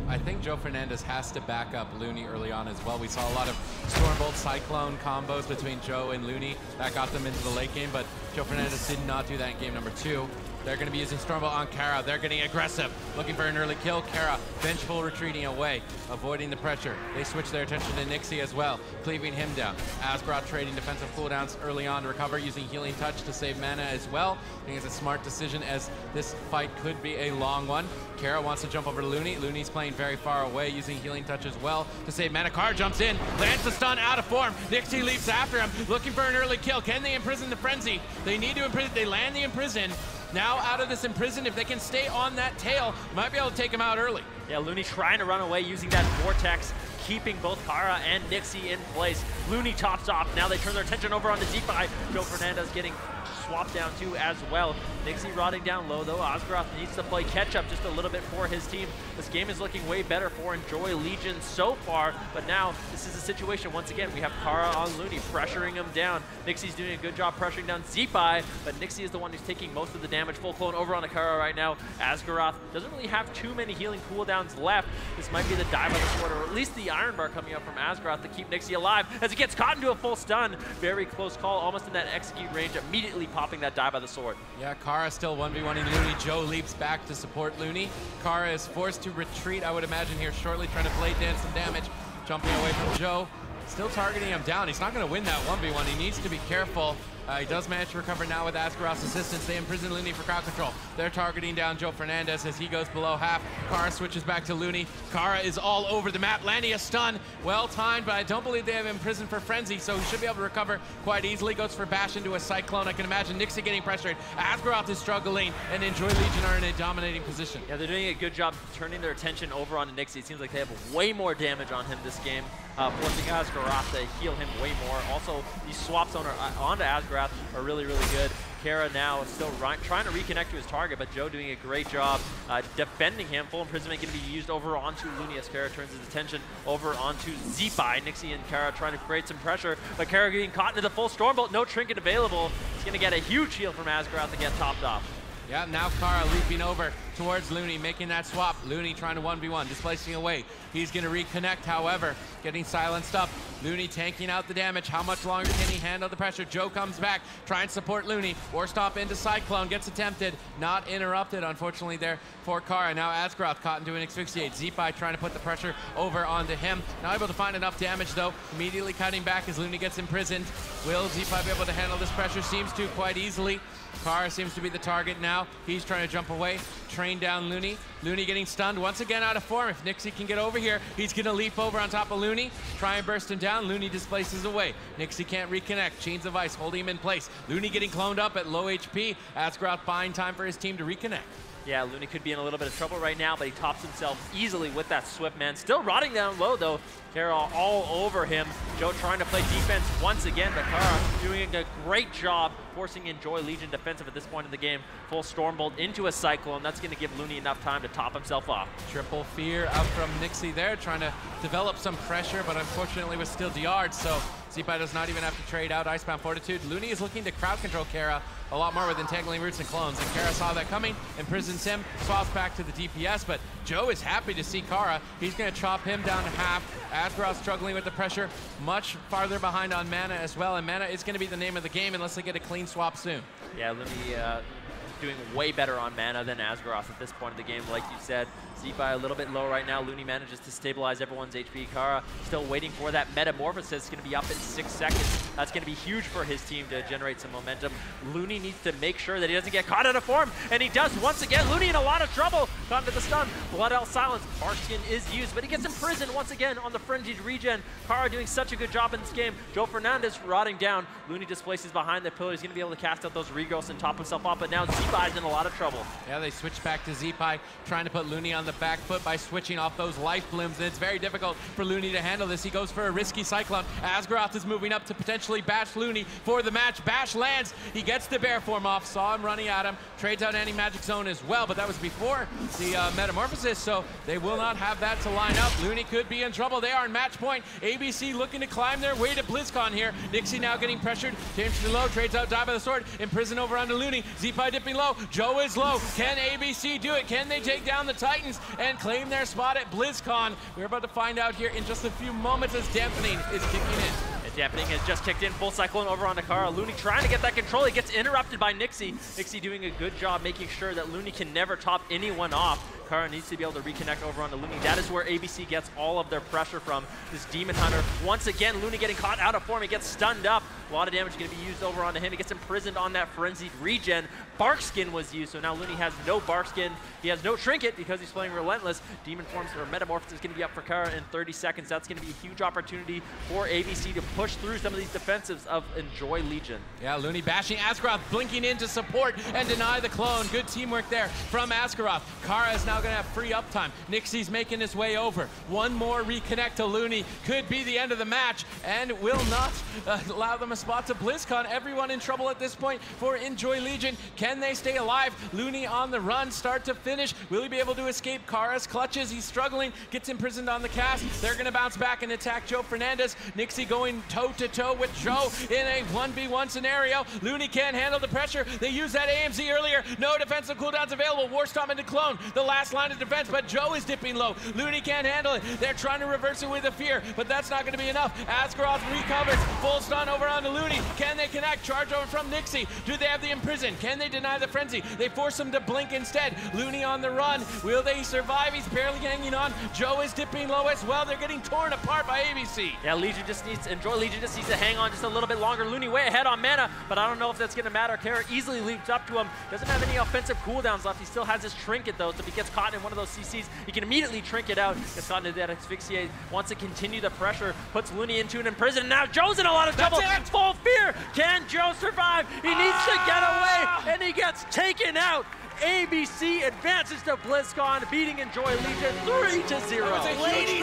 I think Joe Fernandez has to back up Looney early on as well. We saw a lot of Stormbolt Cyclone combos between Joe and Looney. That got them into the late game, but Joe Fernandez did not do that in game number 2. They're going to be using Stormbolt on Kara. They're getting aggressive, looking for an early kill. Kara, vengeful, retreating away, avoiding the pressure. They switch their attention to Nixie as well, cleaving him down. Asgaroth trading defensive cooldowns early on to recover, using Healing Touch to save mana as well. I think it's a smart decision as this fight could be a long one. Kara wants to jump over to Looney. Looney's playing very far away, using Healing Touch as well to save mana. Kara jumps in, lands the stun out of form. Nixie leaps after him, looking for an early kill. Can they imprison the Frenzy? They need to imprison. They land the imprison. Now out of this imprison, if they can stay on that tail, might be able to take him out early. Yeah, Looney trying to run away using that Vortex, keeping both Kara and Nixie in place. Looney tops off. Now they turn their attention over onto Z-Pi. Joe Fernandez getting swapped down too as well. Nixie rotting down low though. Asgaroth needs to play catch up just a little bit for his team. This game is looking way better for Enjoy Legion so far, but now this is a situation, once again, we have Kara on Looney pressuring him down. Nixie's doing a good job pressuring down Z-Pi, but Nixie is the one who's taking most of the damage. Full clone over on Kara right now. Asgaroth doesn't really have too many healing cooldowns left. This might be the Die by the Sword, or at least the Iron Bar coming up from Asgaroth to keep Nixie alive as he gets caught into a full stun. Very close call, almost in that execute range, immediately popping that Die by the Sword. Yeah, Kara still 1v1ing Looney. Joe leaps back to support Looney. Kara is forced to retreat, I would imagine, here shortly, trying to blade dance some damage. Jumping away from Joe. Still targeting him down. He's not going to win that 1v1. He needs to be careful. He does manage to recover now with Asgaroth's assistance. They imprison Looney for crowd control. They're targeting down Joe Fernandez as he goes below half. Kara switches back to Looney. Kara is all over the map, landing a stun. Well timed, but I don't believe they have him imprisoned for Frenzy, so he should be able to recover quite easily. Goes for Bash into a Cyclone. I can imagine Nixie getting pressured. Asgaroth is struggling, and Enjoy Legion are in a dominating position. Yeah, they're doing a good job turning their attention over onto Nixie. It seems like they have way more damage on him this game, forcing Asgaroth to heal him way more. Also, these swaps onto Asgaroth are really, really good. Kara now still trying to reconnect to his target, but Joe doing a great job defending him. Full imprisonment going to be used over onto Looney as Kara turns his attention over onto Zeepai. Nixie and Kara trying to create some pressure, but Kara getting caught into the full Stormbolt. No trinket available. He's going to get a huge heal from Asgaroth to get topped off. Yeah, now Kara leaping over towards Looney, making that swap. Looney trying to 1v1, displacing away. He's going to reconnect, however, getting silenced up. Looney tanking out the damage. How much longer can he handle the pressure? Joe comes back, trying to support Looney. War Stomp into Cyclone, gets attempted. Not interrupted, unfortunately, there for Kara. Now Asgaroth caught into an Asphyxiate. Zeepai trying to put the pressure over onto him. Not able to find enough damage, though. Immediately cutting back as Looney gets imprisoned. Will Zeepai be able to handle this pressure? Seems to quite easily. Kara seems to be the target now. He's trying to jump away, train down Looney. Looney getting stunned once again out of form. If Nixie can get over here, he's going to leap over on top of Looney, try and burst him down. Looney displaces away. Nixie can't reconnect. Chains of Ice holding him in place. Looney getting cloned up at low HP. Asgaroth buying time for his team to reconnect. Yeah, Looney could be in a little bit of trouble right now, but he tops himself easily with that Swift Man. Still rotting down low, though. Kara all over him. Joe trying to play defense once again, but Kara doing a great job forcing Enjoy Legion defensive at this point in the game. Full Stormbolt into a Cyclone. That's going to give Looney enough time to top himself off. Triple Fear out from Nixie there, trying to develop some pressure, but unfortunately was still DR'd, so Zeepai does not even have to trade out Icebound Fortitude. Looney is looking to crowd control Kara a lot more with Entangling Roots and Clones, and Kara saw that coming, imprisons him, swaps back to the DPS, but Joe is happy to see Kara. He's going to chop him down to half. Asgaroth struggling with the pressure, much farther behind on mana as well, and mana is going to be the name of the game unless they get a clean swap soon. Yeah, Looney doing way better on mana than Asgaroth at this point in the game, like you said. Zeepai a little bit low right now. Looney manages to stabilize everyone's HP. Kara still waiting for that Metamorphosis. It's going to be up in 6 seconds. That's going to be huge for his team to generate some momentum. Looney needs to make sure that he doesn't get caught out of form, and he does once again. Looney in a lot of trouble. Caught into the stun. Blood Elf Silence. Barkskin is used, but he gets imprisoned once again on the Frenzied Regen. Kara doing such a good job in this game. Joe Fernandez rotting down. Looney displaces behind the pillar. He's going to be able to cast out those Regos and top himself up, but now Zeepai's in a lot of trouble. Yeah, they switch back to Zeepai, trying to put Looney on the back foot by switching off those life blooms, and it's very difficult for Looney to handle this. He goes for a risky Cyclone. Asgaroth is moving up to potentially bash Looney for the match. Bash lands. He gets the bear form off, saw him running at him, trades out anti-magic zone as well, but that was before the Metamorphosis, so they will not have that to line up. Looney could be in trouble. They are in match point. ABC looking to climb their way to BlizzCon here. Nixie now getting pressured. James low, trades out Die by the Sword, imprison over onto Looney. Zeepai dipping low. Joe is low. Can ABC do it? Can they take down the Titans and claim their spot at BlizzCon? We're about to find out here in just a few moments as Dampening is kicking in. And Dampening has just kicked in. Full Cyclone over onto Kara. Looney trying to get that control. He gets interrupted by Nixie. Nixie doing a good job making sure that Looney can never top anyone off. Kara needs to be able to reconnect over onto Looney. That is where ABC gets all of their pressure from. This Demon Hunter. Once again, Looney getting caught out of form. He gets stunned up. A lot of damage going to be used over onto him. He gets imprisoned on that Frenzied Regen. Barkskin was used, so now Looney has no Barkskin. He has no Trinket because he's playing Relentless. Demon Forms or Metamorphosis is going to be up for Kara in 30 seconds. That's going to be a huge opportunity for ABC to push through some of these defensives of Enjoy Legion. Yeah, Looney bashing Asgaroth, blinking in to support and deny the clone. Good teamwork there from Asgaroth. Kara is now going to have free uptime. Nixie's making his way over. One more reconnect to Looney could be the end of the match and will not allow them a spot to BlizzCon. Everyone in trouble at this point for Enjoy Legion. Can they stay alive? Looney on the run, start to finish. Will he be able to escape Kara's clutches? He's struggling, gets imprisoned on the cast. They're going to bounce back and attack Joe Fernandez. Nixie going toe-to-toe with Joe in a 1v1 scenario. Looney can't handle the pressure. They used that AMZ earlier. No defensive cooldowns available. War Stomp into Clone. The last line of defense, but Joe is dipping low. Looney can't handle it. They're trying to reverse it with a Fear, but that's not going to be enough. Asgaroth recovers. Full stun over onto Looney. Can they connect? Charge over from Nixie. Do they have the imprison? Can they deny the frenzy? They force him to blink instead. Looney on the run. Will they survive? He's barely hanging on. Joe is dipping low as well. They're getting torn apart by ABC. Yeah, Legion just needs, Enjoy Legion just needs to hang on just a little bit longer. Looney way ahead on mana, but I don't know if that's going to matter. Kara easily leaps up to him. Doesn't have any offensive cooldowns left. He still has his trinket though, so if he gets caught in one of those CCs, he can immediately trinket out. Gets caught into that asphyxiate. Wants to continue the pressure. Puts Looney into an imprison. Now Joe's in a lot of trouble. It's full fear. Can Joe survive? He needs to get away, and he gets taken out. ABC advances to BlizzCon, beating Enjoy Legion 3-0. Ladies